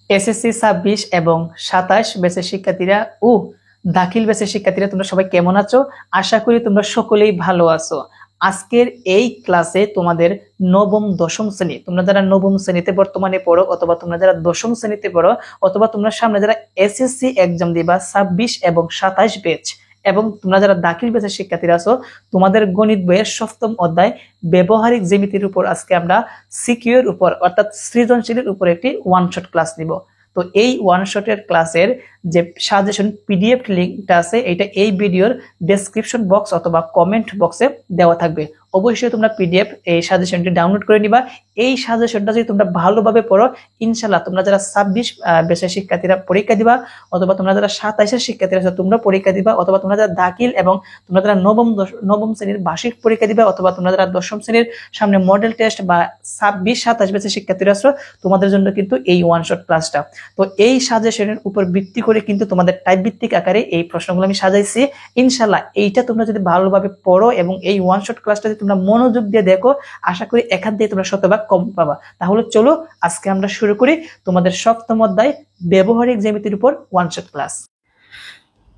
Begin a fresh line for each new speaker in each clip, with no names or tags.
SSC 26 এবং 27 ব্যাচের শিক্ষার্থীরা ও দাখিল ব্যাচের শিক্ষার্থীরা তোমরা সবাই কেমন আছো? আশা করি তোমরা সকলেই ভালো আছো। আজকের এই ক্লাসে তোমাদের নবম দশম শ্রেণী, তোমরা যারা নবম শ্রেণীতে বর্তমানে পড়ো অথবা তোমরা যারা দশম শ্রেণীতে পড়ো অথবা তোমরা সামনে যারা এসএসসি এক্সাম দিবা 26 এবং 27 ব্যাচ এবং তোমরা যারা দাখিল ব্যাচের শিক্ষার্থীরা আছো, তোমাদের গণিত বইয়ের সপ্তম অধ্যায় ব্যবহারিক জ্যামিতির উপর আজকে আমরা সিকিউর উপর অর্থাৎ সৃজনশীলের উপর একটি ওয়ান শট ক্লাস নিব। তো এই ওয়ান শটের ক্লাসের যে সাজেশন পিডিএফ লিঙ্কটা আছে এটা এই ভিডিওর ডেসক্রিপশন বক্স অথবা কমেন্ট বক্সে দেওয়া থাকবে। অবশ্যই তোমরা পিডিএফ এই সাজেশনটি ডাউনলোড করে নিবা। এই সাজেশনটা যদি তোমরা ভালোভাবে পড়ো, ইনশাআল্লাহ তোমরা যারা 26 ব্যাচের শিক্ষার্থীরা পরীক্ষা দিবা অথবা তোমরা যারা 27 শিক্ষার্থীরা আছো তোমরা পরীক্ষা দিবা অথবা তোমরা যারা দাখিল এবং তোমরা যারা নবম শ্রেণীর বার্ষিক পরীক্ষা দিবা অথবা তোমরা যারা দশম শ্রেণীর সামনে মডেল টেস্ট বা 26-27 ব্যাচের শিক্ষার্থীরা আছো, তোমাদের জন্য কিন্তু এই ওয়ান শট ক্লাসটা। তো এই সাজেশনের উপর ভিত্তি করে কিন্তু তোমাদের টাইপ ভিত্তিক আকারে এই প্রশ্নগুলো আমি সাজাইছি। ইনশাআল্লাহ এইটা তোমরা যদি ভালোভাবে পড়ো এবং এই ওয়ান শট ক্লাসটা যদি তোমরা মনোযোগ দিয়ে দেখো, আশা করি এখান থেকে তোমরা শতভাগ কম পাবা। তাহলে চলো আজকে আমরা শুরু করি তোমাদের সপ্তম অধ্যায় ব্যবহারিক জ্যামিতির উপর ওয়ান শট ক্লাস।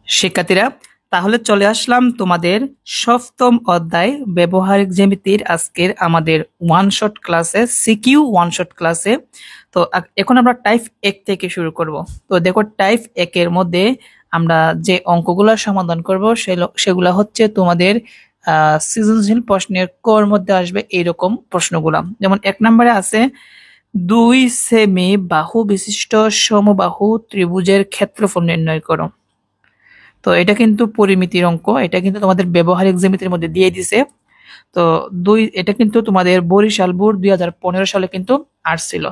শিক্ষার্থীরা, তাহলে চলে আসলাম তোমাদের সপ্তম অধ্যায় ব্যবহারিক জ্যামিতির আজকের আমাদের ওয়ান শট ক্লাসে, সিকিউ ওয়ান শট ক্লাসে। তো এখন আমরা টাইপ 1 থেকে শুরু করব। তো দেখো টাইপ 1 এর মধ্যে আমরা যে অঙ্কগুলো সমাধান করব সেগুলো হচ্ছে তোমাদের সৃজনশীল প্রশ্নের কর মধ্যে আসবে এইরকম প্রশ্নগুলা। যেমন 1 নম্বরে আছে 2 সেমি বাহু বিশিষ্ট সমবাহু ত্রিভুজের ক্ষেত্রফল নির্ণয় করো। তো এটা কিন্তু পরিমিতির অঙ্ক, এটা কিন্তু তোমাদের ব্যবহারিক জ্যামিতির মধ্যে দিয়ে দিছে। তো এটা কিন্তু তোমাদের বরিশাল বোর্ড 2015 সালে কিন্তু আসছিল।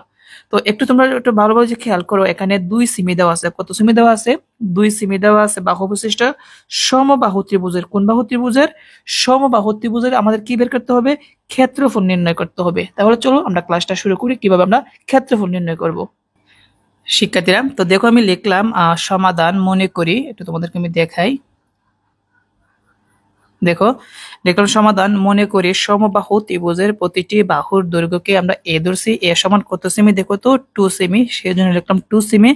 তো তোমরা একটু ভালোভাবে খেয়াল করো, এখানে 2 সেমি দেওয়া আছে। কত সেমি দেওয়া আছে? 2 সেমি দেওয়া আছে বাহু বিশিষ্ট সমবাহু ত্রিভুজের। কোন বাহু ত্রিভুজের? সমবাহু ত্রিভুজের আমাদের কি বের করতে হবে? ক্ষেত্রফল নির্ণয় করতে হবে। তাহলে চলো আমরা ক্লাসটা শুরু করি কিভাবে আমরা ক্ষেত্রফল নির্ণয় করব। শিক্ষার্থীরা, তো দেখো আমি লিখলাম সমাধান মনে করি, একটু তোমাদেরকে আমি দেখাই। দেখো দেখলাম সমাধান মনে করি সমবাহু ত্রিভুজের প্রতিটি বাহুর দৈর্ঘ্যকে আমরা এ ধরছি। এ সমান কত সেমি? দেখো তো 2 সেমি, সেই জন্য লিখলাম 2 সেমি।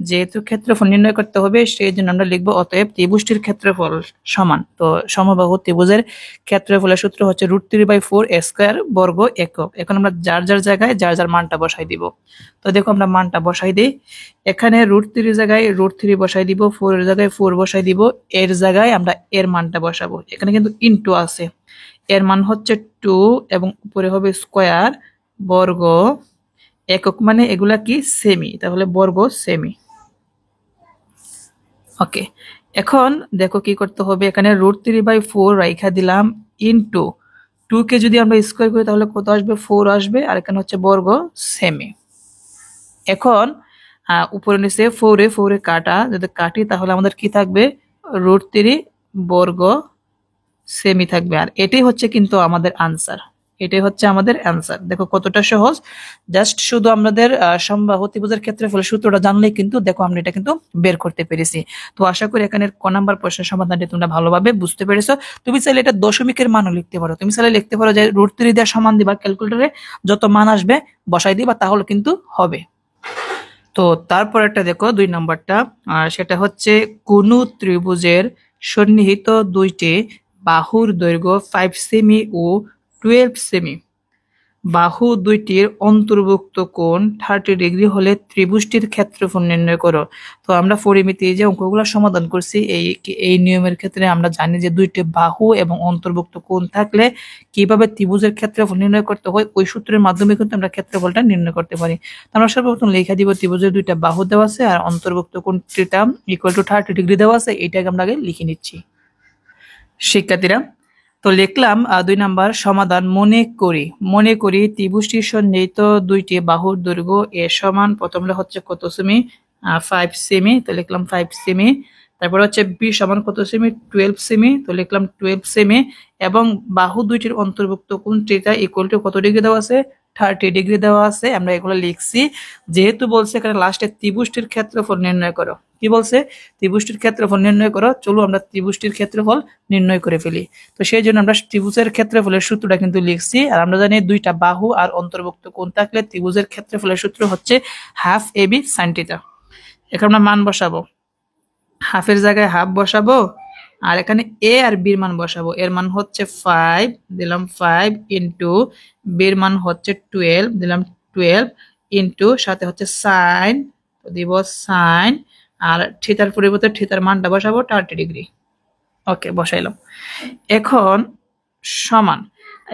যেহেতু ক্ষেত্রফল নির্ণয় করতে হবে সেই জন্য আমরা লিখবো অতএব ত্রিভুজটির ক্ষেত্রফল সমান। তো সমবাহু ত্রিভুজের ক্ষেত্রফলের সূত্র হচ্ছে √3/4 a স্কয়ার বর্গ একক। এখন আমরা যার যার জায়গায় যার যার মানটা বসাই দিব। তো দেখো আমরা মানটা বসাই দিই। এখানে √3 জায়গায় √3 বসাই দিব, 4 এর জায়গায় 4 বসাই দিব, এর জায়গায় আমরা এর মানটা বসাবো। এখানে কিন্তু ইনটু আছে, এর মান হচ্ছে 2 এবং উপরে হবে স্কয়ার বর্গ একক, মানে এগুলা কি? সেমি, তাহলে বর্গ সেমি। ওকে, এখন দেখো কি করতে হবে, এখানে √3/4 রাইখা দিলাম ইনটু 2 কে যদি আমরা স্কয়ার করি তাহলে কত আসবে? 4 আসবে, আর এখানে হচ্ছে বর্গ সেমি। এখন উপরে নিচে 4 এ কাটা, যদি কাটি তাহলে আমাদের কি থাকবে? √3 বর্গ সেমি থাকবে। আর এটাই হচ্ছে কিন্তু আমাদের আনসার, এটাই হচ্ছে আমাদের অ্যান্সার। দেখো কতটা সহজ, জাস্ট শুধু আমাদের সমবাহু ত্রিভুজের ক্ষেত্রফলের সূত্রটা জানলেই কিন্তু দেখো আমরা এটা কিন্তু বের করতে পেরেছি। তো আশা করি এখানে ক নাম্বার প্রশ্নের সমাধানটি তোমরা ভালোভাবে বুঝতে পেরেছো। তুমি চাইলে এটা দশমিকের মানও লিখতে পারো, তুমি চাইলে লিখতে পারো যে √3 দিয়ে সমান দিবা, ক্যালকুলেটরে যত মান আসবে বসাই দিবা, তাহলে কিন্তু হবে। তো তারপর একটা দেখো 2 নম্বরটা, সেটা হচ্ছে কোন ত্রিভুজের সন্নিহিত দুইটি বাহুর দৈর্ঘ্য 5 সেমি ও 12 সেমি, বাহু দুইটির অন্তর্ভুক্ত কোণ 30 ডিগ্রি হলে ত্রিভুজটির ক্ষেত্রফল নির্ণয় করো। তো আমরা পরিমিতি যে অঙ্কগুলো সমাধান করছি এই নিয়মের ক্ষেত্রে আমরা জানি যে দুইটি বাহু এবং অন্তর্ভুক্ত কোণ থাকলে কিভাবে ত্রিভুজের ক্ষেত্রফল নির্ণয় করতে হয়, ওই সূত্রের মাধ্যমে কিন্তু আমরা ক্ষেত্রফলটা নির্ণয় করতে পারি। আমরা সর্বপ্রথম লেখা দিব ত্রিভুজের দুইটা বাহু দেওয়া আছে আর অন্তর্ভুক্ত কোণটা ইকুয়াল টু 30 ডিগ্রি দেওয়া আছে, এইটাকে আমরা আগে লিখে নিচ্ছি। শিক্ষার্থীরা, তো লিখলাম 2 নাম্বার সমাধান মনে করি ত্রিভুজটির সন্নিহিত দুইটি বাহুর দৈর্ঘ্য এ সমান, প্রথম হচ্ছে কত সেমি? 5 সেমি, তো লিখলাম 5 সেমি। তারপর হচ্ছে বি সমান কত সেমি? 12 সেমি, তো লিখলাম 12 সেমি। এবং বাহু দুইটির অন্তর্ভুক্ত কোণ থিটা ইকুয়াল টু কত ডিগ্রি দেওয়া আছে? 30 ডিগ্রি দেওয়া আছে, আমরা এগুলো লিখছি। যেহেতু বলছে এখানে লাস্টে ত্রিভুজটির ক্ষেত্রফল নির্ণয় করো, কি বলছে ত্রিভুজটির ক্ষেত্রফল নির্ণয় করো, চলো আমরা ত্রিভুজটির ক্ষেত্রফল নির্ণয় করে ফেলি। তো সেই জন্য আমরা ত্রিভুজের ক্ষেত্রফলের সূত্রটা কিন্তু লিখছি। আর আমরা জানি দুইটা বাহু আর অন্তর্ভুক্ত কোণ থাকলে ত্রিভুজের ক্ষেত্রফলের সূত্র হচ্ছে হাফ এবি সাইন থিটা। এখানে আমরা মান বসাবো, হাফের জায়গায় হাফ বসাবো, আর এখানে এ আর বির মান বসাবো। এর মান হচ্ছে 5 দিলাম, 5 ইন্টু বির মান হচ্ছে 12 দিলাম, 12 ইন্টু সাথে হচ্ছে সাইন, তো দিব সাইন, আর থিতার পরিবর্তে থিতার মানটা বসাবো 30 ডিগ্রি। ওকে, বসাইলাম। এখন সমান,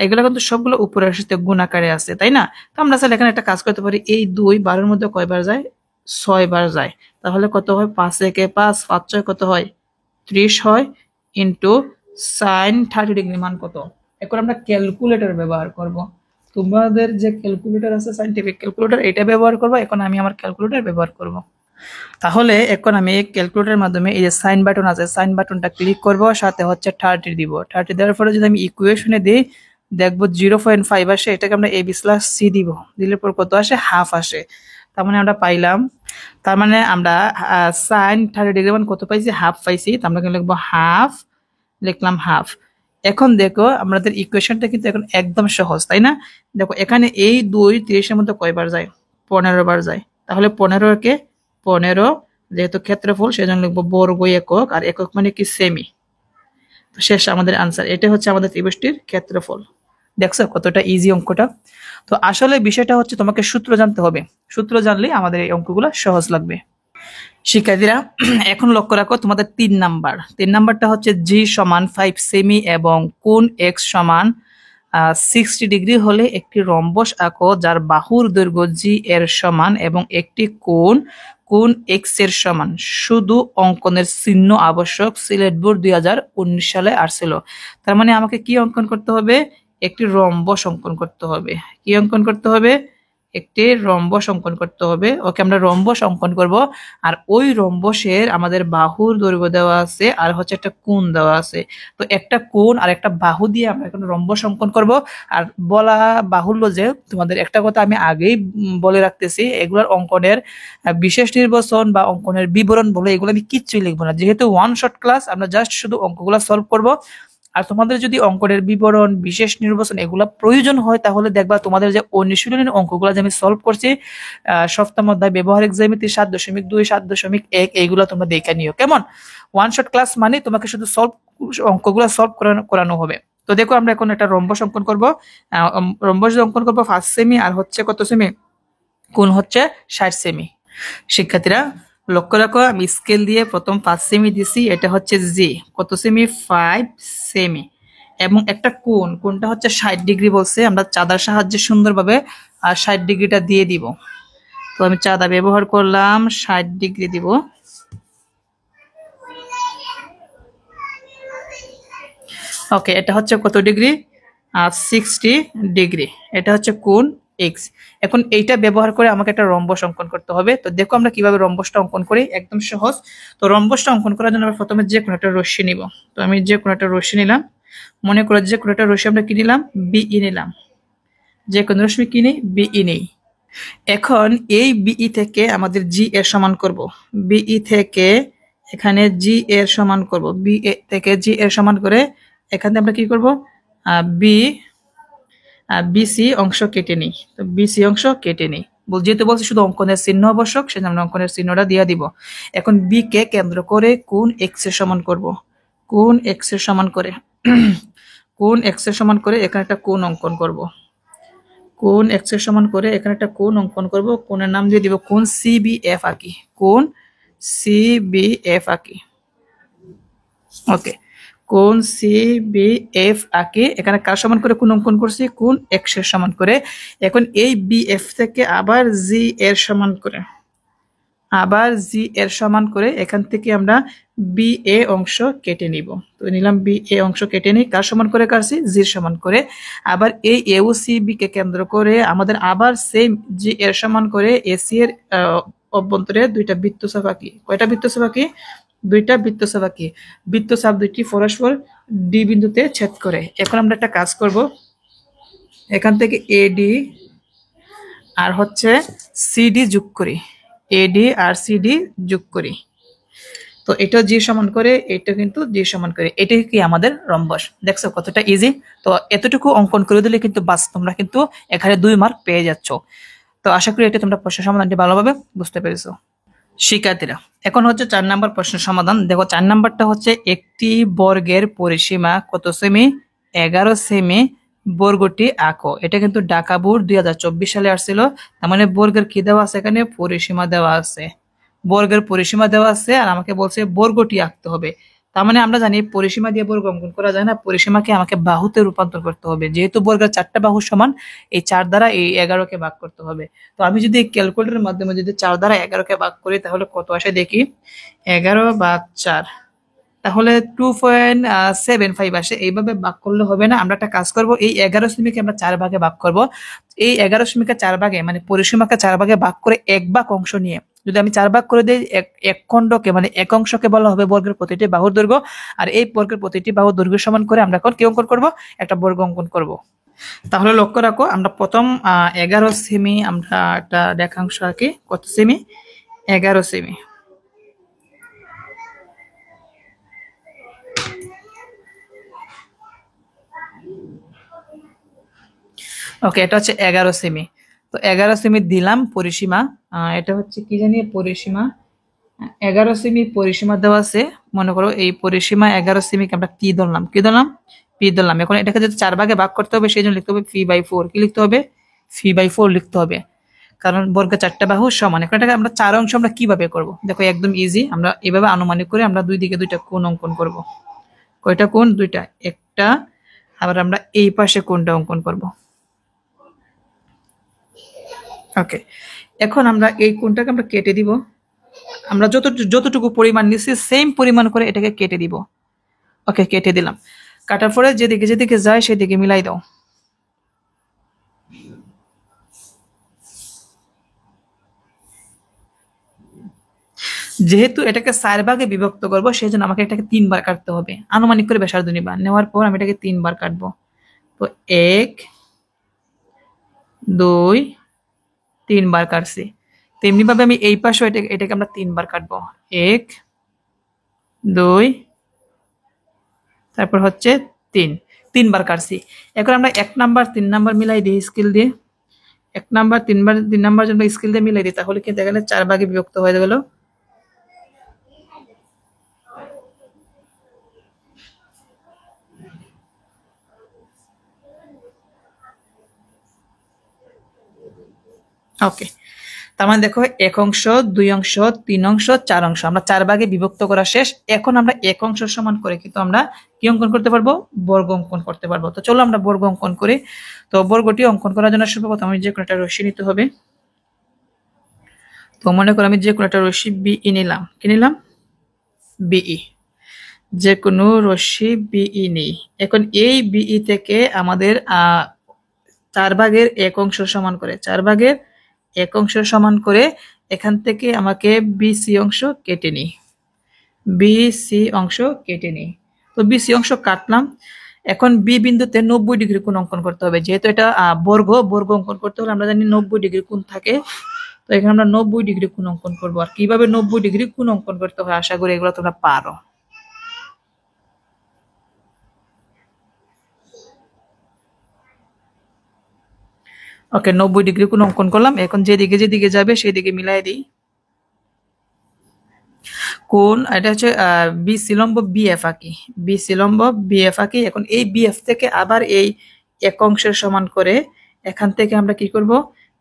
এগুলো কিন্তু সবগুলো উপরের সাথে গুণাকারে আছে, তাই না? তো আমরা চাইলে এখানে একটা কাজ করতে পারি, এই 2 12 মধ্যে কয়বার যায়? 6 বার যায়। তাহলে কত হয়? 5 একে 5, 5 6 কত হয়? 30 হয়, ইন্টু সাইন 30 ডিগ্রি মান কত? এখন আমরা ক্যালকুলেটর ব্যবহার করব। তোমাদের যে ক্যালকুলেটর আছে সাইন্টিফিক ক্যালকুলেটর, এটা ব্যবহার করবো। এখন আমি আমার ক্যালকুলেটর ব্যবহার করব। তাহলে এখন আমি ক্যালকুলেটরের মাধ্যমে এই যে সাইন বাটন আছে, সাইন বাটনটা ক্লিক করব, সাথে হচ্ছে 30 দিব। 30 দেওয়ার পরে যদি আমি ইকুয়েশনে দিই, দেখবো 0.5 আসে, এটাকে আমরা এবি স্ল্যাশ সি দিব। দিলে পর কত আসে? হাফ আসে। তার মানে আমরা পাইলাম, তার মানে আমরা সাইন 30 ডিগ্রি মান কত পাইছি? হাফ পাইছি। তো আমরা লিখবো হাফ, লিখলাম হাফ। এখন দেখো আমাদের ইকুয়েশনটা কিন্তু এখন একদম সহজ, তাই না? দেখো এখানে এই 2 30-এর মধ্যে কয়বার যায়? 15 বার যায়। তাহলে 15 কে 15, যেহেতু ক্ষেত্রফল সেজন্য লিখবো বর্গ একক, আর একক মানে কি? সেমি। তো শেষ আমাদের আনসার। এটা হচ্ছে আমাদের ত্রিভুজটির ক্ষেত্রফল। দেখছো কতটা ইজি অঙ্কটা? তো আসলে বিষয়টা হচ্ছে তোমাকে সূত্র জানতে হবে, সূত্র জানলেই আমাদের এই অঙ্কগুলো সহজ লাগবে। শিক্ষার্থীরা এখন লক্ষ্য রাখো, তোমাদের 3 নাম্বারটা হচ্ছে জি সমান 5 সেমি এবং কোণ এক্স সমান 60 ডিগ্রি হলে একটি রম্বস আঁকো যার বাহুর দৈর্ঘ্য জি এর সমান এবং একটি কোণ এক্স এর সমান। শুধু অঙ্কনের চিহ্ন আবশ্যক। সিলেট বোর্ড 2019 সালে আসছিল। তার মানে আমাকে কি অঙ্কন করতে হবে? একটি রম্বস অঙ্কন করতে হবে। কি অঙ্কন করতে হবে? একটি রম্বস অঙ্কন করতে হবে। ওকে, আমরা রম্বস অঙ্কন করব। আর ওই রম্বসের আমাদের বাহুর দৈর্ঘ্য দেওয়া আছে, আর হচ্ছে একটা কোণ দেওয়া আছে। তো একটা কোণ আর একটা বাহু দিয়ে আমরা এখন রম্বস অঙ্কন করব। আর বলা বাহুল্য যে তোমাদের একটা কথা আমি আগেই বলে রাখতেছি, এগুলোর অঙ্কনের বিশেষ নির্বাচন বা অঙ্কনের বিবরণ বলে এগুলো আমি কিচ্ছুই লিখবো না। যেহেতু ওয়ান শট ক্লাস, আমরা জাস্ট শুধু অঙ্কগুলো সলভ করব। আর তোমাদের যদি অঙ্কনের বিবরণ, বিশেষ নির্বাচন এগুলো প্রয়োজন হয়, তাহলে দেখবা তোমাদের যে অনুশীলনের অঙ্কগুলো যে আমি সলভ করছি সপ্তম অধ্যায় ব্যবহারিক জ্যামিতি 7.2, 7.1 এইগুলো তোমরা দেখে নিও। কেমন? ওয়ান শট ক্লাস মানে তোমাকে শুধু অঙ্কগুলো সলভ করানো হবে। তো দেখো আমরা এখন একটা রম্বস অঙ্কন করব। রম্বস অঙ্কন করবো 5 সেমি, আর হচ্ছে কত সেমি? কোণ হচ্ছে 60 সেমি। শিক্ষার্থীরা লক্ষ্য রাখো, আমি স্কেল দিয়ে প্রথম 5 সেমি দিছি, এটা হচ্ছে জি। কত সেমি? 5 সেমি। এবং একটা কোণটা হচ্ছে 60 ডিগ্রি বলছে, আমরা চাঁদার সাহায্যে সুন্দরভাবে 60 ডিগ্রিটা দিয়ে দিব। তো আমি চাঁদা ব্যবহার করলাম, 60 ডিগ্রি দিব। ওকে, এটা হচ্ছে কত ডিগ্রি? 60 ডিগ্রি। এটা হচ্ছে কোণ এক্স। এখন এইটা ব্যবহার করে আমাকে একটা রম্বস অঙ্কন করতে হবে। তো দেখো আমরা কিভাবে রম্বসটা অঙ্কন করি, একদম সহজ। তো রম্বসটা অঙ্কন করার জন্য আমরা প্রথমে যে কোনো একটা রশ্মি নিব। তো আমি যে কোনো একটা রশ্মি নিলাম। মনে করো যে কোনো একটা রশ্মি আমরা কি নিলাম? বিই নিলাম। যে কোনো রশ্মি কি নেই? বিই নেই। এখন এই বিই থেকে আমাদের জি এর সমান করব। বিই থেকে এখানে জি এর সমান করব। বি থেকে জি এর সমান করে এখানে আমরা কি করব? বি বিসি অংশ কেটে নিই। তো বিসি অংশ কেটে নিই। যেহেতু বলছি শুধু অঙ্কনের চিহ্ন আবশ্যক, সেজন্য অঙ্কনের চিহ্নটা দিয়ে দিব। এখন বি কে কেন্দ্র করে কোণ এক্স এর সমান করব। কোণ এক্স এর সমান করে কোণ এক্স এর সমান করে এখানে একটা কোণ অঙ্কন করব। কোণ এক্স এর সমান করে এখানে একটা কোণ অঙ্কন করব। কোণের নাম দিয়ে দিব কোণ সিবিএফ আঁকি। কোণ সিবিএফ আঁকি। ওকে, কোণ সিবিএফ আঁকি। এখানে কার সমান করে কোণ অঙ্কন করছি? কোণ এক্স এর সমান করে। এখন এই বিএফ থেকে আবার জি এর সমান করে, আবার জি এর সমান করে এখান থেকে আমরা বি এ অংশ কেটে নিব। তো নিলাম বি এ অংশ কেটে নিই। কার সমান করে কাটছি? জির সমান করে। আবার এই এও সি বি কে কেন্দ্র করে আমাদের আবার সেম জি এর সমান করে এসি এর অভ্যন্তরে দুইটা বৃত্তচাপ আঁকি। কয়টা বৃত্তচাপ আঁকি? দুইটা বৃত্তচাপ আঁকি। বৃত্তচাপ দুইটি পরস্পর ডি বিন্দুতে ছেদ করে। এখন আমরা একটা কাজ করব, এখান থেকে এডি আর হচ্ছে সিডি যোগ করি, এডি আর সিডি যোগ করি। তো এটা জি সমান করে, এটা কিন্তু জি সমান করে, এটাই কি আমাদের রম্বস। দেখছো কতটা ইজি। তো এতটুকু অঙ্কন করে দিলে কিন্তু বাস তোমরা কিন্তু এখানে 2 মার্ক পেয়ে যাচ্ছ। তো আশা করি এটা তোমরা প্রশ্ন সমাধানটি ভালোভাবে বুঝতে পেরেছো। শিক্ষার্থীরা, এখন হচ্ছে 4 নাম্বার প্রশ্নের সমাধান। দেখো 4 নাম্বারটা হচ্ছে একটি বর্গের পরিসীমা কত সেমি, 11 সেমি, বর্গটি আঁকো। এটা কিন্তু ঢাকা বোর্ড 2024 সালে আসছিল। তার মানে বর্গের কি দেওয়া আছে, এখানে পরিসীমা দেওয়া আছে, বর্গের পরিসীমা দেওয়া আছে, আর আমাকে বলছে বর্গটি আঁকতে হবে। তার মানে আমরা জানি পরিসীমা দিয়ে বর্গ অঙ্কন করা যায় না, পরিসীমাকে আমাকে বাহুতে রূপান্তর করতে হবে। যেহেতু বর্গের 4টা বাহু সমান, এই 4 দ্বারা এই 11কে ভাগ করতে হবে। তো আমি যদি ক্যালকুলেটরের মাধ্যমে যদি 4 দ্বারা 11কে ভাগ করি তাহলে কত আসে দেখি। 11 ভাগ 4, তাহলে 2.75 আসে। এইভাবে ভাগ করলে হবে না, আমরা একটা কাজ করব, এই 11 সেমিকে আমরা 4 ভাগে ভাগ করব। এই 11 সেমিকে 4 ভাগে মানে পরিসীমাকে 4 ভাগে ভাগ করে 1 ভাগ অংশ নিয়ে যদি আমি 4 ভাগ করে দিই, এক খণ্ডকে মানে এক অংশকে বলা হবে বর্গের প্রতিটি বাহুর দৈর্ঘ্য। আর এই বর্গের প্রতিটি বাহুর দৈর্ঘ্য সমান করে আমরা এখন কি অঙ্কন করব, একটা বর্গ অঙ্কন করব। তাহলে লক্ষ্য রাখো, আমরা প্রথম 11 সেমি আমরা একটা রেখাংশ আঁকি। কত সেমি, 11 সেমি। ওকে, এটা হচ্ছে 11 সেমি। তো 11 সেমি দিলাম পরিসীমা। এটা হচ্ছে কি জানি পরিসীমা, 11 সেমি পরিসীমা দেওয়া আছে। মনে করো এই পরিসীমা 11 সেমিকে আমরা কি ধরলাম, কি ধরলাম, পি ধরলাম। এখন এটাকে যদি 4 ভাগে ভাগ করতে হবে, সেই জন্য লিখতে হবে ফি/4। কি লিখতে হবে, ফি/4 লিখতে হবে, কারণ বর্গের 4টা বাহু সমান। এখন এটাকে আমরা 4 অংশ আমরা কিভাবে করব, দেখো একদম ইজি। আমরা এভাবে আনুমানিক করে আমরা দুই দিকে 2টা কোণ অঙ্কন করব। কয়টা কোণ, 2টা, একটা। আবার আমরা এই পাশে কোণটা অঙ্কন করব। ওকে, এখন আমরা এই কোণটাকে আমরা কেটে দিব। আমরা যতটুকু পরিমাণ নিচ্ছি সেম পরিমাণ করে এটাকে কেটে দিব। ওকে, কেটে দিলাম। কাটার পরে যেদিকে যেদিকে যায় সেদিকে মিলাই দাও। যেহেতু এটাকে 4 ভাগে বিভক্ত করবো, সেই জন্য আমাকে এটাকে 3 বার কাটতে হবে। আনুমানিক করে ব্যাসার্ধ নিবা, নেওয়ার পর আমি এটাকে 3 বার কাটবো। তো 1 2 3 বার কাটছি। তেমনি ভাবে আমি এই পাশেও এটাকে আমরা 3 বার কাটবো। 1 2, তারপর হচ্ছে 3 বার কাটছি। এখন আমরা 1 নাম্বার 3 নাম্বার মিলাই দিই স্কেল দিয়ে। 1 নাম্বার 3 নাম্বার জন্য স্কেল দিয়ে মিলাই দিই, তাহলে কিন্তু এখানে 4 ভাগে বিভক্ত হয়ে গেল। ওকে, তার মানে দেখো 1 অংশ, 2 অংশ, 3 অংশ, 4 অংশ আমরা 4 ভাগে বিভক্ত করা শেষ। এখন আমরা 1 অংশ সমান করে কিন্তু আমরা কি অঙ্কন করতে পারবো, বর্গ অঙ্কন করতে পারবো। তো চলো আমরা বর্গ অঙ্কন করি। তো বর্গটি অঙ্কন করার জন্য সর্বপ্রথম আমি যে কোনো একটা রশ্মি নিতে হবে। তো মনে করো আমি যে কোনো একটা রশ্মি বিই নিলাম। কি নিলাম, বিই। যে কোনো রশ্মি বিই নেই। এখন এই বিই থেকে আমাদের 4 ভাগের 1 অংশ সমান করে, 4 ভাগের 1 অংশ সমান করে এখান থেকে আমাকে বিসি অংশ কেটে নিই, বিসি অংশ কেটে নিই। তো বিসি অংশ কাটলাম। এখন বি বিন্দুতে 90 ডিগ্রি কোণ অঙ্কন করতে হবে। যেহেতু এটা বর্গ অঙ্কন করতে হলে আমরা জানি 90 ডিগ্রি কোণ থাকে। তো এখানে আমরা 90 ডিগ্রি কোণ অঙ্কন করবো। আর কিভাবে 90 ডিগ্রি কোণ অঙ্কন করতে হয় আশা করি এগুলো তোমরা পারো। ওকে, 90 ডিগ্রি কোণ অঙ্কন করলাম। এখন যেদিকে যেদিকে যাবে সেদিকে মিলাই দিই কোণ। এটা হচ্ছে বিসি লম্ব বিএফ আঁকি, বিসি লম্ব বিএফ আঁকি। এখন এই বিএফ থেকে আবার এই 1 অংশের সমান করে এখান থেকে আমরা কি করব,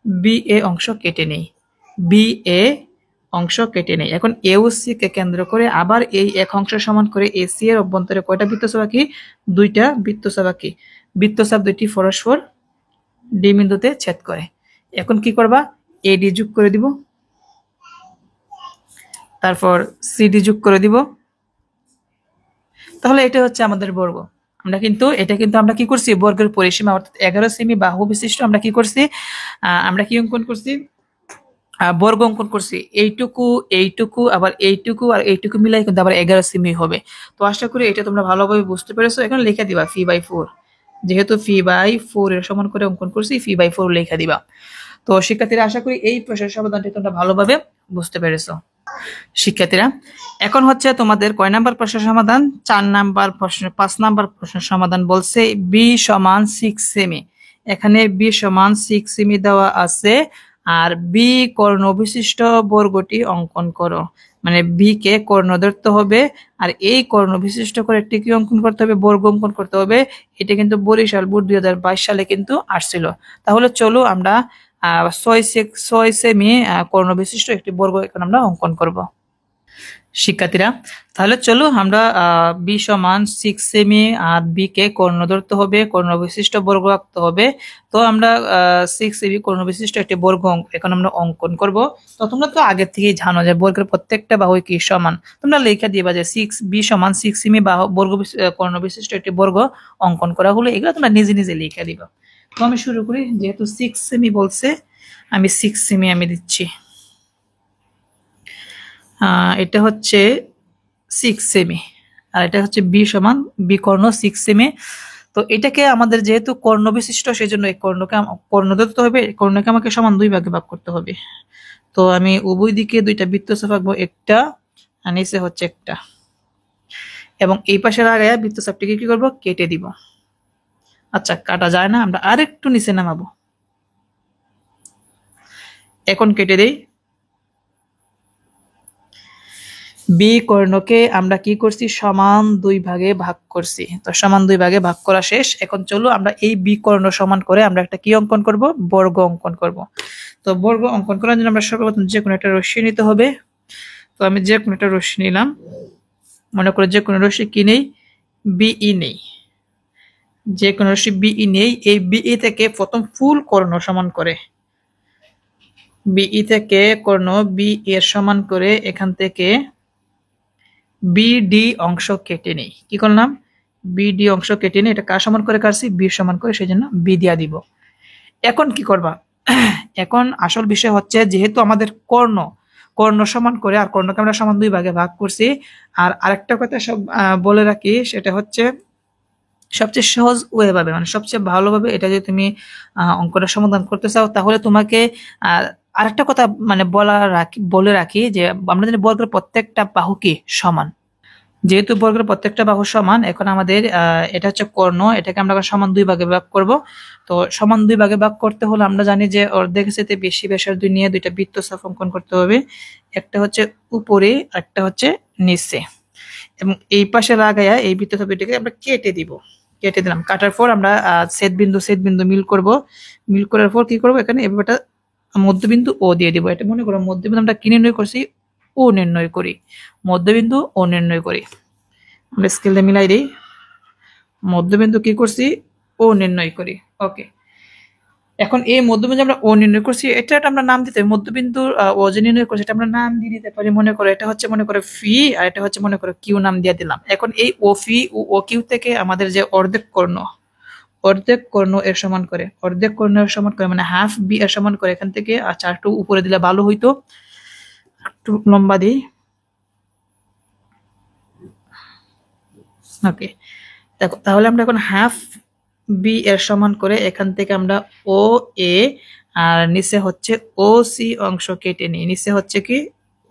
বিএ অংশ কেটে নেই, বিএ অংশ কেটে নেই। এখন এওসি কে কেন্দ্র করে আবার এই 1 অংশের সমান করে এসি এর অভ্যন্তরে কয়টা বৃত্তচাপ আঁকি, 2টা বৃত্তচাপ আঁকি। বৃত্তচাপ 2টি পরস্পর ডি বিন্দুতে ছেদ করে। এখন কি করবা, এডি যোগ করে দিব, তারপর সিডি যোগ করে দিব। তাহলে এটা হচ্ছে আমাদের বর্গ। এটা কিন্তু আমরা কি করছি, বর্গের পরিসীমা অর্থাৎ 11 সেমি বাহু বিশিষ্ট আমরা কি করছি, আমরা কি অঙ্কন করছি, বর্গ অঙ্কন করছি। এইটুকু এইটুকু আবার এইটুকু আর এইটুকু মিলাই কিন্তু আবার 11 সেমি হবে। তো আশা করি এটা তোমরা ভালোভাবে বুঝতে পেরেছো। এখন লিখে দিবা ফি/4, যেহেতু ফি/4 এর সমান করে অঙ্কন করছি, ফি/4 লিখে দিবা। তো শিক্ষার্থীরা আশা করি এই প্রশ্নের সমাধানটি তোমরা ভালোভাবে বুঝতে পেরেছো। শিক্ষার্থীরা এখন হচ্ছে তোমাদের কয় নাম্বার প্রশ্নের সমাধান? 4 নাম্বার প্রশ্ন। 5 নাম্বার প্রশ্নের সমাধান বলছে b সমান 6 সেমি। এখানে b সমান 6 সেমি দেওয়া আছে, আর b কর্ণ বিশিষ্ট বর্গটি অঙ্কন করো। মানে b কে কর্ণ ধরতে হবে, আর এই কর্ণ বিশিষ্ট করে একটি কি অঙ্কন করতে হবে? বর্গ অঙ্কন করতে হবে। এটা কিন্তু বরিশাল বোর্ড 2022 সালে কিন্তু আসছিল। তাহলে চলো আমরা 6 সেমি কর্ণ বিশিষ্ট একটি বর্গ এখন আমরা অঙ্কন করব। শিক্ষার্থীরা তাহলে চলো আমরা b সমান 6 সেমি, আর b কে কর্ণ ধরতে হবে, কর্ণ বিশিষ্ট বর্গ আঁকতে হবে। তো আমরা 6 সেমি কর্ণ বিশিষ্ট একটি বর্গ এখন আমরা অঙ্কন করব। তো তোমরা তো আগে থেকেই জানো যে বর্গের প্রত্যেকটা বাহু কি সমান। তোমরা লেখা দিবা যে 6b সমান 6 সেমি বাহু বর্গ কর্ণ বিশিষ্ট একটি বর্গ অঙ্কন করা হলো। এগুলো তোমরা নিজে নিজে লিখে দিবা। তো আমি শুরু করি। যেহেতু 6 সেমি বলছে, আমি 6 সেমি আমি দিচ্ছি। এটা হচ্ছে 6 সেমি, আর এটা হচ্ছে b সমান b কর্ণ 6 সেমি। তো এটাকে আমাদের যেহেতু কর্ণ বিশিষ্ট, সেই জন্য এই কর্ণকে কর্ণ ধরতে হবে। কর্ণকে আমাকে সমান 2 ভাগে ভাগ করতে হবে। তো আমি উভয় দিকে 2টা বৃত্তচাপ আঁকবো, একটা আর নিচে হচ্ছে একটা, এবং এই পাশে লাগাইয়া বৃত্তচাপটিকে কি করব? কেটে দিব। আচ্ছা, কাটা যায় না, আমরা আরেকটু নিচে নামাবো। এখন কেটে দেই। বি কর্ণকে আমরা কি করছি? সমান 2 ভাগে ভাগ করছি। তো সমান 2 ভাগে ভাগ করা শেষ। এখন চলো আমরা এই বি কর্ণ সমান করে আমরা একটা কি অঙ্কন করব? বর্গ অঙ্কন করব। তো বর্গ অঙ্কন করার জন্য আমরা সর্বপ্রথম যে কোনো একটা রশ্মি নিতে হবে। তো আমি যে কোনো একটা রশ্মি নিলাম। মনে করে যে কোনো রশ্মি কি নেই? বিই নেই। যে কোনো রশ্মি বিই নেই। এই বিই থেকে প্রথম ফুল কর্ণ সমান করে, বিই থেকে কর্ণ বি এর সমান করে এখান থেকে বিডি অংশ কেটে নেই। কি করলাম? বিডি অংশ কেটে নেই। এটা কার সমান করে কাটছি? বি সমান করে, সেই জন্য বি দিয়া দিব। এখন কি করবা? এখন আসল বিষয় হচ্ছে, যেহেতু আমাদের কর্ণ সমান করে, আর কর্ণকে আমরা সমান 2 ভাগে ভাগ করছি। আর আরেকটা কথা সব বলে রাখি, সেটা হচ্ছে সবচেয়ে সহজ ওয়ে ভাবে, মানে সবচেয়ে ভালোভাবে এটা যদি তুমি অঙ্কটা সমাধান করতে চাও, তাহলে তোমাকে আরেকটা কথা মানে বলে রাখি যে আমরা জানি বর্গের প্রত্যেকটা বাহু কি সমান। যেহেতু বর্গের প্রত্যেকটা বাহু সমান, এখন আমাদের এটা হচ্ছে কর্ণ, এটাকে আমরা সমান 2 ভাগে ভাগ করব। তো সমান 2 ভাগে ভাগ করতে হলে আমরা জানি যে অর্ধেকের সাথে বেশি ব্যাসার্ধ নিয়ে 2টা বৃত্তচাপ অঙ্কন করতে হবে। একটা হচ্ছে উপরে, একটা হচ্ছে নিচে, এবং এই পাশে লাগাইয়া এই বৃত্তচাপটিকে আমরা কেটে দিব। কেটে দিলাম। কাটার পর আমরা ছেদ বিন্দু মিল করব। মিল করার পর কি করব? এখানে এভাবে মধ্যবিন্দু ও দিয়ে দিব। এটা মনে করো মধ্যবিন্দু আমরা কি নির্ণয় করছি? ও নির্ণয় করি। মধ্যবিন্দু ও নির্ণয় করি। আমরা স্কেল দিয়ে মিলাই দিই। মধ্যবিন্দু কি করছি? ও নির্ণয় করি। ওকে, এখন এই মধ্যবিন্দু আমরা ও নির্ণয় করছি, এটা আমরা নাম দিতে মধ্যবিন্দু ও যে নির্ণয় করছি এটা আমরা নাম দিয়ে দিতে পারি। মনে করো এটা হচ্ছে মনে করো ফি, আর এটা হচ্ছে মনে করো কিউ নাম দিয়ে দিলাম। এখন এই ও ফি ও কিউ থেকে আমাদের যে অর্ধেক কর্ণ এর সমান করে, অর্ধেক কর্ণ এর সমান করে মানে হাফ বি এর সমান করে, এখান থেকে আচ্ছা একটু উপরে দিলে ভালো হইতো, একটু লম্বা দিই। ওকে, দেখো তাহলে আমরা এখন হাফ বি এর সমান করে এখান থেকে আমরা ও এ আর নিচে হচ্ছে ও সি অংশ কেটে নিই। নিচে হচ্ছে কি?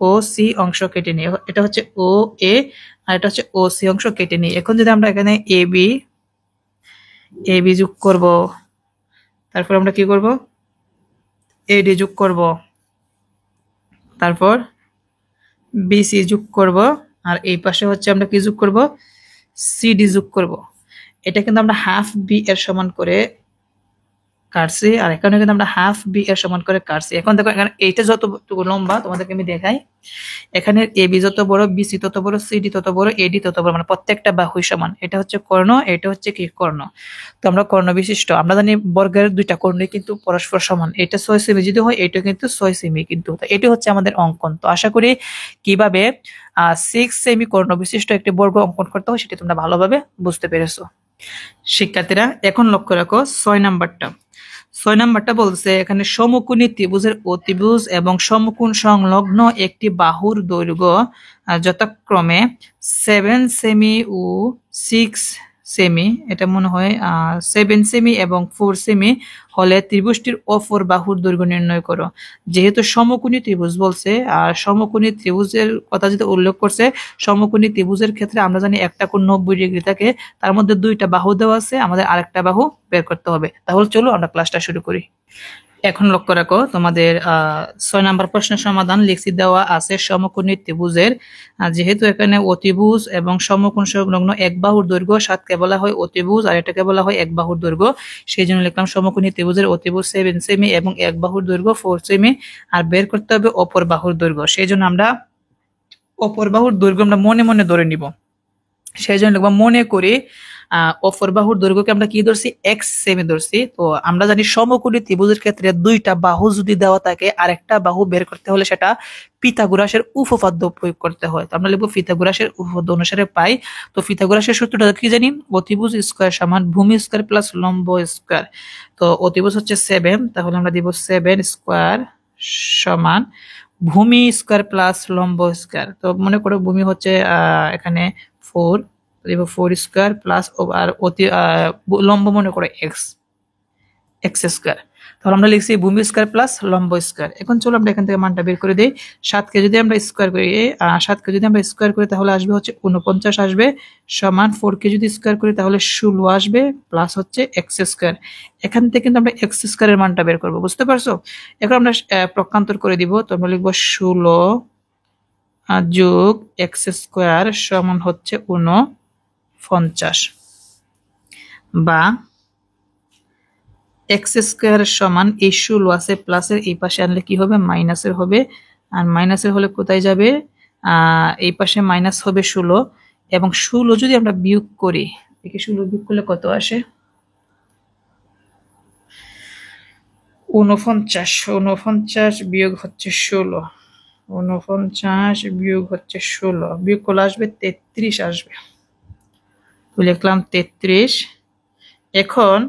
ও সি অংশ কেটে নিই। এটা হচ্ছে ও এ আর এটা হচ্ছে ও সি অংশ কেটে নিই। এখন যদি আমরা এখানে এ বি যোগ করব, তারপর আমরা কি করব? এডি যোগ করব, তারপর বিসি যোগ করব, আর এই পাশে হচ্ছে আমরা কি যোগ করব? সিডি যোগ করব। এটা কিন্তু আমরা হাফ বি এর সমান করে কাটছি, আর এখানে কিন্তু আমরা হাফ বি এর সমান করে কাটছি। এখন দেখো এখানে এইটা যতটুকু লম্বা তোমাদেরকে আমি দেখাই, এখানে এ বি যত বড়, বিসি তত বড়, সিডি তত বড়, এডি তত বড়, মানে প্রত্যেকটা বাহুই সমান। এটা হচ্ছে কর্ণ, এটা হচ্ছে কি? কর্ণ। তো আমরা কর্ণ বিশিষ্ট, আমরা জানি বর্গের 2টা কর্ণই কিন্তু পরস্পর সমান। এটা 6 সেমি যদি হয়, এটা কিন্তু 6 সেমি কিন্তু। তো এটা হচ্ছে আমাদের অঙ্কন। তো আশা করি কিভাবে 6 সেমি কর্ণ বিশিষ্ট একটি বর্গ অঙ্কন করতে হয় সেটা তোমরা ভালোভাবে বুঝতে পেরেছো। শিক্ষার্থীরা এখন লক্ষ্য রাখো 6 নাম্বারটা বলছে এখানে সমকোণী ত্রিভুজের অতিভুজ এবং সমকোণ সংলগ্ন একটি বাহুর দৈর্ঘ্য যথাক্রমে 7 সেমি ও 6 সেমি, এটা মনে হয় 7 সেমি এবং 4 সেমি হলে ত্রিভুজটির অপর বাহুর দৈর্ঘ্য নির্ণয় করো। যেহেতু সমকোণী ত্রিভুজ বলছে আর সমকোণী ত্রিভুজের কথা যেটা উল্লেখ করছে, সমকোণী ত্রিভুজের ক্ষেত্রে আমরা জানি একটা কোণ 90 ডিগ্রি থাকে, তার মধ্যে দুইটা বাহু দেওয়া আছে, আমাদের আরেকটা বাহু বের করতে হবে। তাহলে চলো আমরা ক্লাসটা শুরু করি। এখন লক্ষ্য রাখো, তোমাদের 6 নম্বর প্রশ্নের সমাধান লিখছি দেওয়া আছে সমকোণী ত্রিভুজের। যেহেতু এখানে অতিভুজ এবং সমকোণ সংলগ্ন এক বাহুর দৈর্ঘ্য 7কে বলা হয় অতিভুজ আর এটাকে বলা হয় এক বাহুর দৈর্ঘ্য, সেই জন্য লিখলাম সমকোণী ত্রিভুজের অতিভুজ 7 সেমি এবং এক বাহুর দৈর্ঘ্য 4 সেমি, আর বের করতে হবে অপর বাহুর দৈর্ঘ্য। সেই জন্য আমরা অপর বাহুর দৈর্ঘ্য আমরা মনে মনে ধরে নিব। সেই জন্য লিখবো মনে করি অপর বাহুর দৈর্ঘ্যকে আমরা কি ধরছি, x সেমি ধরছি। তো আমরা জানি সমকোণী ত্রিভুজের ক্ষেত্রে দুইটা বাহু যদি দেওয়া থাকে আরেকটা বাহু বের করতে হলে সেটা পিথাগোরাসের উপপাদ্য প্রয়োগ করতে হয়। তো আমরা লিখবো পিথাগোরাসের উপপাদ্য অনুসারে পাই। তো পিথাগোরাসের সূত্রটা কি জানি, অতিভুজ স্কয়ার সমান ভূমি স্কয়ার প্লাস লম্ব স্কয়ার। তো অতিভুজ হচ্ছে 7, তাহলে আমরা দিব 7 স্কয়ার সমান ভূমি স্কয়ার প্লাস লম্ব স্কয়ার। তো মনে করো ভূমি হচ্ছে এখানে 4, 4 স্কয়ার প্লাস আর লম্ব মনে করো x স্কয়ার। তাহলে আমরা লিখছি ভূমি স্কয়ার প্লাস লম্ব স্কয়ার। এখন চলো আমরা এখান থেকে মানটা বের করে দেই। 7কে যদি আমরা স্কয়ার করি 7কে যদি আমরা স্কয়ার করি তাহলে আসবে হচ্ছে 49 আসবে, সমান 4কে যদি স্কয়ার করি তাহলে 16 আসবে, প্লাস হচ্ছে x স্কয়ার। এখান থেকে কিন্তু আমরা x স্কয়ারের মানটা বের করব, বুঝতে পারছো? এখন আমরা প্রকান্তর করে দিব। তো আমরা লিখব 16 যোগ x স্কয়ার সমান হচ্ছে 49, বা x স্কয়ার সমান এই 16 আছে প্লাসের এই পাশে আনলে কি হবে, মাইনাসের হবে, আর মাইনাসের হলে কোথায় যাবে, এই পাশে মাইনাস হবে 16, এবং 16 যদি আমরা বিয়োগ করি, একে 16 বিয়োগ করলে কত আসে, 49 বিয়োগ হচ্ছে 16, 49 বিয়োগ হচ্ছে 16, বিয়োগ করলে আসবে 33 আসবে। তো লিখলাম 33। এখন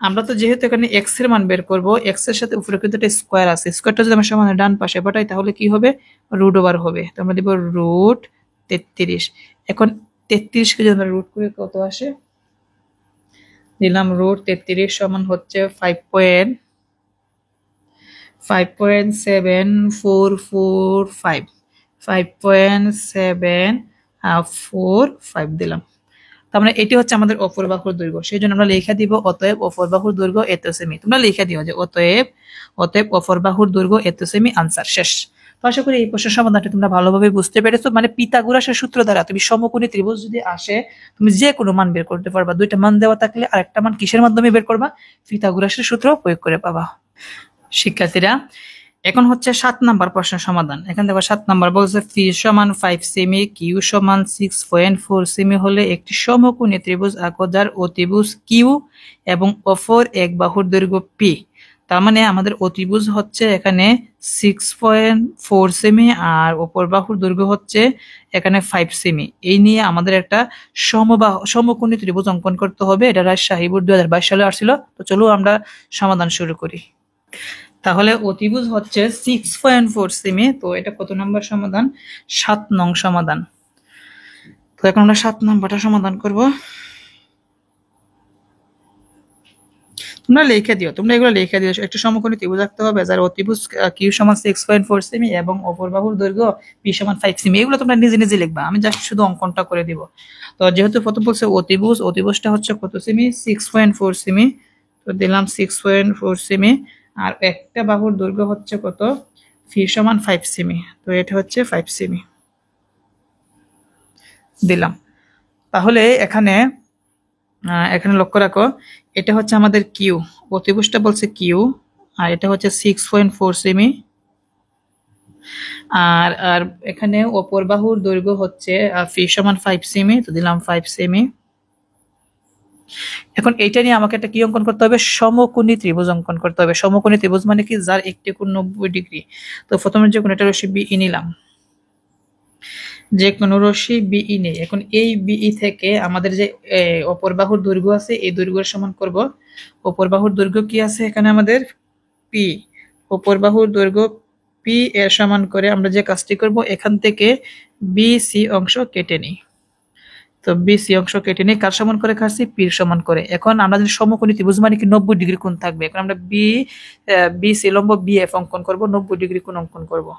আমরা তো যেহেতু এখানে x এর মান বের করব, x এর সাথে উপরে কিন্তু একটা স্কয়ার আছে, স্কয়ারটা যদি আমরা সমানের ডান পাশে পাঠাই তাহলে কি হবে, রুট ওভার হবে। তো আমরা দেব রুট 33। এখন 33 কে যদি আমরা রুট করি কত আসে, দিলাম রুট 33 সমান হচ্ছে 5.745 দিলাম। তার মানে এটি হচ্ছে আমাদের অপর বাহুর দৈর্ঘ্য। সেই জন্য আমরা লিখে দিব অতএব অপর বাহুর দৈর্ঘ্য এত সেমি। তোমরা লিখে দিও যে অতএব অপর বাহুর দৈর্ঘ্য এত সেমি, আনসার শেষ। তো আশা করি এই প্রশ্নের সমাধানটা তোমরা ভালোভাবে বুঝতে পেরেছো। মানে পিথাগোরাসের সূত্র দ্বারা তুমি সমকোণী ত্রিভুজ যদি আসে তুমি যে কোনো মান বের করতে পারবা। দুইটা মান দেওয়া থাকলে আরেকটা মান কিসের মাধ্যমে বের করবা, পিথাগোরাসের সূত্র প্রয়োগ করে পাবা। শিক্ষার্থীরা, এখন হচ্ছে 7 নাম্বার প্রশ্নের সমাধান। এখান থেকে 7 নাম্বার বলছে ফি সমান 5 সেমি, কিউ সমান 6.4 সেমি হলে একটি সমকোণী ত্রিভুজ আঁকো যার অতিভুজ কিউ এবং অপর এক বাহুর দৈর্ঘ্য পি। তার মানে আমাদের অতিভুজ হচ্ছে এখানে 6.4 সেমি আর অপর বাহুর দৈর্ঘ্য হচ্ছে এখানে 5 সেমি। এই নিয়ে আমাদের একটা সমকোণী ত্রিভুজ অঙ্কন করতে হবে। এটা রাজশাহী বোর্ড 2022 সালে আসছিল। তো চলো আমরা সমাধান শুরু করি। তাহলে অতিভুজ হচ্ছে 6.4 সেমি। তো এটা কত নম্বর সমাধান, 7 নং সমাধান। তো এখন আমরা 7 নম্বরটা সমাধান করব। তোমরা লিখে দিও, তোমরা এগুলো লিখে দিও। একটা সমকোণী ত্রিভুজ আঁকতে হবে যার অতিভুজ কিউ সমান 6.4 সেমি এবং অপর বাহুর দৈর্ঘ্য পি সমান 5 সেমি। এগুলো তোমরা নিজে নিজে লিখবা, আমি জাস্ট শুধু অঙ্কনটা করে দিব। তো যেহেতু প্রথম বলছে অতিভুজটা হচ্ছে কত সেমি, 6.4 সেমি। তো দিলাম 6.4 সেমি, আর একটা বাহুর দৈর্ঘ্য হচ্ছে কত, ফি সমান 5 সেমি। তো এটা হচ্ছে 5 সেমি দিলাম। তাহলে এখানে লক্ষ্য রাখো, এটা হচ্ছে আমাদের কিউ, অতিভুজটা বলছে কিউ, আর এটা হচ্ছে 6.4 সেমি, আর এখানে অপর বাহুর দৈর্ঘ্য হচ্ছে ফি সমান 5 সেমি। তো দিলাম 5 সেমি। এখন এইটা নিয়ে আমাকে একটা কি অঙ্কন করতে হবে, সমকোণী ত্রিভুজ অঙ্কন করতে হবে। সমকোণী ত্রিভুজ মানে কি, যার একটি কোণ 90 ডিগ্রি। তো প্রথমে যে কোনো একটা রশ্মি বিই নিলাম, যে কোনো রশ্মি বিই নেই। এখন এই বিই থেকে আমাদের যে অপর বাহুর দৈর্ঘ্য আছে এই দৈর্ঘ্যের সমান করব। অপর বাহুর দৈর্ঘ্য কি আছে এখানে আমাদের পি, অপর বাহুর দৈর্ঘ্য পি এর সমান করে আমরা যে কাজটি করব, এখান থেকে বি সি অংশ কেটে নিই। তো বিসি অংশ কেটে নিই, কার সমান করে কাটছি, পি সমান করে। এখন আমরা যদি সমকোণী ত্রিভুজ মানে কি 90 ডিগ্রি কোণ থাকবে। এখন আমরা বিসি লম্ব বিএফ অঙ্কন করব, 90 ডিগ্রি কোণ অঙ্কন করব।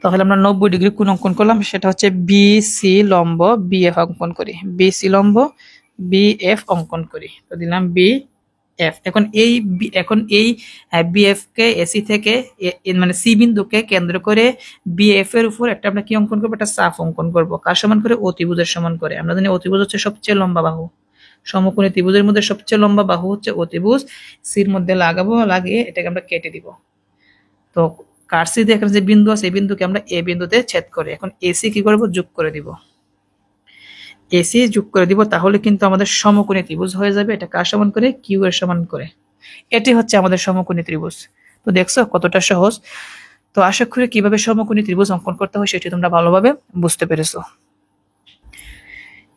তাহলে আমরা 90 ডিগ্রি কোণ অঙ্কন করলাম, সেটা হচ্ছে বিসি লম্ব বিএফ অঙ্কন করি, বিসি লম্ব বিএফ অঙ্কন করি। তো দিলাম বি এফ। এখন এই বিএফ কে এসি থেকে মানে সি বিন্দুকে কেন্দ্র করে বিএফ এর উপর একটা আমরা কি অঙ্কন করবো, একটা চাপ অঙ্কন করব। কার সমান করে, অতিভুজের সমান করে। আমরা জানি অতিভুজ হচ্ছে সবচেয়ে লম্বা বাহু, সমকোণী ত্রিভুজের মধ্যে সবচেয়ে লম্বা বাহু হচ্ছে অতিভুজ। সির মধ্যে লাগাবো, লাগিয়ে এটাকে আমরা কেটে দিব। তো কাটছি দিয়ে এখানে যে বিন্দু আছে এই বিন্দুকে আমরা এ বিন্দুতে ছেদ করে এখন এসি কি করব, যোগ করে দিব। এসি যোগ করে দিব, তাহলে কিন্তু আমাদের সমকোণী ত্রিভুজ হয়ে যাবে। এটা কার সমান করে, কিউ এর সমান করে। এটি হচ্ছে আমাদের সমকোণী ত্রিভুজ। তো দেখছো কতটা সহজ। তো আশা করি কিভাবে সমকোণী ত্রিভুজ অঙ্কন করতে হয় সেটি তোমরা ভালোভাবে বুঝতে পেরেছো।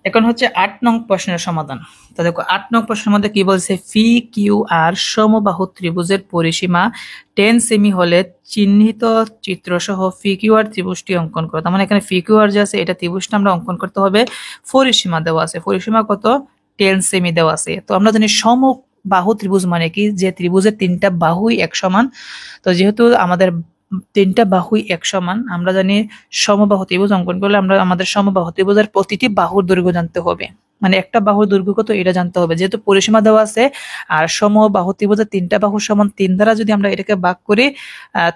এখন হচ্ছে 8 নং প্রশ্নের সমাধান। তো দেখো 8 নং প্রশ্নের মধ্যে কি বলছে, ফি কিউ আর সমবাহু ত্রিভুজের পরিসীমা 10 সেমি হলে চিহ্নিত চিত্র সহ ফি কিউ আর ত্রিভুজটি অঙ্কন করো। তার মানে এখানে ফি কিউ আর যে আছে এটা ত্রিভুজটা আমরা অঙ্কন করতে হবে। পরিসীমা দেওয়া আছে, পরিসীমা কত, 10 সেমি দেওয়া আছে। তো আমরা জানি সমবাহু ত্রিভুজ মানে কি, যে ত্রিভুজের তিনটা বাহুই এক সমান। তো যেহেতু আমাদের তিনটা বাহুই এক সমান, আমরা জানি সমবাহু ত্রিভুজ অঙ্কন করলে আমরা আমাদের সমবাহু ত্রিভুজের প্রতিটি বাহুর দৈর্ঘ্য জানতে হবে। মানে একটা বাহুর দৈর্ঘ্য কত এটা জানতে হবে, যেহেতু পরিসীমা দেওয়া আছে। আর সমবাহু ত্রিভুজের তিনটা বাহু সমান 3 দ্বারা যদি আমরা এটাকে ভাগ করি,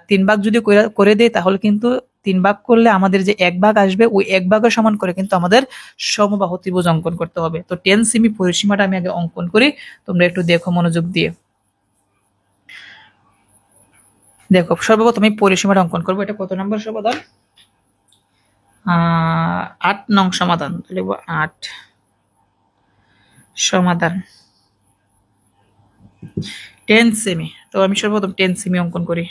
3 ভাগ যদি করে দেই, তাহলে কিন্তু 3 ভাগ করলে আমাদের যে 1 ভাগ আসবে, ওই 1 ভাগের সমান করে কিন্তু আমাদের সমবাহু ত্রিভুজ অঙ্কন করতে হবে। তো 10 সেমি পরিসীমাটা আমি আগে অঙ্কন করি, তোমরা একটু দেখো মনোযোগ দিয়ে। দেখো সর্বপ্রথম আমি পরিসীমাটা অঙ্কন করবো। এটা কত নম্বর সমাধান, 8 নং সমাধান। লিখবো 8 সমাধান 10 সেমি। তো আমি সর্বপ্রথম 10 সেমি অঙ্কন করি।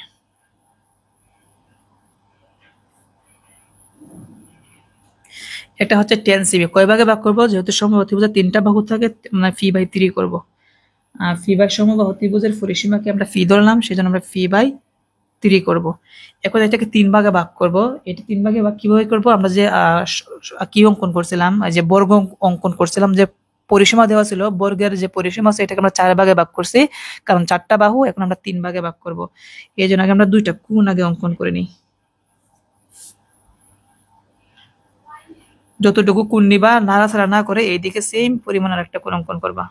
এটা হচ্ছে 10 সেমি, কয় ভাগে ভাগ করবো, যেহেতু সমবাহু ত্রিভুজের তিনটা বাহু থাকে, মানে ফি বাই 3 করবো। ফি বাই সমবাহু ত্রিভুজের পরিসীমাকে আমরা ফি ধরলাম, সেজন্য আমরা ফি বাই 3 করব। এখন এটাকে 3 ভাগে ভাগ করব। এটা 3 ভাগে ভাগ কিভাবে করব, আমরা যে কি অঙ্কন করছিলাম, যে বর্গ অঙ্কন করছিলাম, যে পরিসীমা দেওয়া ছিল, বর্গের যে পরিসীমা আছে এটাকে আমরা 4 ভাগে ভাগ করছি, কারণ 4টা বাহু। এখন আমরা 3 ভাগে ভাগ করব। এই জন্য আগে আমরা 2টা কোণ আগে অঙ্কন করে নিই। যতটুকু কোণ নিবা, নাড়াচাড়া না করে এইদিকে সেম পরিমাণ আর একটা কোণ অঙ্কন করবা।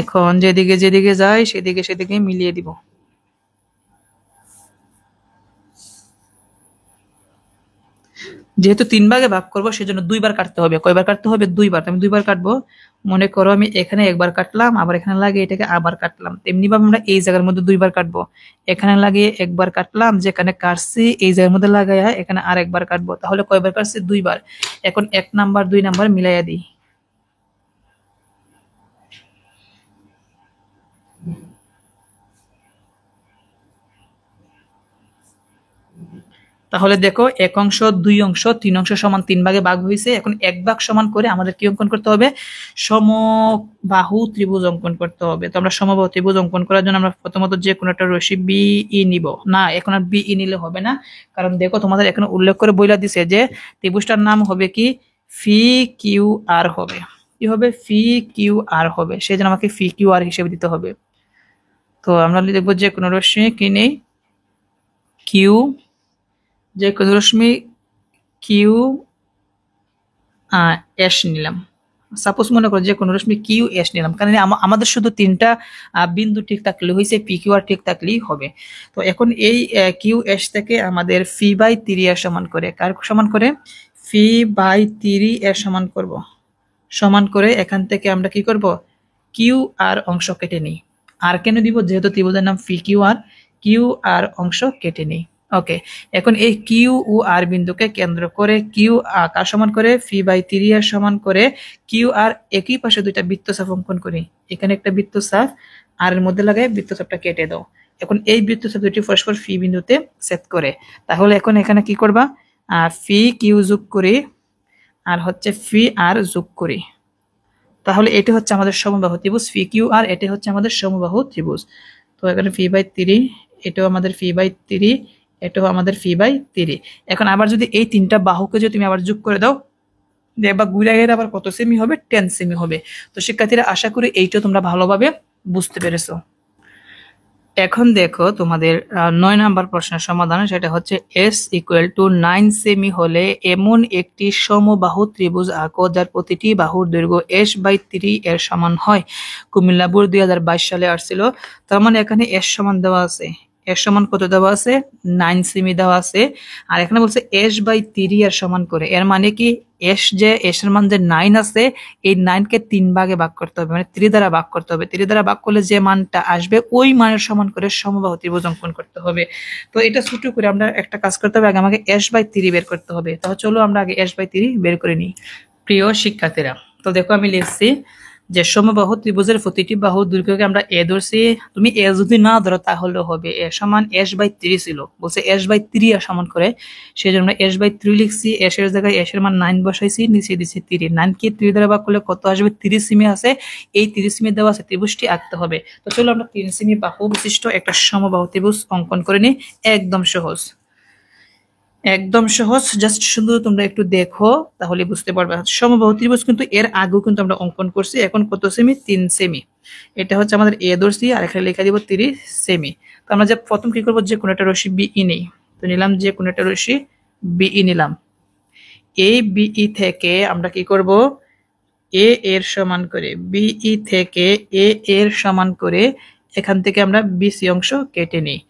এখন যেদিকে যেদিকে যায় সেদিকে মিলিয়ে দিব। যেহেতু 3 ভাগে ভাগ করবো সেজন্য 2 বার কাটতে হবে। কয়বার কাটতে হবে, 2 বার। আমি 2 বার কাটবো। মনে করো আমি এখানে একবার কাটলাম, আবার এখানে লাগিয়ে এটাকে আবার কাটলাম। তেমনি ভাবে আমরা এই জায়গার মধ্যে 2 বার কাটবো। এখানে লাগিয়ে একবার কাটলাম, যেখানে কাটছি এই জায়গার মধ্যে লাগাইয়া এখানে আর একবার কাটবো। তাহলে কয়বার কাটছি, 2 বার। এখন 1 নাম্বার 2 নাম্বার মিলাইয়া দিই। তাহলে দেখো 1 অংশ 2 অংশ 3 অংশ সমান 3 ভাগে ভাগ হয়েছে। এখন 1 ভাগ সমান করে আমাদের কি অঙ্কন করতে হবে, সমবাহু ত্রিভুজ অঙ্কন করতে হবে। তো আমরা সমবাহু ত্রিভুজ অঙ্কন করার জন্য আমরা প্রথমত যে কোনো একটা রশ্মি বিই নিব। না, এখন আর বিই নিলে হবে না, কারণ দেখো তোমাদের এখানে উল্লেখ করে বইলা দিছে যে ত্রিভুজটার নাম হবে কি, ফি কিউ আর হবে। কি হবে, ফি কিউ আর হবে। সেই জন্য আমাকে ফি কিউ আর হিসেবে দিতে হবে। তো আমরা দেখবো যে কোনো রশ্মি কি নেই, কিউ, যে কোনো রশ্মি কিউ এস নিলাম। সাপোজ মনে করো যে কোনো রশ্মি কিউ এস নিলাম, কারণ আমাদের শুধু 3টা বিন্দু ঠিক থাকলে হয়েছে, পি কিউ আর ঠিক থাকলেই হবে। তো এখন এই কিউ এস থেকে আমাদের ফি বাই 3 এর সমান করে, কার সমান করে, ফি বাই 3 এর সমান করব। সমান করে এখান থেকে আমরা কি করব, কিউ আর অংশ কেটে নিই। আর কেন দিব, যেহেতু ত্রিভুজের নাম ফি কিউ আর অংশ কেটে নিই। ওকে, এখন এই কিউ ও আর বিন্দুকে কেন্দ্র করে কিউ কার সমান করে, ফি বাই 3 এর সমান করে কিউ আর একই পাশে 2টা বৃত্তচাপ অঙ্কন করি। এখানে একটা বৃত্তচাপ আর এর মধ্যে লাগাই বৃত্তচাপটা কেটে দাও। এখন এই বৃত্তচাপ দুটি পরস্পর ফি বিন্দুতে ছেদ করে। তাহলে এখন এখানে কি করবা, ফি কিউ যোগ করি আর হচ্ছে ফি আর যোগ করি। তাহলে এটি হচ্ছে আমাদের সমবাহু ত্রিভুজ ফি কিউ আর, এটি হচ্ছে আমাদের সমবাহু ত্রিভুজ। তো এখানে ফি বাই 3, এটাও আমাদের ফি বাই 3, এটাও আমাদের ফি বাই 3। এখন আবার যদি এই তিনটা বাহুকে যদি তুমি আবার যোগ করে দাও, দেখবা ঘুরে গেলে আবার কত সেমি হবে, 10 সেমি হবে। তো শিক্ষার্থীরা আশা করি এইটা তোমরা ভালোভাবে বুঝতে পেরেছো। এখন দেখো তোমাদের 9 নাম্বার প্রশ্নের সমাধান, সেটা হচ্ছে s = 9 সেমি হলে এমন একটি সমবাহু ত্রিভুজ আঁকো যার প্রতিটি বাহুর দৈর্ঘ্য s/3 এর সমান হয়। কুমিল্লা বোর্ড 2022 সালে আসছিল। তার মানে এখানে s সমান দেওয়া আছে, s সমান কত দেওয়া আছে, 9 সেমি দেওয়া আছে। আর এখানে বলছে s/3 এর সমান করে, এর মানে কি s এর মান যে 9 আছে, এই 9 কে 3 ভাগে ভাগ করতে হবে, মানে 3 দ্বারা ভাগ করতে হবে। 3 দ্বারা ভাগ করলে যে মানটা আসবে ওই মানের সমান করে সমবাহু ত্রিভুজ অঙ্কন করতে হবে। তো এটা ছোট করে আমরা একটা কাজ করতে হবে, আগে আমাকে s/3 বের করতে হবে। তাহলে চলো আমরা আগে s/3 বের করে নিই। প্রিয় শিক্ষার্থীরা, তো দেখো আমি লিখছি যে সমবাহু ত্রিভুজের প্রতিটি বাহুর দৈর্ঘ্যকে আমরা a ধরছি। তুমি a যদি না ধরো তাহলে হবে a সমান s/3 ছিল, বলছে s/3 এর সমান করে, সেই জন্য s/3 লিখছি। s এর জায়গায় s এর মান 9 বসাইছি, নিচে দিছি 3। 9 কে 3 দ্বারা ভাগ করলে কত আসবে, 30 সেমি আছে। এই 30 সেমি দেওয়া আছে, ত্রিভুজটি আঁকতে হবে। তো চলো আমরা 3 সেমি বাহু বিশিষ্ট একটা সমবাহু ত্রিভুজ অঙ্কন করে নিই। একদম সহজ, একদম সহজ, জাস্ট শুধু তোমরা একটু দেখো তাহলে বুঝতে পারবে। সমবাহু ত্রিভুজ কিন্তু এর আগেও কিন্তু আমরা অঙ্কন করছি। এখন কত সেমি, 3 সেমি। এটা হচ্ছে আমাদের এ ধরছি, আর এখানে লেখা দিব 30 সেমি। তো আমরা যে প্রথম কি করবো, যে কোনো একটা রশ্মি বিই নেই। তো নিলাম যে কোনো একটা রশ্মি বিই নিলাম। এই বিই থেকে আমরা কি করব, এ এর সমান করে, বিই থেকে এ এর সমান করে এখান থেকে আমরা বিসি অংশ কেটে নিই।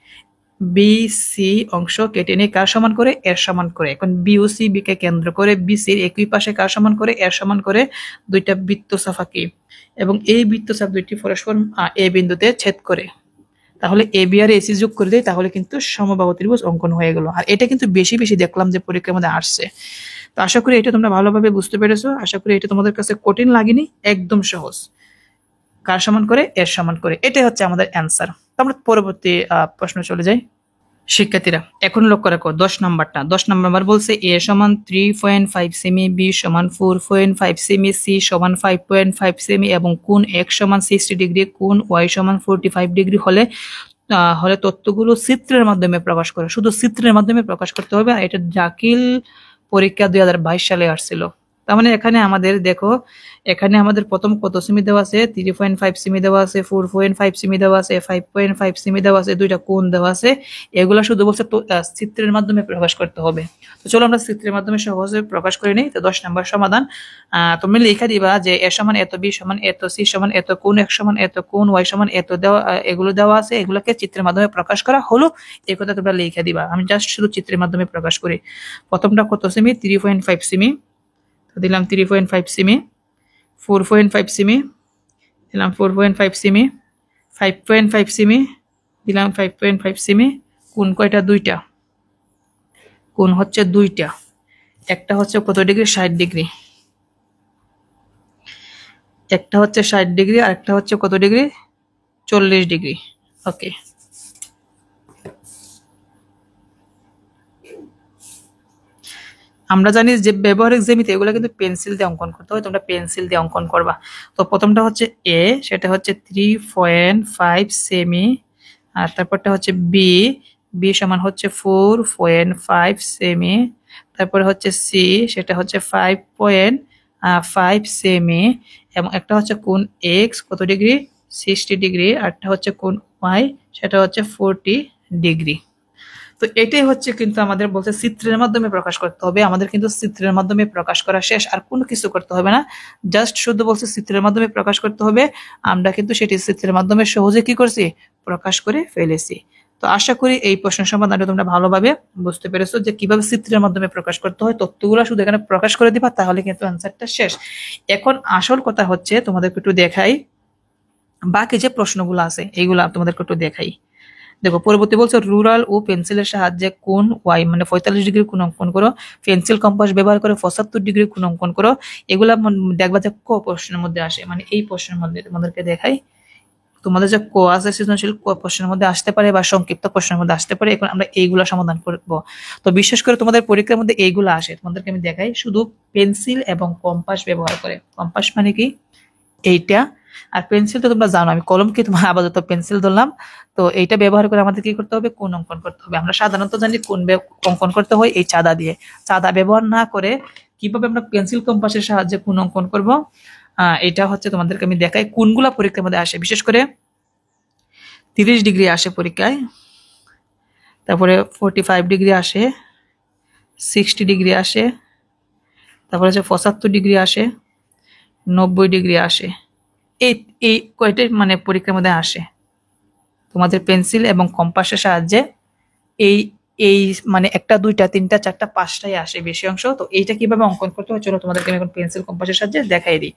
বিসি অংশ কেটে নিয়ে কার সমান করে, এর সমান করে। এখন বিওসি বি কে কেন্দ্র করে বিসির একই পাশে কার সমান করে, এর সমান করে দুইটা বৃত্তচাপ আঁকি, এবং এই বৃত্তচাপ দুইটি পরস্পর এ বিন্দুতে ছেদ করে। তাহলে এ বি আর এসি যোগ করে দেয়, তাহলে কিন্তু সমবাহু ত্রিভুজ অঙ্কন হয়ে গেল। আর এটা কিন্তু বেশি বেশি দেখলাম যে পরীক্ষার মধ্যে আসছে। তো আশা করি এটা তোমরা ভালোভাবে বুঝতে পেরেছো। আশা করি এটা তোমাদের কাছে কঠিন লাগেনি, একদম সহজ। কার সমান করে, এর সমান করে, এটাই হচ্ছে আমাদের অ্যান্সার। তো আমরা পরবর্তী প্রশ্ন চলে যাই। শিক্ষার্থীরা এখন লক্ষ্য রাখো 10 নাম্বারটা। 10 নাম্বার বলছে a সমান 3.5 সেমি, b সমান 4.5 সেমি, c সমান 5.5 সেমি এবং কোণ x সমান 60 ডিগ্রি, কোণ y সমান 45 ডিগ্রি হলে তথ্যগুলো চিত্রের মাধ্যমে প্রকাশ করে। শুধু চিত্রের মাধ্যমে প্রকাশ করতে হবে। আর এটা দাখিল পরীক্ষা 2022 সালে আসছিল। তার মানে এখানে আমাদের দেখো, এখানে আমাদের প্রথম কত সেমি দেওয়া আছে, 3.5 সেমি দেওয়া আছে, 4.5 সেমি দেওয়া আছে, 5.5 সেমি দেওয়া আছে, দুইটা কোণ দেওয়া আছে। এগুলা শুধু বলছে চিত্রের মাধ্যমে প্রকাশ করতে হবে। তো চলো আমরা চিত্রের মাধ্যমে সহজে প্রকাশ করে নিই। তো 10 নম্বর সমাধান, তুমি লিখে দিবা যে এ সমান এত, বি সমান এত, সি সমান এত, কোণ x সমান এত, কোণ y সমান এত দেওয়া, এগুলো দেওয়া আছে। এগুলোকে চিত্রের মাধ্যমে প্রকাশ করা হলো, এই কথা তোমরা লিখে দিবা। আমি জাস্ট শুধু চিত্রের মাধ্যমে প্রকাশ করি। প্রথমটা কত সেমি, 3.5 সেমি, তো দিলাম 3.5 সেমি। 4.5 সেমি দিলাম 4.5 সেমি, 5.5 সেমি দিলাম 5.5 সেমি। কোণ কয়টা, দুইটা। কোণ হচ্ছে দুইটা, একটা হচ্ছে কত ডিগ্রি, 60 ডিগ্রি। একটা হচ্ছে 60 ডিগ্রি আর একটা হচ্ছে কত ডিগ্রি, 40 ডিগ্রি। ওকে, আমরা জানি যে ব্যবহারিক জ্যামিতি এগুলো কিন্তু পেন্সিল দিয়ে অঙ্কন করতে হয়, তোমরা পেন্সিল দিয়ে অঙ্কন করবা। তো প্রথমটা হচ্ছে এ, সেটা হচ্ছে 3.5 সেমি, আর তারপরটা হচ্ছে বি, বি সমান হচ্ছে 4.5 সেমি, তারপরে হচ্ছে সি, সেটা হচ্ছে 5.5 সেমি, এবং একটা হচ্ছে কোণ এক্স কত ডিগ্রি, 60 ডিগ্রি, আর একটা হচ্ছে কোণ ওয়াই, সেটা হচ্ছে 40 ডিগ্রি। তো এটাই হচ্ছে কিন্তু আমাদের বলছে চিত্রের মাধ্যমে প্রকাশ করতে হবে। আমাদের কিন্তু চিত্রের মাধ্যমে প্রকাশ করা শেষ, আর কোনো কিছু করতে হবে না। জাস্ট শুধু বলছে চিত্রের মাধ্যমে প্রকাশ করতে হবে। আমরা কিন্তু সেটি চিত্রের মাধ্যমে সহজে কি করছি, প্রকাশ করে ফেলেছি। তো আশা করি এই প্রশ্নের সমাধানটা তোমরা ভালোভাবে বুঝতে পেরেছো যে কিভাবে চিত্রের মাধ্যমে প্রকাশ করতে হয়। তথ্যগুলো শুধু এখানে প্রকাশ করে দিবা, তাহলে কিন্তু অ্যান্সারটা শেষ। এখন আসল কথা হচ্ছে তোমাদেরকে একটু দেখাই, বাকি যে প্রশ্নগুলো আছে এইগুলা তোমাদেরকে একটু দেখাই। দেখো পরবর্তী বলছে রুরাল ও পেন্সিলের সাহায্যে কোণ ওয়াই মানে 45 ডিগ্রি কোণ অঙ্কন করো, পেন্সিল কম্পাস ব্যবহার করে 75 ডিগ্রি কোণ অঙ্কন করো। এগুলা দেখবা যে ক প্রশ্নের মধ্যে আসে, মানে এই প্রশ্নের মধ্যে তোমাদেরকে দেখাই তোমাদের যে ক আছে সৃজনশীল ক প্রশ্নের মধ্যে আসতে পারে বা সংক্ষিপ্ত প্রশ্নের মধ্যে আসতে পারে। এখন আমরা এইগুলা সমাধান করব। তো বিশেষ করে তোমাদের পরীক্ষার মধ্যে এইগুলো আসে, তোমাদেরকে আমি দেখাই শুধু পেন্সিল এবং কম্পাস ব্যবহার করে। কম্পাস মানে কি এইটা, আর পেন্সিল তো তোমরা জানো, আমি কলমকে তোমার আপাতত পেন্সিল ধরলাম। তো এইটা ব্যবহার করে আমাদের কি করতে হবে, কোণ অঙ্কন করতে হবে। আমরা সাধারণত জানি কোণ অঙ্কন করতে হয় এই চাঁদা দিয়ে। চাঁদা ব্যবহার না করে কিভাবে আমরা পেন্সিল কম্পাসের সাহায্যে কোণ অঙ্কন করব, এটা হচ্ছে তোমাদেরকে আমি দেখাই। কোনগুলা পরীক্ষার মধ্যে আসে, বিশেষ করে 30 ডিগ্রি আসে পরীক্ষায়, তারপরে 45 ডিগ্রি আসে, 60 ডিগ্রি আসে, তারপরে হচ্ছে 75 ডিগ্রি আসে, 90 ডিগ্রি আসে। এই এই কয়টাই মানে পরীক্ষার মধ্যে আসে তোমাদের পেন্সিল এবং কম্পাসের সাহায্যে। এই এই মানে একটা দুইটা তিনটা চারটা পাঁচটাই আসে বেশি অংশ। তো এইটা কিভাবে অঙ্কন করতে হয় চলো তোমাদেরকে আমি এখন পেন্সিল কম্পাসের সাহায্যে দেখাই দিই।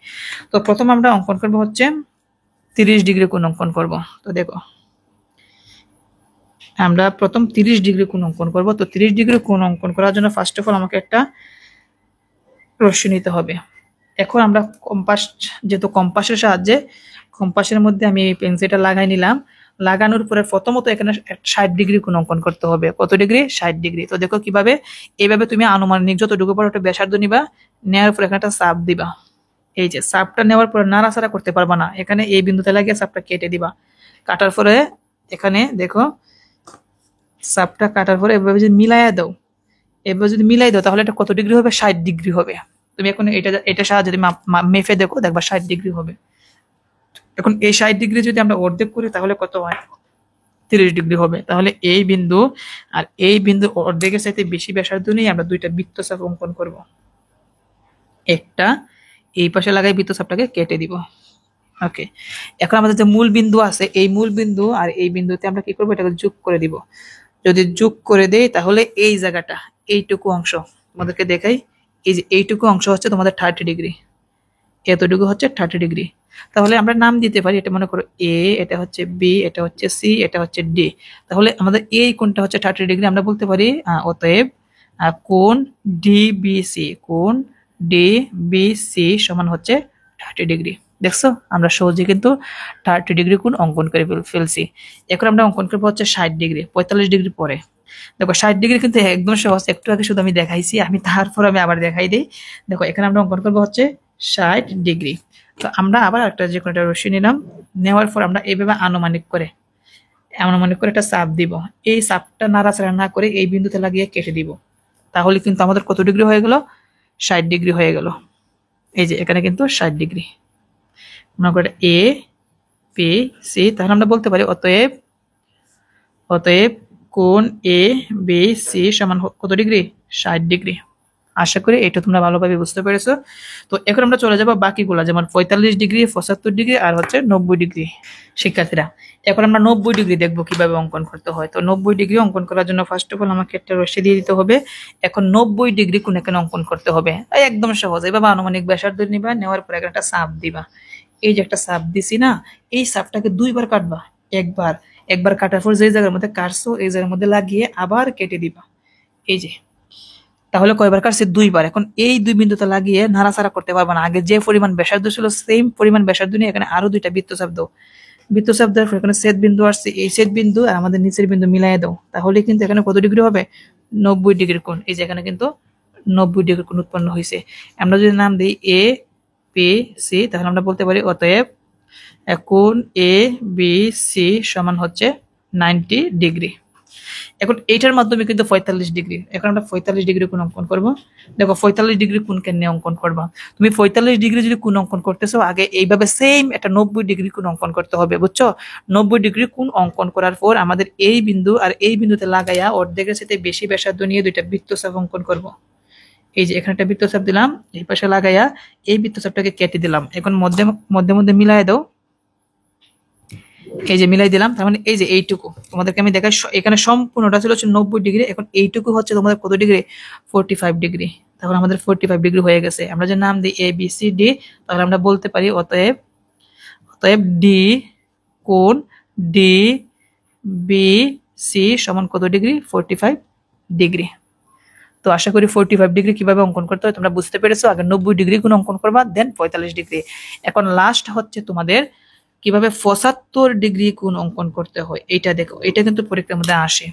তো প্রথম আমরা অঙ্কন করবো হচ্ছে 30 ডিগ্রি কোণ অঙ্কন করব। তো দেখো আমরা প্রথম 30 ডিগ্রি কোণ অঙ্কন করব। তো 30 ডিগ্রি কোণ অঙ্কন করার জন্য ফার্স্ট অফ অল আমাকে একটা রশ্মি নিতে হবে। এখন আমরা কম্পাস, যেহেতু কম্পাসের সাহায্যে, কম্পাসের মধ্যে আমি এই পেন্সিলটা লাগাই নিলাম। লাগানোর পরে প্রথমত এখানে 60 ডিগ্রি কোণ অঙ্কন করতে হবে। কত ডিগ্রি? 60 ডিগ্রি। তো দেখো কিভাবে, এইভাবে তুমি আনুমানিক যতটুকু পারো একটা ব্যাসার্ধ নিবা, নেওয়ার পর এখানে একটা চাপ দিবা। এই যে চাপটা নেওয়ার পর নাড়াচাড়া করতে পারবা না, এখানে এই বিন্দুতে লাগিয়ে চাপটা কেটে দিবা। কাটার পরে এখানে দেখো চাপটা কাটার পরে এভাবে যদি মিলাইয়া দাও, এবার যদি মিলাই দাও তাহলে এটা কত ডিগ্রি হবে? 60 ডিগ্রি হবে। তুমি এখন এটা সাহায্যে তুমি মেপে দেখো, দেখবা 60 ডিগ্রি হবে। এখন এই 60 ডিগ্রি যদি আমরা অর্ধেক করি তাহলে কত হয়? 30 ডিগ্রি হবে। তাহলে এই বিন্দু আর এই বিন্দু অর্ধেকের সাথে বেশি ব্যাসার্ধ নিয়ে আমরা দুইটা বৃত্তচাপ অঙ্কন করব। একটা এই পাশে লাগাই বৃত্তচাপটাকে কেটে দিব। ওকে, এখন আমাদের যে মূল বিন্দু আছে, এই মূল বিন্দু আর এই বিন্দুতে আমরা কি করবো, এটাকে যোগ করে দিব। যদি যোগ করে দেই তাহলে এই জায়গাটা, এইটুকু অংশ তোমাদেরকে দেখাই, এই যে এইটুকু অংশ হচ্ছে তোমাদের 30 ডিগ্রি, এতটুকু হচ্ছে 30 ডিগ্রি। তাহলে আমরা নাম দিতে পারি, এটা মনে করো এ, এটা হচ্ছে বি, এটা হচ্ছে সি, এটা হচ্ছে ডি। তাহলে আমাদের এই কোণটা হচ্ছে 30 ডিগ্রি। আমরা বলতে পারি অতএব কোণ ডিবিসি, কোণ ডিবিসি সমান হচ্ছে 30 ডিগ্রি। দেখছো আমরা সহজে কিন্তু 30 ডিগ্রি কোণ অঙ্কন করে ফেলছি। এখন আমরা অঙ্কন করবো হচ্ছে 60 ডিগ্রি, 45 ডিগ্রি পরে। দেখো 60 ডিগ্রি কিন্তু একদম সহজ, একটু আগে শুধু আমি দেখাইছি, তারপর আমি আবার দেখাই দিই। দেখো এখানে আমরা অঙ্কন করবো হচ্ছে 60 ডিগ্রি। তো আমরা আবার একটা যে কোনো একটা রশ্মি নিলাম, নেওয়ার পর আমরা এইভাবে আনুমানিক করে একটা চাপ দিব। এই চাপটা নাড়াচাড়া না করে এই বিন্দুতে লাগিয়ে কেটে দিব। তাহলে কিন্তু আমাদের কত ডিগ্রি হয়ে গেল? 60 ডিগ্রি হয়ে গেল। এই যে এখানে কিন্তু 60 ডিগ্রি। মনে করে এ পি সি, তাহলে আমরা বলতে পারি অতএব কোণ এ বি সি সমান কত ডিগ্রি? 60 ডিগ্রি। আশা করি এটা তোমরা ভালোভাবে বুঝতে পেরেছো। তো এখন আমরা চলে যাবো বাকিগুলা, যেমন 45 ডিগ্রি, 75 ডিগ্রি আর হচ্ছে 90 ডিগ্রি। শিক্ষার্থীরা এখন আমরা 90 ডিগ্রি দেখবো কিভাবে অঙ্কন করতে হয়। তো 90 ডিগ্রি অঙ্কন করার জন্য ফার্স্ট অফ অল আমাকে একটা রশ্মি দিয়ে দিতে হবে। এখন 90 ডিগ্রি কোণ এখানে অঙ্কন করতে হবে, একদম সহজ। এভাবে আনুমানিক ব্যাসার্ধ নিবা, নেওয়ার পর একটা চাপ দিবা। এই যে একটা চাপ দিছি না, এই চাপটাকে দুইবার কাটবা। একবার কাটার পর যে জায়গার মধ্যে কাটছো এই জায়গার মধ্যে লাগিয়ে আবার কেটে দিবা। এই যে তাহলে কয়বার কাটছে? দুইবার। এখন এই দুই বিন্দুতে লাগিয়ে নাড়াচাড়া করতে পারবা না, আগে যে পরিমাণ ব্যাসার্ধ ছিল সেম পরিমাণ ব্যাসার্ধ নিয়ে এখানে আরো দুইটা বৃত্তচাপ দাও। বৃত্তচাপ দেওয়ার পর এখানে ছেদ বিন্দু আসছে, এই ছেদ বিন্দু আর আমাদের নিচের বিন্দু মিলাই দাও। তাহলে কিন্তু এখানে কত ডিগ্রি হবে? 90 ডিগ্রি কোণ। এই যে এখানে কিন্তু 90 ডিগ্রি কোণ উৎপন্ন হয়েছে। আমরা যদি নাম দিই এ পি সি, তাহলে আমরা বলতে পারি অতএব কোণ এ বি সি সমান হচ্ছে 90 ডিগ্রি। এখন এইটার মাধ্যমে কিন্তু 45 ডিগ্রি, এখন আমরা 45 ডিগ্রি কোণ অঙ্কন করব। দেখো 45 ডিগ্রি কোণ কেন অঙ্কন করবা? তুমি 45 ডিগ্রি যদি কোণ অঙ্কন করতেছো, আগে এইভাবে সেম একটা 90 ডিগ্রি কোণ অঙ্কন করতে হবে, বুঝছো? 90 ডিগ্রি কোণ অঙ্কন করার পর আমাদের এই বিন্দু আর এই বিন্দুতে লাগাইয়া অর্ধেকের সাথে বেশি ব্যাসার্ধ নিয়ে দুইটা বৃত্তচাপ অঙ্কন করব। এই যে এখানে একটা বৃত্তচাপ দিলাম, এই পাশে লাগাইয়া এই বৃত্তচাপটাকে কেটে দিলাম। এখন মধ্যে মধ্যে মধ্যে মিলাই দাও। এই যে মিলাই দিলাম, তার মানে এই যে এইটুকু তোমাদেরকে আমি দেখাই, এখানে সম্পূর্ণটা ছিল 90 ডিগ্রি, এখন এইটুকু হচ্ছে তোমাদের কত ডিগ্রি? 45 ডিগ্রি। তাহলে আমাদের 45 ডিগ্রি হয়ে গেছে। আমরা যে নাম দিই এ বি সি ডি, তাহলে আমরা বলতে পারি অতএব ডি কোণ ডি বি সি সমান কত ডিগ্রি? 45 ডিগ্রি। তো আশা করি 45 ডিগ্রি কিভাবে অঙ্কন করতে হয় তোমরা বুঝতে পেরেছো। আগে 90 ডিগ্রি কোণ অঙ্কন করবা, দেন 45 ডিগ্রি। এখন লাস্ট হচ্ছে তোমাদের কিভাবে 75 ডিগ্রি কোণ অঙ্কন করতে হয় এটা দেখো, এটা কিন্তু পরীক্ষার মধ্যে আসে।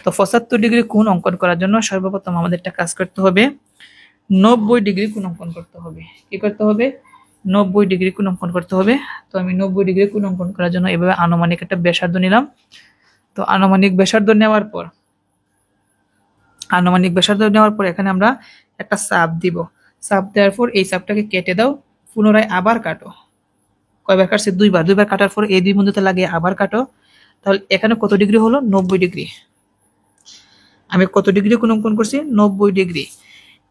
তো 75 ডিগ্রি কোণ অঙ্কন করার জন্য সর্বপ্রথম আমাদের একটা কাজ করতে হবে, 90 ডিগ্রি কোণ অঙ্কন করতে হবে। কি করতে হবে? 90 ডিগ্রি কোণ অঙ্কন করতে হবে। তো আমি 90 ডিগ্রি কোণ অঙ্কন করার জন্য এভাবে আনুমানিক একটা ব্যাসার্ধ নিলাম। তো আনুমানিক ব্যাসার্ধ নেওয়ার পর এখানে আমরা একটা চাপ দিব। চাপ দেওয়ার পর এই চাপটাকে কেটে দাও, পুনরায় আবার কাটো। কয়বার কাটছে? দুইবার কাটার পর এই দুই বিন্দুতে লাগিয়ে আবার কাটো। তাহলে এখানে কত ডিগ্রি হলো? 90 ডিগ্রি। আমি কত ডিগ্রি কোণ অঙ্কন করছি? 90 ডিগ্রি।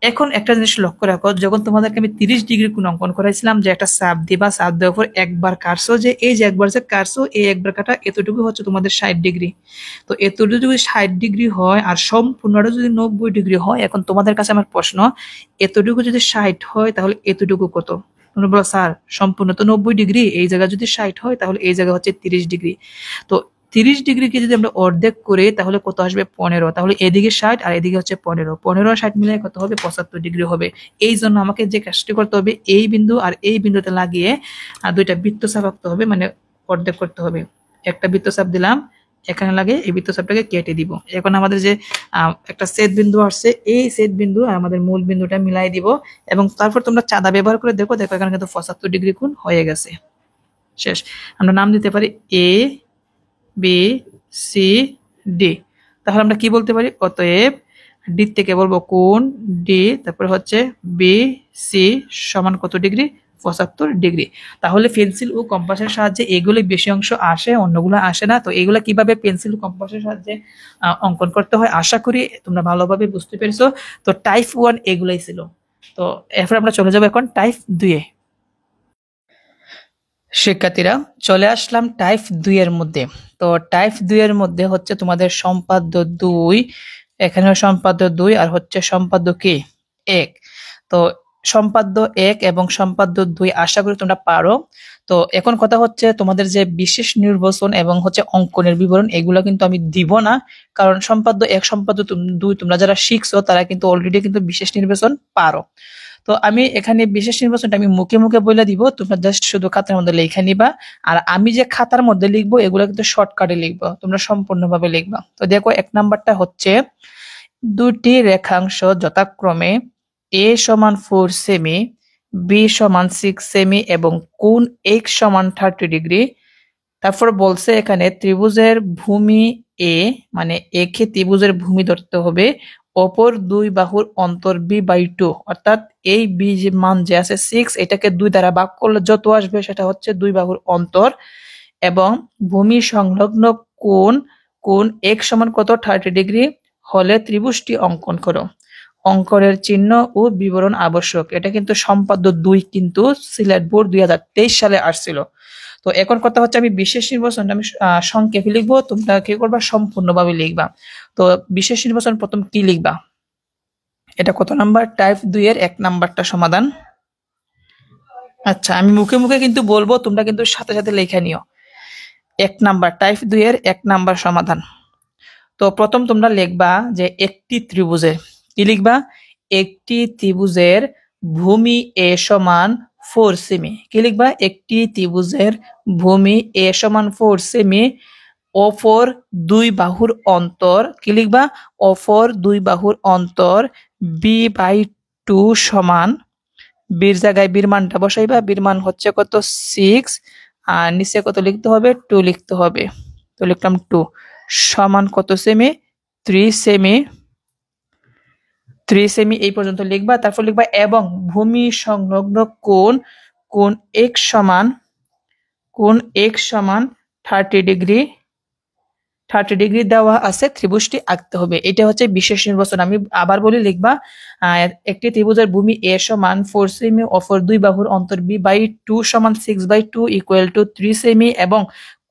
এখন একটা জিনিস লক্ষ্য রাখো, যখন তোমাদেরকে আমি 30 ডিগ্রি কোণ অঙ্কন করাইছিলাম যে একটা চাপ দিবা, চাপ দেওয়ার পর একবার কাটছো, যে এই যে একবার যে কাটছো এই একবার কাটা এতটুকু হচ্ছে তোমাদের 60 ডিগ্রি। তো এতটুকু যদি 60 ডিগ্রি হয় আর সম্পূর্ণটা যদি 90 ডিগ্রি হয়, এখন তোমাদের কাছে আমার প্রশ্ন, এতটুকু যদি 60 হয় তাহলে এতটুকু কত? তোমরা বলো স্যার সম্পূর্ণ তো 90 ডিগ্রি, এই জায়গা যদি 60 হয় তাহলে এই জায়গা হচ্ছে 30 ডিগ্রি। তো 30 ডিগ্রিকে যদি আমরা অর্ধেক করি তাহলে কত আসবে? 15। তাহলে এদিকে 60 আর এদিকে হচ্ছে 15, 15 আর 60 মিলে কত হবে? 75 ডিগ্রি হবে। এই জন্য আমাকে যে কাজটি করতে হবে, এই বিন্দু আর এই বিন্দুতে লাগিয়ে দুইটা বৃত্তচাপ আঁকতে হবে, মানে অর্ধেক করতে হবে। একটা বৃত্তচাপ দিলাম, এখানে লাগে এই বৃত্তচাপটাকে কেটে দিব। এখন আমাদের যে একটা ছেদ বিন্দু আসছে, এই ছেদ বিন্দু আর আমাদের মূল বিন্দুটা মিলাই দিব, এবং তারপর তোমরা চাঁদা ব্যবহার করে দেখো এখানে কিন্তু 75 ডিগ্রি কোণ হয়ে গেছে। শেষ। আমরা নাম দিতে পারি এ বি সি ডি। তাহলে আমরা কি বলতে পারি? অতএব ডি থেকে বলবো কোণ ডি, তারপরে হচ্ছে বি সি সমান কত ডিগ্রি? 75 ডিগ্রি। তাহলে পেন্সিল ও কম্পাসের সাহায্যে এগুলো বেশি অংশ আসে, অন্যগুলো আসে না। তো এগুলো কিভাবে পেন্সিল ও কম্পাসের সাহায্যে অঙ্কন করতে হয় আশা করি তোমরা ভালোভাবে বুঝতে পেরেছো। তো টাইপ 1 এগুলাই ছিল। তো এরপর আমরা চলে যাবো এখন টাইপ 2-এ। শিক্ষার্থীরা চলে আসলাম টাইপ 2 এর মধ্যে। তো টাইপ 2 এর মধ্যে হচ্ছে তোমাদের সম্পাদ্য 2, এখানে সম্পাদ্য 2 আর হচ্ছে সম্পাদ্য কি 1। তো সম্পাদ্য 1 এবং সম্পাদ্য 2 আশা করি তোমরা পারো। তো এখন কথা হচ্ছে তোমাদের যে বিশেষ নির্বাচন এবং হচ্ছে অঙ্কনের বিবরণ এগুলো কিন্তু আমি দিব না, কারণ সম্পাদ্য 1 সম্পাদ্য 2 তোমরা যারা শিখছো তারা কিন্তু অলরেডি কিন্তু বিশেষ নির্বাচন পারো। তো আমি এখানে বিশেষ নির্বাচনটা আমি মুখে মুখে বলে দিব, তোমরা জাস্ট শুধু খাতার মধ্যে লেখা নিবা। আর আমি যে খাতার মধ্যে লিখবো এগুলো কিন্তু শর্টকাটে লিখবো, তোমরা সম্পূর্ণভাবে লিখবা। তো দেখো 1 নাম্বারটা হচ্ছে দুটি রেখাংশ যথাক্রমে a সমান 4 সেমি, b সমান 6 সেমি এবং কোণ x সমান 30 ডিগ্রি। তারপর বলছে এখানে ত্রিভুজের ভূমি এ, মানে একে ত্রিভুজের ভূমি ধরতে হবে, অপর দুই বাহুর অন্তর b/2, অর্থাৎ এই b যে মান যে আছে 6, এটাকে 2 দ্বারা ভাগ করলে যত আসবে সেটা হচ্ছে দুই বাহুর অন্তর, এবং ভূমি সংলগ্ন কোণ x সমান কত? 30 ডিগ্রি হলে ত্রিভুজটি অঙ্কন করো। অঙ্কনের চিহ্ন ও বিবরণ আবশ্যক। এটা কিন্তু সম্পাদ্য 2 কিন্তু সিলেট বোর্ড 2023 সালে আসছিল। তো এখন কথা হচ্ছে আমি বিশেষ নির্বাচনটা আমি সংক্ষেপে লিখবো, তোমরা কি করবা? সম্পূর্ণভাবে লিখবা। তো বিশেষ নির্বাচন প্রথম কি লিখবা? এটা কত নাম্বার? টাইপ 2 এর 1 নাম্বারটা সমাধান। আচ্ছা আমি মুখে মুখে কিন্তু বলবো, তোমরা কিন্তু সাথে সাথে লেখা নিও। 1 নাম্বার টাইপ 2 এর 1 নাম্বার সমাধান। তো প্রথম তোমরা লিখবা যে একটি ত্রিভুজের, কি লিখবা? একটি ত্রিভুজের ভূমি এ সমান 4 সেমি। কি লিখবা? একটি ত্রিভুজের ভূমি এ সমান 4 সেমি, অপর দুই বাহুর অন্তর, কি লিখবা? অপর দুই বাহুর অন্তর b/2 সমান, বির জায়গায় বির মানটা বসাইবা, বির মান হচ্ছে কত? 6, আর নিচে কত লিখতে হবে? 2 লিখতে হবে। তো লিখলাম 2 সমান কত সেমি? 3 সেমি। 3 সেমি এই পর্যন্ত লিখবা। তারপর লিখবা এবং ভূমি সংলগ্ন কোণ x সমান 30 ডিগ্রি, 30 ডিগ্রি দেওয়া আছে, ত্রিভুজটি আঁকতে হবে। এটা হচ্ছে বিশেষ নির্বাচন। আমি আবার বলি লিখবা, একটি ত্রিভুজের ভূমি এ সমান 4 সেমি, অপর দুই বাহুর অন্তর b/2 সমান 6/2 ইকুয়াল টু 3 সেমি এবং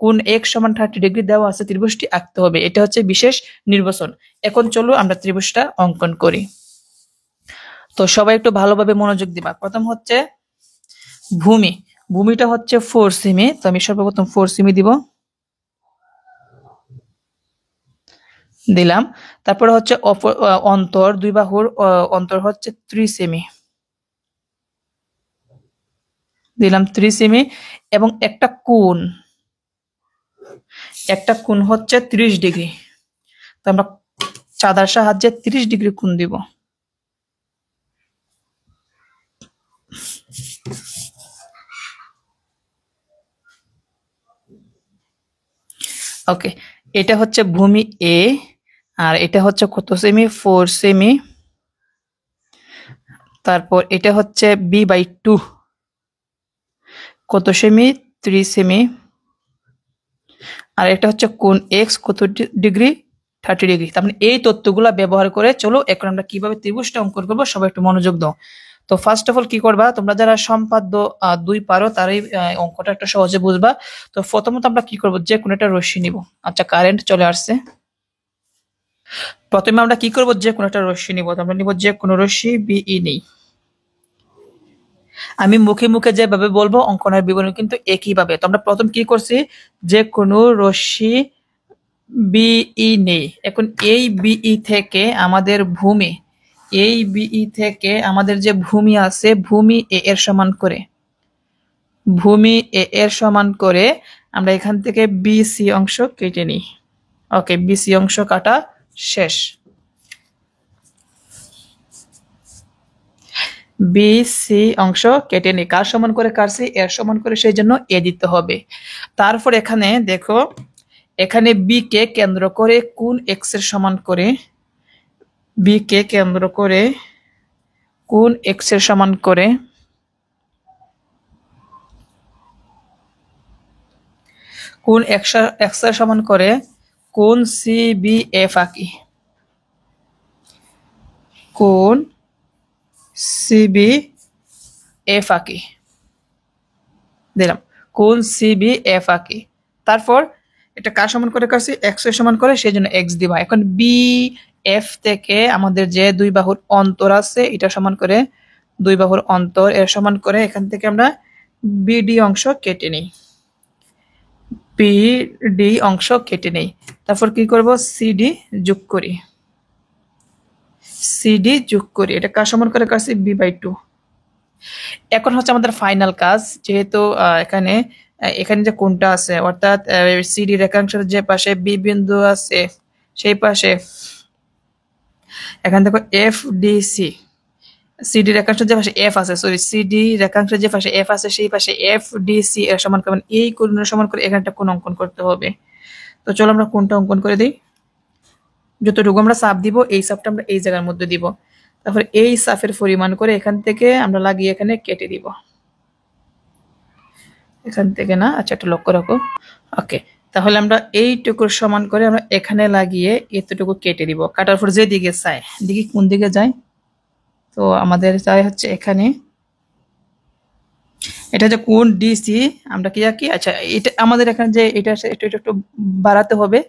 কোণ x সমান 30 ডিগ্রি দেওয়া আছে, ত্রিভুজটি আঁকতে হবে। এটা হচ্ছে বিশেষ নির্বাচন। এখন চলো আমরা ত্রিভুজটা অঙ্কন করি। তো সবাই একটু ভালোভাবে মনোযোগ দিবা। প্রথম হচ্ছে ভূমিটা হচ্ছে 4 সেমি। তো আমি সর্বপ্রথম 4 সেমি দিলাম। তারপরে হচ্ছে অন্তর, দুই বাহুর অন্তর হচ্ছে 3 সেমি দিলাম 3 সেমি এবং একটা কোণ হচ্ছে 30 ডিগ্রি। তো আমরা চাঁদার সাহায্যে 30 ডিগ্রি কোণ দিব। ওকে, এটা হচ্ছে ভূমি এ আর এটা হচ্ছে কত সেমি, 4 সেমি। তারপর এটা হচ্ছে b/2 কত সেমি, 3 সেমি। আর এটা হচ্ছে কোণ x কত ডিগ্রি, 30 ডিগ্রি। তার মানে এই তথ্যগুলো ব্যবহার করে চলো এখন আমরা কিভাবে ত্রিভুজটা অঙ্কন করবো সবাই একটু মনোযোগ দাও। তো ফার্স্ট অফ অল কি করবা, তোমরা যারা সম্পাদ্য 2 পারো তারাই অঙ্কটা একটু সহজে বুঝবা। তো প্রথমত আমরা কি করব, যে কোনো একটা রশ্মি নিব। আচ্ছা, কারেন্ট চলে আসছে। প্রথমে আমরা কি করব, যে কোনো একটা রশ্মি নিব। আমরা নিব যে কোনো রশ্মি বিই নেই। আমি মুখে মুখে যেভাবে বলবো অঙ্কনের বিবরণ কিন্তু একই ভাবে। তো আমরা প্রথম কি করছি, যে কোনো রশ্মি বিই নেই। এখন এই বিই থেকে আমাদের ভূমি, এই বিই থেকে আমাদের যে ভূমি আছে, ভূমি এ এর সমান করে, ভূমি এ এর সমান করে আমরা এখান থেকে বিসি অংশ কেটে নিই। ওকে, বিসি অংশ কাটা শেষ। বিসি অংশ কেটে নিই। কার সমান করে কাটছি, এর সমান করে, সেই জন্য এ দিতে হবে। তারপর এখানে দেখো, এখানে বি কে কেন্দ্র করে কোণ এক্স এর সমান করে, বি কে কেন্দ্র করে কোণ এক্স এর সমান করে কোণ এক্স এর সমান করে কোণ সিবিএফ আঁকি। কোণ সিবিএফ আঁকি দিলাম, কোণ সিবিএফ আঁকি। তারপর এটা কার সমান করে কাটছি, এক্স এর সমান করে, সেই জন্য এক্স দিবা। এখন বি এফ থেকে আমাদের যে দুই বাহুর অন্তর আছে এটা সমান করে, দুই বাহুর অন্তর এর সমান করে এখান থেকে আমরা বিডি অংশ কেটে নিই, বিডি অংশ কেটে নেই। তারপর কি করব, সিডি যোগ করি, সিডি যোগ করি। এটা কার সমান করে কাটছি, b/2। এখন হচ্ছে আমাদের ফাইনাল কাজ, যেহেতু এখানে এখানে যে কোণটা আছে, অর্থাৎ সিডি রেখাংশের যে পাশে বি বিন্দু আছে সেই পাশে এখান থেকে এফ ডি সি, সিডি রেখাংশের যে পাশে এফ আছে, সরি সিডি রেখাংশের যে পাশে এফ আছে সেই পাশে এফ ডি সি এর সমান করবেন। এই কোণের সমান করে এখানে একটা কোণ অঙ্কন করতে হবে। তো চলো আমরা কোণটা অঙ্কন করে দিই। যতটুকু আমরা চাপ দিব এই চাপটা আমরা এই জায়গার মধ্যে দিব। তারপর এই চাপের পরিমাণ করে এখান থেকে আমরা লাগিয়ে এখানে কেটে দিব, এখান থেকে না, আচ্ছা একটু লক্ষ্য রাখো। ওকে, তাহলে আমরা এইটুকুর সমান করে আমরা এখানে লাগিয়ে এতটুকু কেটে দিব। কাটার পর যে দিকে চাই, দিকে কোন দিকে যায়, তো আমাদের চাই হচ্ছে এখানে, এটা যে কোণ ডিসি আমরা কি আঁকি, আচ্ছা এটা আমাদের এখানে যে এটা আছে এটা একটু বাড়াতে হবে।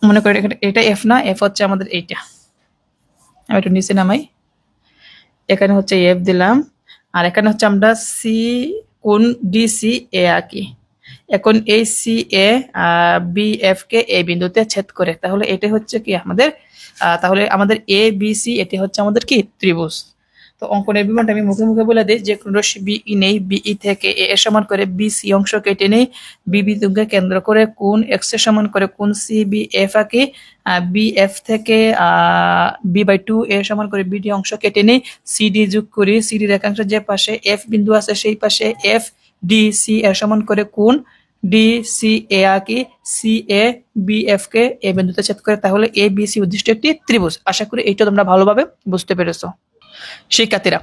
মনে করি এটা এফ না, এফ হচ্ছে আমাদের এইটা, আমি একটু নিচে নামাই। এখানে হচ্ছে এফ দিলাম, আর এখানে হচ্ছে আমরা সি কোণ ডিসি এ আঁকি। এখন এই সি এ বি এফ কে এ বিন্দুতে ছেদ করে, তাহলে এটা হচ্ছে কি আমাদের, তাহলে আমাদের এ বি সি এটি হচ্ছে আমাদের কি ত্রিভুজ। তো অঙ্কনের বিবরণটা আমি মুখে মুখে বলে দিই, যে কোনো রশ্মি বিই নেই, বিই থেকে এ এর সমান করে বিসি অংশ কেটে নেই, বি বিন্দুকে কেন্দ্র করে কোণ এক্স এর সমান করে কোণ সি বি এফ আঁকি, বি এফ থেকে b/2 এর সমান করে বিডি অংশ কেটে নেই, সিডি যোগ করি, সিডি রেখাংশের যে পাশে এফ বিন্দু আছে সেই পাশে এফ ডি সি এর সমান করে কোণ ডি সি এ আঁকি, সি এ বি এফ কে এ বিন্দুতে ছেদ করে, তাহলে এ বি সি উদ্দিষ্ট একটি ত্রিভুজ। আশা করি এইটা তোমরা ভালোভাবে বুঝতে পেরেছো। শিক্ষার্থীরা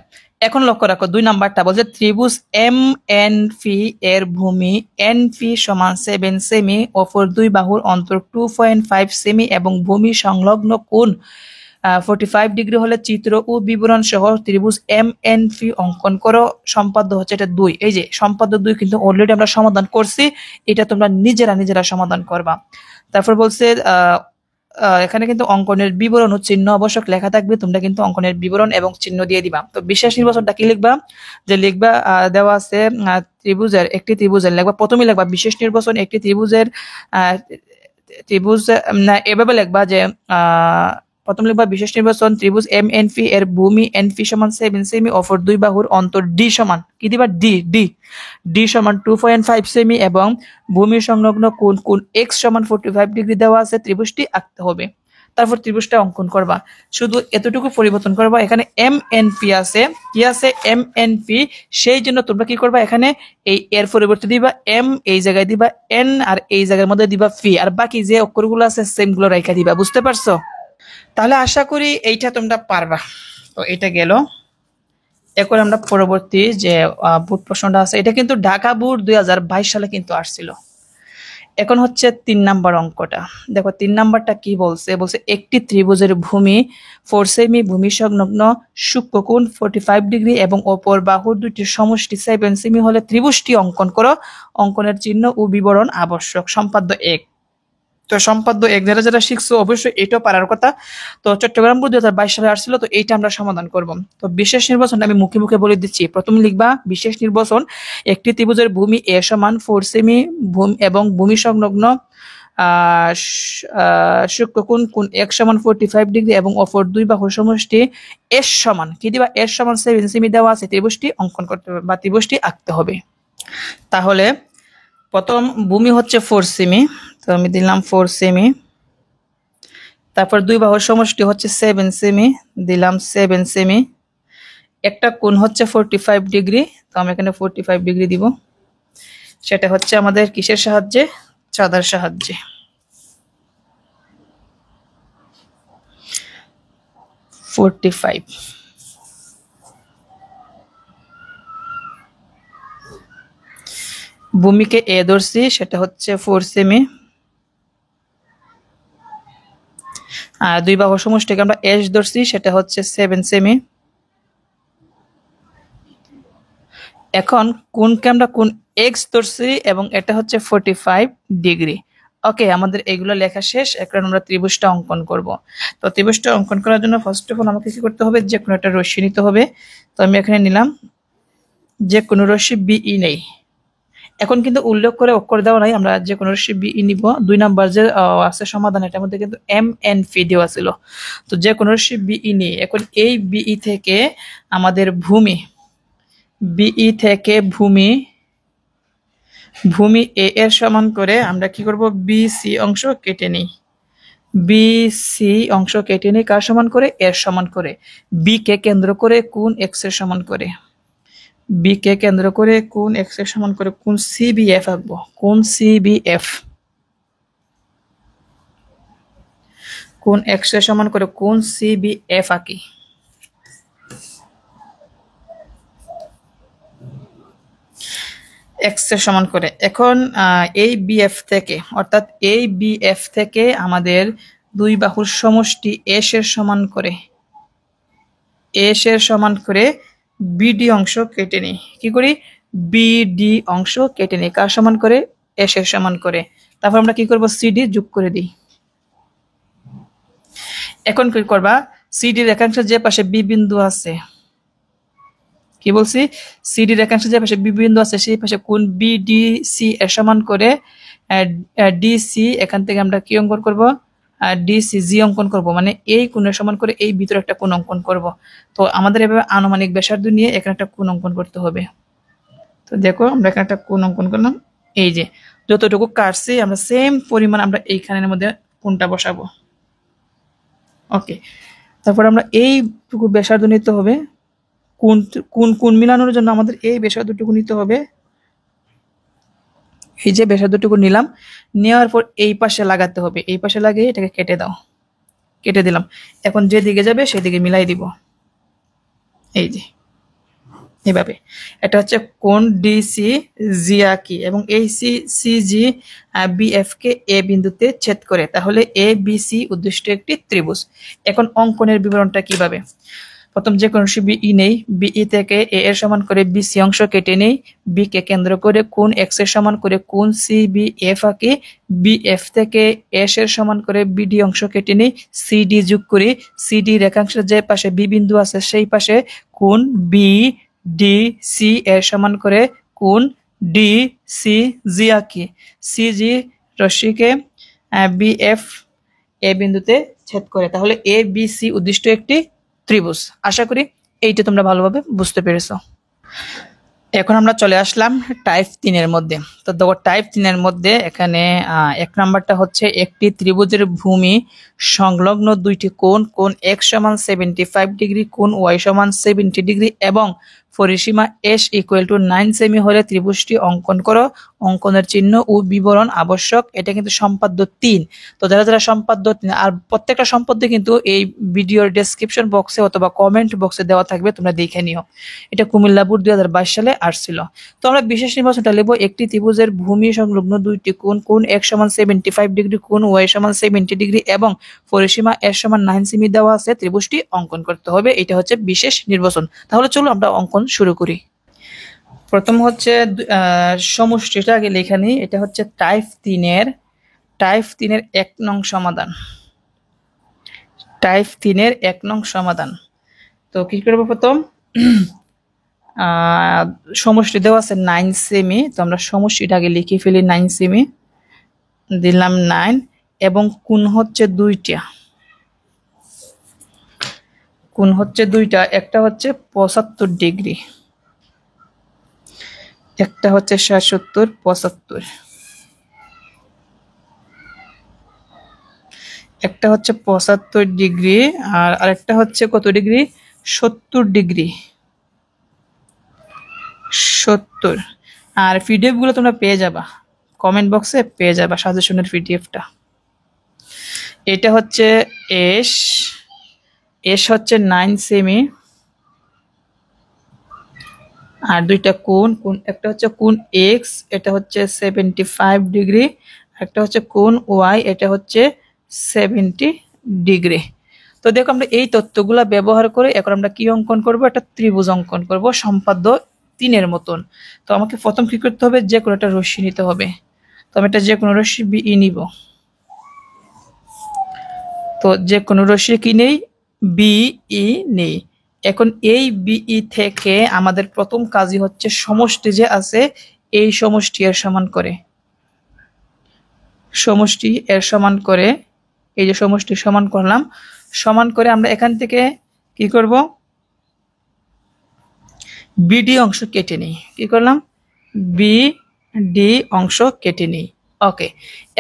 এখন লক্ষ্য রাখো, 2 নাম্বারটা বলছে ত্রিভুজ এম এন ফি এর ভূমি এন ফি সমান 7 সেমি, অপর দুই বাহুর অন্তর 2.5 সেমি এবং ভূমি সংলগ্ন কোণ 45 ডিগ্রি হলে চিত্র ও বিবরণ সহ ত্রিভুজ এম এন ফি অঙ্কন করো। সম্পাদ্য হচ্ছে এটা 2। এই যে সম্পাদ্য 2 কিন্তু অলরেডি আমরা সমাধান করছি, এটা তোমরা নিজেরা সমাধান করবা। তারপর বলছে এখানে কিন্তু অঙ্কনের বিবরণ ও চিহ্ন আবশ্যক লেখা থাকবে, তোমরা কিন্তু অঙ্কনের বিবরণ এবং চিহ্ন দিয়ে দিবা। তো বিশেষ নির্বাচনটা কি লিখবা, যে লিখবা দেওয়া আছে একটি ত্রিভুজের লিখবা, প্রথমে লিখবা বিশেষ নির্বাচন একটি ত্রিভুজ এভাবে লিখবা যে প্রথম লিখবা বিশেষ নির্বাচন ত্রিভুজ এম এন পি এর ভূমি এন পি সমান 7 সেমি, অপর দুই বাহুর অন্তর ডি সমান কি দিবা ডি ডি ডি সমান 2.5 সেমি এবং ভূমি সংলগ্ন কোণ এক্স সমান 45 ডিগ্রি দেওয়া আছে, ত্রিভুজটি আঁকতে হবে। তারপর ত্রিভুজটা অঙ্কন করবা, শুধু এতটুকু পরিবর্তন করবা, এখানে এম এন পি আছে, কি আছে এম এন পি, সেই জন্য তোমরা কি করবা এখানে এই এর পরিবর্তে দিবা এম, এই জায়গায় দিবা এন, আর এই জায়গার মধ্যে দিবা পি, আর বাকি যে অক্ষরগুলো আছে সেম গুলো রেখে দিবা। বুঝতে পারছো? তাহলে আশা করি এইটা তোমরা পারবা। তো এটা গেল। এখন আমরা পরবর্তী যে বোর্ড প্রশ্নটা আছে, এটা কিন্তু ঢাকা বোর্ড 2022 সালে কিন্তু আসছিল। এখন হচ্ছে 3 নাম্বার অঙ্কটা। দেখো 3 নাম্বারটা কি বলছে, বলছে একটি ত্রিভুজের ভূমি 4 সেমি, ভূমি সংলগ্ন সূক্ষ্মকোণ 45 ডিগ্রি এবং অপর বাহুর দুইটির সমষ্টি 7 সেমি হলে ত্রিভুজটি অঙ্কন করো। অঙ্কনের চিহ্ন ও বিবরণ আবশ্যক। সম্পাদ্য 1। তো সম্পাদ্য 1 যারা যারা শিখছো অবশ্যই এটাও পারার কথা। তো চট্টগ্রাম বোর্ড 2022 সালে আসছিল, তো এইটা আমরা সমাধান করব। তো বিশেষ নির্বাচনটা আমি মুখে মুখে বলে দিচ্ছি। প্রথম লিখবা বিশেষ নির্বাচন একটি ত্রিভুজের ভূমি এ সমান 4 সেমি এবং ভূমি সংলগ্ন সূক্ষ্মকোণ কোণ x সমান 45 ডিগ্রি এবং অপর দুই বাহুর সমষ্টি s সমান কি দিবা s সমান 7 সেমি দেওয়া আছে, ত্রিভুজটি অঙ্কন করতে হবে বা ত্রিভুজটি আঁকতে হবে। তাহলে প্রথম ভূমি হচ্ছে 4 সেমি, তো আমি দিলাম 4 সেমি। তারপর দুই বাহুর সমষ্টি হচ্ছে 7 সেমি, দিলাম 7 সেমি। একটা কোণ হচ্ছে 45 ডিগ্রি, তো আমি এখানে 45 ডিগ্রি দিব। সেটা হচ্ছে আমাদের কিসের সাহায্যে? চাঁদার সাহায্যে। 45। ভূমিকে এ ধরছি, সেটা হচ্ছে 4 সেমি। আর দুই বাহুর সমষ্টিকে আমরা এস ধরছি, সেটা হচ্ছে 7 সেমি। এখন কোণকে আমরা কোণ এক্স ধরছি এবং এটা হচ্ছে 45 ডিগ্রি। ওকে, আমাদের এগুলো লেখা শেষ। এখন আমরা ত্রিভুজটা অঙ্কন করব। তো ত্রিভুজটা অঙ্কন করার জন্য ফার্স্ট অফ অল আমাকে কি করতে হবে? যে কোনো একটা রশ্মি নিতে হবে। তো আমি এখানে নিলাম যে কোনো রশ্মি বিই নেই। এখন কিন্তু উল্লেখ করে অক্ষর দেওয়া নাই, আমরা যে কোনো রশ্মি বিই নিব। 2 নাম্বার যে আছে সমাধান, এটার মধ্যে কিন্তু এম এন পি দেওয়া ছিল। তো যে কোনো রশ্মি বিই নিই। এখন এই বিই থেকে আমাদের ভূমি, বিই থেকে ভূমি এ এর সমান করে আমরা কি করব? বিসি অংশ কেটে নিই। বিসি অংশ কেটে নিই কার সমান করে? এর সমান করে। বি কে কেন্দ্র করে কোণ এক্স এর সমান করে। বি কে কেন্দ্র করে কোণ এক্স এর সমান করে কোণ সিবিএফ আঁকবো। কোণ সিবিএফ, কোণ এক্স এর সমান করে কোণ সিবিএফ আঁকি। এক্স এর সমান করে। এখন এই বিএফ থেকে, অর্থাৎ এই বিএফ থেকে আমাদের দুই বাহুর সমষ্টি এস এর সমান করে, এস এর সমান করে বিডি অংশ কেটে নিই। কি করি? বিডি অংশ কেটে নিই কার সমান করে? এস এর সমান করে। তারপর আমরা কি করব? সিডি যোগ করে দিই। এখন কি করবা? সিডি রেখাংশের যে পাশে বি বিন্দু আছে, কি বলছি? সিডি রেখাংশের যে পাশে বি বিন্দু আছে সেই পাশে কোণ বিডিসি এর সমান করে ডিসি, এখান থেকে আমরা কি অঙ্কন করব? ডিসি জি অঙ্কন করব, মানে এই কোণের সমান করে এই ভিতরে একটা কোণ অঙ্কন করব। তো আমাদের এভাবে আনুমানিক ব্যাসার্ধ নিয়ে এখানে একটা কোণ অঙ্কন করতে হবে। তো দেখো আমরা এখানে একটা কোণ অঙ্কন করলাম। এই যে যতটুকু কাটছি আমরা সেম পরিমাণ আমরা এইখানের মধ্যে কোণটা বসাবো। ওকে, তারপর আমরা এইটুকু ব্যাসার্ধ নিতে হবে। কোণ মিলানোর জন্য আমাদের এই ব্যাসার্ধটুকু নিতে হবে। এই যে ব্যাসার্ধটুকু নিলাম, নেওয়ার পর এই পাশে লাগাতে হবে। এই পাশে লাগিয়ে এটাকে কেটে দাও। কেটে দিলাম। এখন যে দিকে যাবে সেদিকে মিলাই দিব। এই যে এইভাবে। এটা হচ্ছে কোণ ডিসি জি আঁকি এবং এই সিজি বিএফ কে এ বিন্দুতে ছেদ করে, তাহলে এ বি সি উদ্দিষ্ট একটি ত্রিভুজ। এখন অঙ্কনের বিবরণটা কিভাবে? প্রথম যে কোনো বিই নেই, বিই থেকে এ এর সমান করে বিসি অংশ কেটে নেই। বি কে কেন্দ্র করে কোণ এক্স এর সমান করে কোণ সিবিএফ আঁকি। বিএফ থেকে এস এর সমান করে বিডি অংশ কেটে নেই। সিডি যোগ করি। সিডি রেখাংশের যে পাশে বি বিন্দু আছে সেই পাশে কোণ বি ডি সি এর সমান করে কোণ ডি সি জি আঁকি। সিজি রশ্মিকে বিএফ এ বিন্দুতে ছেদ করে, তাহলে এ বি সি উদ্দিষ্ট একটি ত্রিভুজ। আশা করি এইটা তোমরা ভালোভাবে বুঝতে পেরেছো। এখন আমরা চলে আসলাম টাইপ 3 এর মধ্যে। তো দেখো টাইপ 3 এর মধ্যে এখানে 1 নাম্বারটা হচ্ছে একটি ত্রিভুজের ভূমি সংলগ্ন দুইটি কোণ, কোণ x সমান 75 ডিগ্রি, কোণ y সমান 70 ডিগ্রি এবং পরিসীমা s ইকুয়াল টু 9 সেমি হলে ত্রিভুজটি অঙ্কন করো। অঙ্কনের চিহ্ন ও বিবরণ আবশ্যক। এটা কিন্তু সম্পাদ্য 3। তো যারা যারা সম্পাদ্য 3, আর প্রত্যেকটা সম্পাদ্য কিন্তু এই ভিডিওর ডেসক্রিপশন বক্সে অথবা কমেন্ট বক্সে দেওয়া থাকবে, তোমরা দেখে নিও। এটা কুমিল্লা বোর্ড 2022 সালে আসছিল। তো আমরা বিশেষ নির্বাচনটা লিখব, একটি ত্রিভুজের ভূমি সংলগ্ন দুইটি কোণ, কোণ x সমান 75 ডিগ্রি, কোণ y সমান 70 ডিগ্রি এবং পরিসীমা s সমান 9 সেমি দেওয়া আছে, ত্রিভুজটি অঙ্কন করতে হবে। এটা হচ্ছে বিশেষ নির্বাচন। তাহলে চলো আমরা অঙ্কন শুরু করি। প্রথম হচ্ছে সমষ্টিটা আগে লেখা নিই। এটা হচ্ছে টাইপ 3 এর 1 নং সমাধান। টাইপ 3 এর 1 নং সমাধান। তো কি করব, প্রথম সমষ্টি দেওয়া আছে 9 সেমি। তো আমরা সমষ্টিটা আগে লিখে ফেলি। 9 সেমি দিলাম 9 এবং কোণ হচ্ছে দুইটা। কোণ হচ্ছে দুইটা, একটা হচ্ছে 75 ডিগ্রি, একটা হচ্ছে 70 75, একটা হচ্ছে 75 ডিগ্রি আর আরেকটা হচ্ছে কত ডিগ্রি, 70 ডিগ্রি, 70। আর পিডিএফ গুলো তোমরা পেয়ে যাবা কমেন্ট বক্সে, পেয়ে যাবা সাজেশনের পিডিএফটা। এটা হচ্ছে এস, এস হচ্ছে 9 সেমি আর দুইটা কোণ, কোণ একটা হচ্ছে কোণ এক্স, এটা হচ্ছে 75 ডিগ্রি, একটা হচ্ছে কোণ ওয়াই, এটা হচ্ছে 70 ডিগ্রি। তো দেখো আমরা এই তথ্যগুলা ব্যবহার করে এখন আমরা কি অঙ্কন করব, একটা ত্রিভুজ অঙ্কন করব সম্পাদ্য 3 এর মতন। তো আমাকে প্রথম কি করতে হবে, যে কোনো একটা রশ্মি নিতে হবে। তো আমি এটা যে কোনো রশ্মি বিই নিব। তো যে কোনো রশ্মি কি নেই, বিই নেই। এখন এই বিই থেকে আমাদের প্রথম কাজই হচ্ছে সমষ্টি যে আছে এই সমষ্টি এর সমান করে, সমষ্টি এর সমান করে, এই যে সমষ্টি সমান করলাম, সমান করে আমরা এখান থেকে কি করব, বিডি অংশ কেটে নিই। কি করলাম, বিডি অংশ কেটে নিই। ওকে,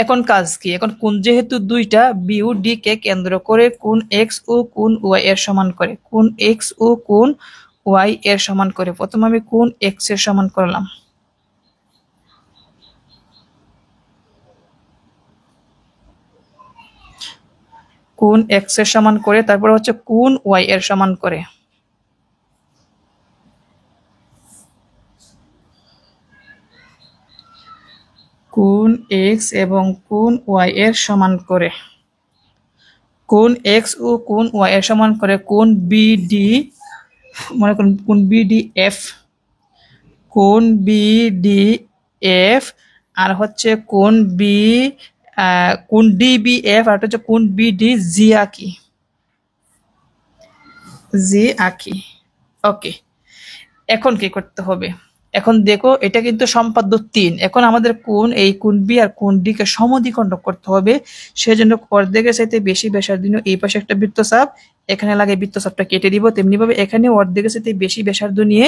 এখন কাজ কি, এখন কোণ যেহেতু দুইটা, বি ও ডি কে কেন্দ্র করে কোণ এক্স ও কোণ ওয়াই এর সমান করে, কোণ এক্স ও কোণ ওয়াই এর সমান করে। প্রথমে আমি কোণ এক্স এর সমান করলাম, কোণ এক্স এর সমান করে, তারপর হচ্ছে কোণ ওয়াই এর সমান করে। কোণ এক্স এবং কোণ ওয়াই এর সমান করে, কোণ এক্স ও কোণ ওয়াই এর সমান করে কোণ বিডি, মনে করুন কোণ বিডি এফ, কোণ বিডি এফ, আর হচ্ছে কোণ বি, কোণ ডিবি এফ, আর হচ্ছে কোণ বিডি জি আঁকি, জি আঁকি। ওকে, এখন কি করতে হবে, এখন দেখো এটা কিন্তু সম্পাদ্য 3। এখন আমাদের কোণ, এই কোণ বি আর কোণ ডি কে সমদ্বিখণ্ডক করতে হবে। সেজন্য অর্ধেকের চাইতে বেশি ব্যাসার্ধ নিয়ে এই পাশে একটা বৃত্তচাপ, এখানে লাগে বৃত্তচাপটা কেটে দিব। তেমনি ভাবে এখানে অর্ধেকের চাইতে বেশি ব্যাসার্ধ নিয়ে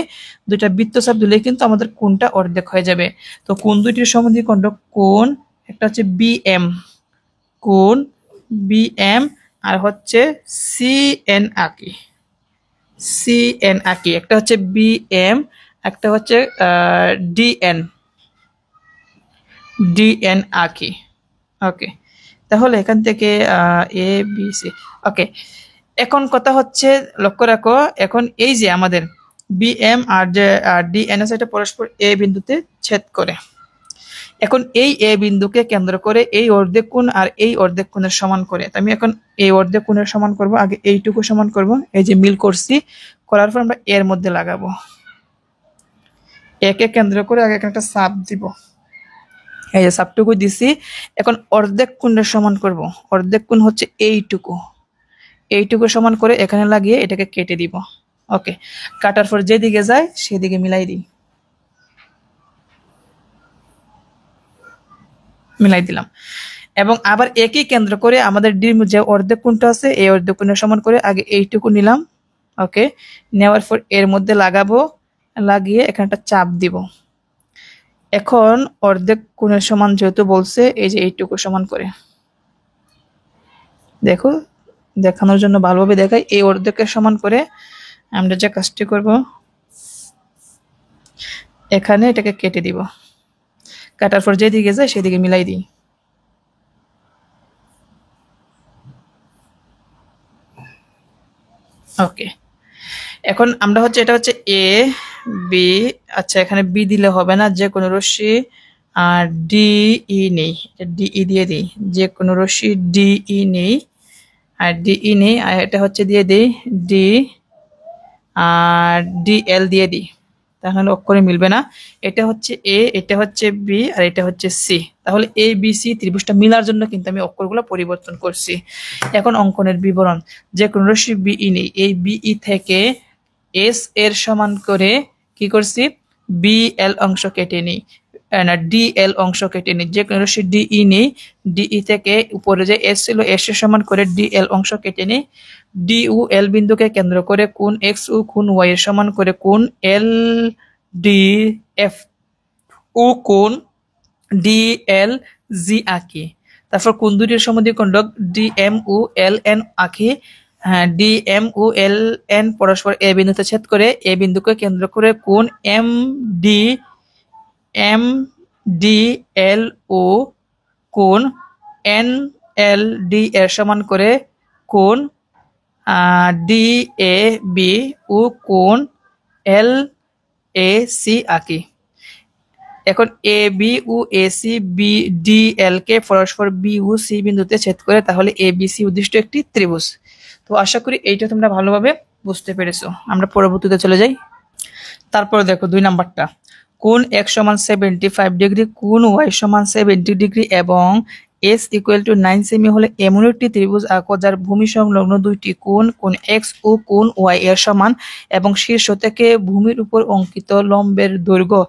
দুইটা বৃত্তচাপ দিলে কিন্তু আমাদের কোণটা অর্ধেক হয়ে যাবে। তো কোণ দুইটির সমদ্বিখণ্ডক, কোণ একটা হচ্ছে বিএম, কোণ বিএম, আর হচ্ছে সিএন আঁকি, সিএন আঁকি, একটা হচ্ছে বিএম, একটা হচ্ছে ডিএন, ডিএন আঁকি। ওকে, তাহলে এখান থেকে এ বি সি। ওকে, এখন কথা হচ্ছে লক্ষ্য রাখো, এখন এই যে আমাদের বিএম আর যে ডিএন আছে এটা পরস্পর এ বিন্দুতে ছেদ করে। এখন এই এ বিন্দুকে কেন্দ্র করে এই অর্ধেক কোণ আর এই অর্ধেক কোণের সমান করে। আমি এখন এই অর্ধেক কোণের সমান করব, আগে এইটুকু সমান করব, এই যে মিল করছি, করার পর আমরা এর মধ্যে লাগাবো, একে কেন্দ্র করে আগে একটা চাপ দিব, এই যে চাপটুকু দিছি। এখন অর্ধেক কোণের সমান করব, অর্ধেক কোণ হচ্ছে এইটুকু, এইটুকু সমান করে এখানে লাগিয়ে এটাকে কেটে দিব। ওকে, কাটার পর যেদিকে যায় সেদিকে মিলাই দিই, মিলাই দিলাম। এবং আবার একই কেন্দ্র করে আমাদের ডির যে অর্ধেক কোণটা আছে এই অর্ধেক কোণের সমান করে আগে এইটুকু নিলাম। ওকে, নেওয়ার পর এর মধ্যে লাগাবো, লাগিয়ে এখানে একটা চাপ দিব। এখন অর্ধেক কোণের সমান যেহেতু বলছে, এই যে এইটুকু সমান করে দেখো, দেখানোর জন্য ভালোভাবে দেখাই, এই অর্ধেকের সমান করে আমরা যে কাজটি করব, এখানে এটাকে কেটে দিব। কাটার পর যেদিকে যায় সেদিকে মিলাই দিই। ওকে, এখন আমরা হচ্ছে এটা হচ্ছে এ বি, আচ্ছা এখানে বি দিলে হবে না, যে কোনো রশ্মি আর ডি ই নেই, ডিই দিয়ে দিই, যে কোনো রশ্মি ডিই নেই, আর ডিই নেই, আর এটা হচ্ছে দিয়ে দিই ডি, আর ডিএল দিয়ে দিই, তাহলে অক্ষরে মিলবে না। এটা হচ্ছে এ, এটা হচ্ছে বি, আর এটা হচ্ছে সি। তাহলে এ বি সি ত্রিভুজটা মিলার জন্য কিন্তু আমি অক্ষরগুলো পরিবর্তন করছি। এখন অঙ্কনের বিবরণ, যে কোন রশ্মি বিই নেই, এই বিই থেকে এস এর সমান করে কি করছি, বি এল অংশ কেটে নিই, না ডি এল অংশ কেটে নিই। যে কোনো রশ্মি ডিই নেই, ডিই থেকে উপরে যে এস ছিল এস এর সমান করে ডি এল অংশ কেটে নিই। ডি ও এল বিন্দুকে কেন্দ্র করে কোণ এক্স ও কোণ ওয়াই এর সমান করে কোণ এল ডি এফ ও কোণ ডি এল জি আঁকি। তারপর কোণ দুটির সমদ্বিখণ্ডক D M O L N আঁকি। হ্যাঁ, D M O L N পরস্পর এ বিন্দুতে ছেদ করে এ বিন্দুকে কেন্দ্র করে কোণ ডি এম ডি এল ও কোণ এন এল ডি এর সমান করে কোণ ডি এ বি ও কোণ এল এ সি আঁকি। এখন এ বি ও A C B D L কে পরস্পর বি ও সি বিন্দুতে ছেদ করে, তাহলে এ বি সি উদ্দিষ্ট একটি ত্রিভুজ। তো আশা করি এইটা তোমরা ভালোভাবে বুঝতে পেরেছো। আমরা পরবর্তীতে চলে যাই। তারপরে দেখো 2 নাম্বারটা, কোণ x সমান 75 ডিগ্রি, কোণ y সমান 70 ডিগ্রি এবং s ইকুয়াল টু 9 সেমি হলে এমন একটি ত্রিভুজ আঁকো যার ভূমি সংলগ্ন দুইটি কোণ কোণ x ও কোণ y এর সমান এবং শীর্ষ থেকে ভূমির উপর অঙ্কিত লম্বের দৈর্ঘ্য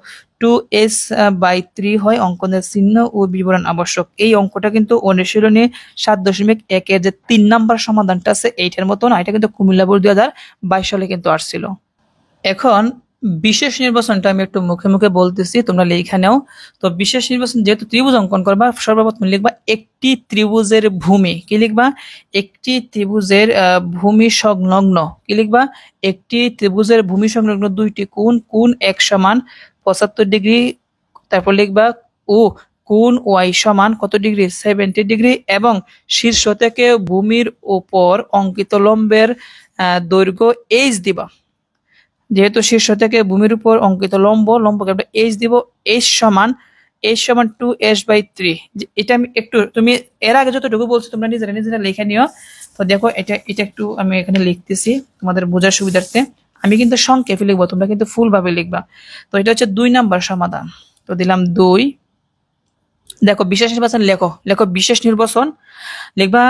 2s/3 হয়। অঙ্কনের চিহ্ন ও বিবরণ আবশ্যক। এই অঙ্কটা কিন্তু অনুশীলনী 7.1 এর যে 3 নাম্বার সমাধানটা আছে এইটার মতো না, এটা কিন্তু কুমিল্লা বোর্ড 2022 সালে কিন্তু আসছিল। এখন বিশেষ নির্বাচনটা আমি একটু মুখে মুখে বলতেছি, তোমরা লেখা নাও। তো বিশেষ নির্বাচন যেহেতু ত্রিভুজ অঙ্কন করবা, সর্বপ্রথম লিখবা একটি ত্রিভুজের ভূমি, কি লিখবা, একটি ত্রিভুজের ভূমি সংলগ্ন, কি লিখবা, একটি ত্রিভুজের ভূমি সংলগ্ন দুইটি কোণ, কোণ x সমান 75 ডিগ্রি, তারপর লিখবা ও কোণ y সমান কত ডিগ্রি, 70 ডিগ্রি এবং শীর্ষ থেকে ভূমির উপর অঙ্কিত লম্বের দৈর্ঘ্য h দিবা। যেহেতু শীর্ষ থেকে ভূমির উপর অঙ্কিত লম্বকে আমরা h দিব, h সমান 2s/3। এটা আমি একটু, তুমি এর আগে যতটুকু বলছো তোমরা নিজেরা নিজেরা লিখে নিও। তো দেখো এটা একটু আমি এখানে লিখতেছি তোমাদের বোঝার সুবিধার্থে। আমি কিন্তু সংক্ষেপে লিখবো, তোমরা কিন্তু ফুল ভাবে লিখবা। তো এটা হচ্ছে 2 নাম্বার সমাধান। তো দিলাম 2। দেখো বিশেষ নির্বাচন লেখো বিশেষ নির্বাচন লিখবা,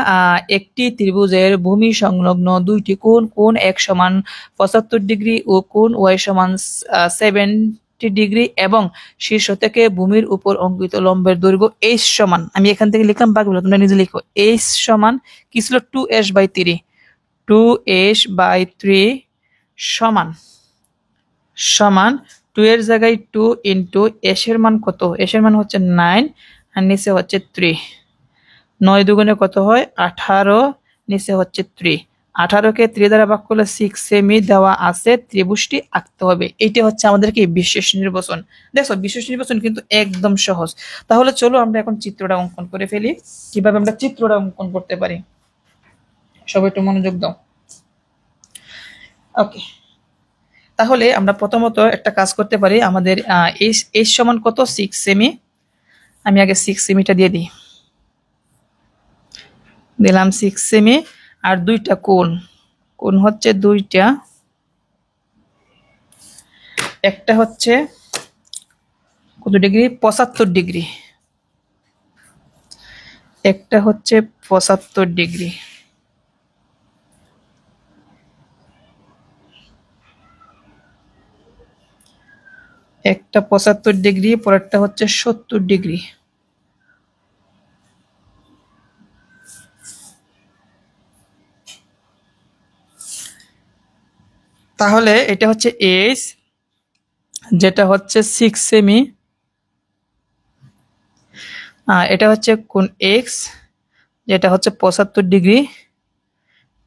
একটি ত্রিভুজের ভূমি সংলগ্ন দুইটি কোণ, কোণ x সমান 75 ডিগ্রি ও কোণ y সমান 70 ডিগ্রি এবং শীর্ষ থেকে ভূমির উপর অঙ্কিত লম্বের দৈর্ঘ্য h সমান, আমি এখান থেকে লিখলাম, বাকিগুলো তোমরা নিজে লিখো, h সমান কি ছিল 2s/3, 2s/3 সমান সমান 2 এর জায়গায় 2 ইন্টু s এর মান কত, s এর মান হচ্ছে 9 আর নিচে হচ্ছে 3, 9 দুগুণে কত হয় 18, নিচে হচ্ছে 3, 18কে 3 দ্বারা ভাগ করলে 6 সেমি দেওয়া আছে, ত্রিভুজটি আঁকতে হবে। এইটা হচ্ছে আমাদের কি বিশেষ নির্বাচন। দেখো বিশেষ নির্বাচন কিন্তু একদম সহজ। তাহলে চলো আমরা এখন চিত্রটা অঙ্কন করে ফেলি। কিভাবে আমরা চিত্রটা অঙ্কন করতে পারি, সবাই একটু মনোযোগ দাও। ওকে, তাহলে আমরা প্রথমত একটা কাজ করতে পারি, আমাদের h সমান কত, 6 সেমি। আমি আগে 6 সেমিটা দিয়ে দিই, দিলাম 6 সেমি। আর দুইটা কোণ, কোণ হচ্ছে দুইটা, একটা হচ্ছে কত ডিগ্রি, 75 ডিগ্রি, একটা হচ্ছে 75 ডিগ্রি। একটা 75 ডিগ্রি, পরেরটা হচ্ছে 70 ডিগ্রি। তাহলে এটা হচ্ছে এইচ, যেটা হচ্ছে 6 সেমি, এটা হচ্ছে কোণ এক্স, যেটা হচ্ছে 75 ডিগ্রি,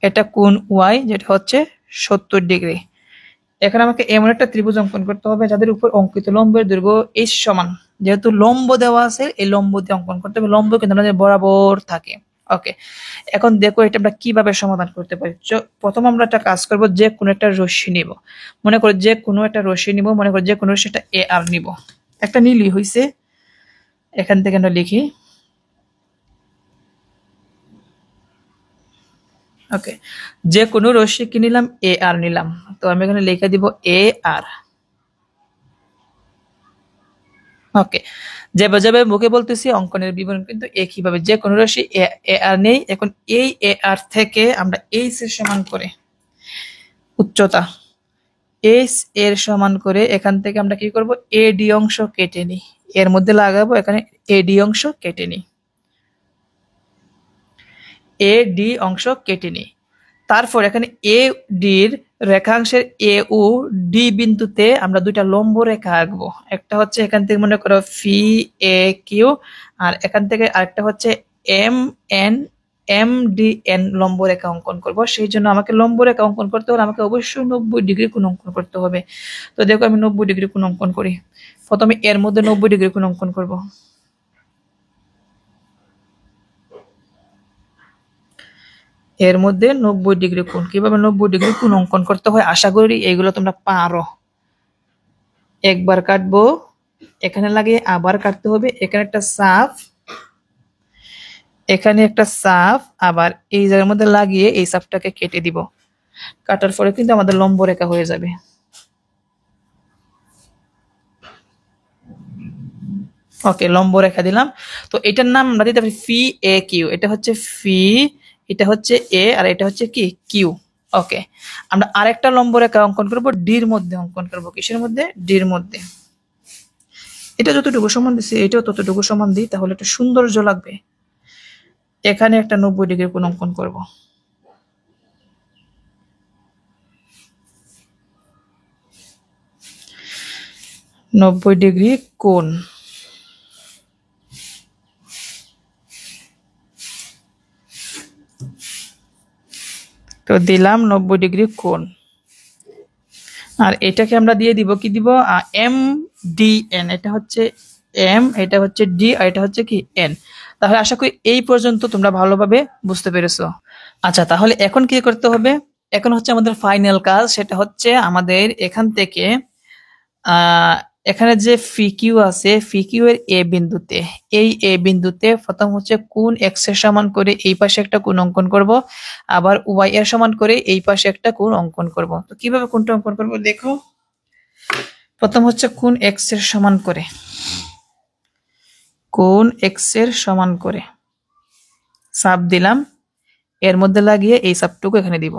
এটা কোণ ওয়াই, যেটা হচ্ছে 70 ডিগ্রি। এখন আমাকে এমন একটা ত্রিভুজ অঙ্কন করতে হবে যাদের উপর অঙ্কিত লম্বের দৈর্ঘ্য এইচ সমান। যেহেতু লম্ব দেওয়া আছে, এই লম্ব দিয়ে অঙ্কন করতে হবে। লম্ব কিন্তু আমাদের বরাবর থাকে। ওকে, এখন দেখো এটা আমরা কিভাবে সমাধান করতে পারি। প্রথম আমরা একটা কাজ করব, যে কোনো একটা রশ্মি নিব। মনে করো যে কোনো একটা রশ্মি নিব, মনে করো যে কোনো রশ্মিটা এ আর নিব। একটা নিলি হইছে। এখান থেকে আমরা লিখি, ওকে, যে কোনো রশ্মি কি নিলাম, এ আর নিলাম। তো আমি এখানে লিখে দিব এ আর। ওকে, যেভাবে মুখে বলতেছি অঙ্কনের বিবরণ কিন্তু একইভাবে। যে কোনো রাশি এ আর নেই। এখন এই এ আর থেকে আমরা এইচ এর সমান করে উচ্চতা এইচ এর সমান করে এখান থেকে আমরা কি করব, এ ডি অংশ কেটে নিই। এর মধ্যে লাগাবো, এখানে এ ডি অংশ কেটে নিই, এ ডি অংশ কেটে নিই। তারপর এখানে এ ডির রেখাংশের এ ও ডি বিন্দুতে আমরা দুইটা লম্ব রেখা আঁকবো। একটা হচ্ছে এখান থেকে মনে করো ফি এ কিউ, আর এখান থেকে আরেকটা হচ্ছে M N M D N লম্ব রেখা অঙ্কন করব। সেই জন্য আমাকে লম্ব রেখা অঙ্কন করতে হলে আমাকে অবশ্যই 90 ডিগ্রি কোণ অঙ্কন করতে হবে। তো দেখো আমি 90 ডিগ্রি কোণ অঙ্কন করি। প্রথমে এর মধ্যে 90 ডিগ্রি কোণ অঙ্কন করব। এর মধ্যে 90 ডিগ্রি কোণ। কিভাবে 90 ডিগ্রি কোণ অঙ্কন করতে হয় আশা করি এগুলো তোমরা পারো। একবার কাটবো, এখানে লাগিয়ে আবার কাটতে হবে। এখানে একটা সাফ, এখানে একটা সাফ, আবার এই জায়গার মধ্যে লাগিয়ে এই সাফটাকে কেটে দিব। কাটার পরে কিন্তু আমাদের লম্ব রেখা হয়ে যাবে। ওকে, লম্ব রেখা দিলাম। তো এটার নাম আমরা দিতে পারি ফি এ কিউ। এটা হচ্ছে ফি, এটা হচ্ছে এ, আর এটা হচ্ছে কি কিউ। ওকে, আমরা আরেকটা লম্ব রেখা অঙ্কন করব, ডির মধ্যে অঙ্কন করব। কিসের মধ্যে? ডির মধ্যে। এটা যতটুকু সমান দিচ্ছে এটাও ততটুকু সমান দিই, তাহলে একটা সৌন্দর্য লাগবে। এখানে একটা 90 ডিগ্রি কোণ অঙ্কন করব। নব্বই ডিগ্রি কোণ। তো দিলাম 90 ডিগ্রি কোণ। আর এটাকে আমরা দিয়ে দিব, কি দিব, এম ডি এন। এটা হচ্ছে এম, এটা হচ্ছে ডি, আর এটা হচ্ছে কি এন। তাহলে আশা করি এই পর্যন্ত তোমরা ভালোভাবে বুঝতে পেরেছো। আচ্ছা, তাহলে এখন কি করতে হবে? এখন হচ্ছে আমাদের ফাইনাল কাজ। সেটা হচ্ছে আমাদের এখান থেকে আহ এখানে যে ফিকিউ আছে, ফিকিউ এর এ বিন্দুতে, এই এ বিন্দুতে প্রথম হচ্ছে কোণ এক্স এর সমান করে এই পাশে একটা কোণ অঙ্কন করব, আবার ওয়াই এর সমান করে এই পাশে একটা কোণ অঙ্কন করব। তো কিভাবে কোণটা অঙ্কন করব দেখো। প্রথম হচ্ছে কোণ এক্স এর সমান করে, কোণ এক্স এর সমান করে চাপ দিলাম। এর মধ্যে লাগিয়ে এই চাপটুকু এখানে দিব,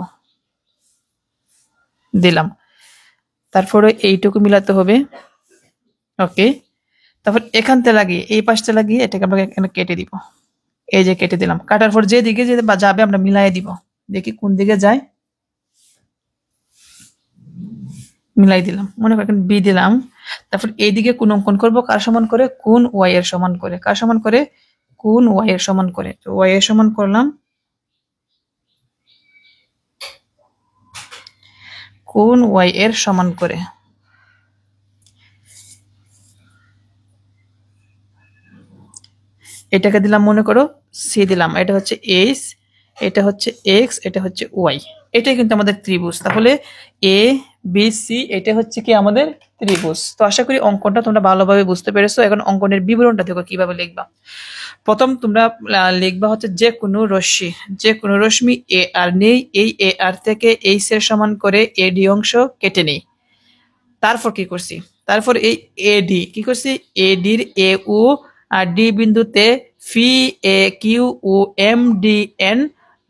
দিলাম। তারপরে এইটুকু মিলাতে হবে। ওকে, তারপর এখান থেকে লাগিয়ে এই পাশটা লাগিয়ে এটাকে আমরা এখানে কেটে দিব। এই যে কেটে দিলাম। কাটার পর যে দিকে যাবে আমরা মিলাই দিব। দেখি কোন দিকে যায়, মিলাই দিলাম। মনে করেন বি দিলাম। তারপর এইদিকে কোণ অঙ্কন করব, কার সমান করে? কোণ ওয়াই এর সমান করে। কার সমান করে? কোণ ওয়াই এর সমান করে। তো ওয়াই এর সমান করলাম, কোণ ওয়াই এর সমান করে। এটাকে দিলাম মনে করো সি দিলাম। এটা হচ্ছে এইচ, এটা হচ্ছে এক্স, এটা হচ্ছে ওয়াই। এটাই কিন্তু আমাদের ত্রিভুজ। তাহলে এ বি সি এটা হচ্ছে কি আমাদের ত্রিভুজ। তো আশা করি অঙ্কনটা তোমরা ভালোভাবে বুঝতে পেরেছো। এখন অঙ্কনের বিবরণটা দেখো কিভাবে লিখবা। প্রথম তোমরা লিখবা হচ্ছে যে কোনো রশ্মি, যে কোনো রশ্মি এ আর নেই, এই এ আর থেকে এইচ এর সমান করে এ ডি অংশ কেটে নেই। তারপর কি করছি? তারপর এই এডি কি করছি? এডির এ ও আর ডি বিন্দুতে ফি এ কিউ ও এম ডি এন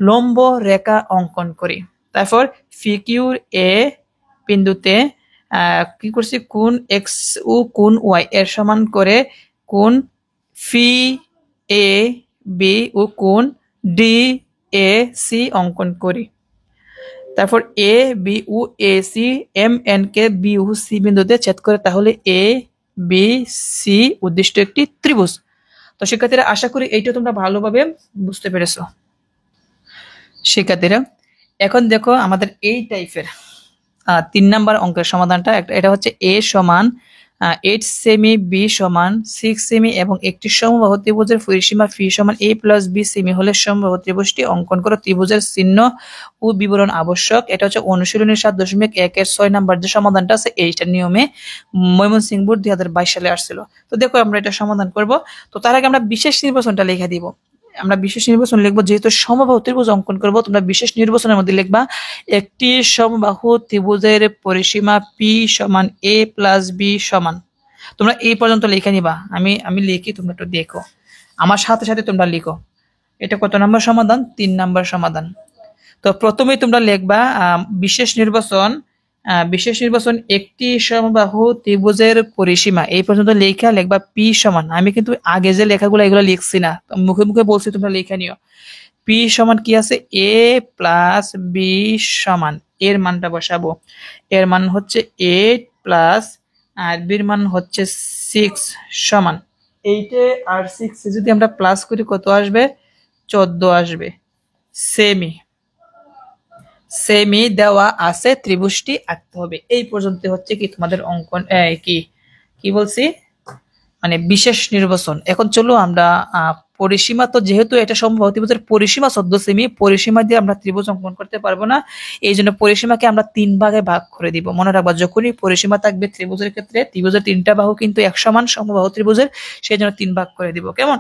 লম্ব রেখা অঙ্কন করি। তারপর ফি কিউর এ বিন্দুতে কি করছি? কোণ এক্স ও কোণ ওয়াই এর সমান করে কোণ ফি এ বি ও কোণ ডি এ সি অঙ্কন করি। তারপর এ বি ও এ সি এম এন কে বি ও সি বিন্দুতে ছেদ করে, তাহলে এ বি সি উদ্দিষ্ট একটি ত্রিভুজ। তো শিক্ষার্থীরা আশা করি এইটা তোমরা ভালোভাবে বুঝতে পেরেছো। শিক্ষার্থীরা এখন দেখো আমাদের এই টাইপের 3 নাম্বার অঙ্কের সমাধানটা। এটা হচ্ছে এ সমান 8 সেমি, বি সমান 6 সেমি এবং একটি সমবাহু ত্রিভুজের পরিসীমা ফি সমান a প্লাস বি সেমি হলে সমবাহু ত্রিভুজটি অঙ্কন করো। ত্রিভুজের চিহ্ন ও বিবরণ আবশ্যক। এটা হচ্ছে অনুশীলনী 7.1 6 নাম্বার যে সমাধানটা আছে এইটা নিয়মে ময়মনসিংহ বোর্ড 2022 সালে আসছিল। তো দেখো আমরা এটা সমাধান করব। তো তার আগে আমরা বিশেষ নির্বাচনটা লিখে দিব। আমরা বিশেষ নির্বাচন লিখবো, যেহেতু সমবাহু ত্রিভুজ অঙ্কন করব তোমরা বিশেষ নির্বাচনের মধ্যে লিখবা একটি সমবাহু ত্রিভুজের পরিসীমা পি সমান এ প্লাস বি সমান। তোমরা এই পর্যন্ত লিখে নিবা, আমি লিখি, তোমরা একটু দেখো, আমার সাথে সাথে তোমরা লিখো। এটা কত নাম্বার সমাধান? 3 নাম্বার সমাধান। তো প্রথমেই তোমরা লিখবা বিশেষ নির্বাচন একটি সমবাহু ত্রিভুজের পরিসীমা, এই পর্যন্ত লেখা লিখবা পি সমান। আমি কিন্তু আগে যে লেখাগুলো এগুলো লিখছি না, মুখে মুখে বলছি, তোমরা লেখা নিও। পি সমান কি আছে? এ প্লাস বি সমান, এর মানটা বসাবো। এর মান হচ্ছে 8 প্লাস আর বির মান হচ্ছে 6 সমান 8 আর 6 যদি আমরা প্লাস করি কত আসবে? 14 আসবে। সেমি দেওয়া আছে, ত্রিভুজটি আঁকতে হবে। এই পর্যন্ত হচ্ছে কি তোমাদের অঙ্কন, কি বলছি, মানে বিশেষ নির্বাচন। এখন চলো আমরা পরিসীমা, তো যেহেতু এটা সমবাহু ত্রিভুজের পরিসীমা 14 সেমি, পরিসীমা দিয়ে আমরা ত্রিভুজ অঙ্কন করতে পারবো না, এই জন্য পরিসীমাকে আমরা 3 ভাগে ভাগ করে দিব। মনে রাখবা, যখনই পরিসীমা থাকবে ত্রিভুজের ক্ষেত্রে, ত্রিভুজের 3টা বাহু কিন্তু এক সমান সমবাহু ত্রিভুজের, সেই জন্য 3 ভাগ করে দিব। কেমন?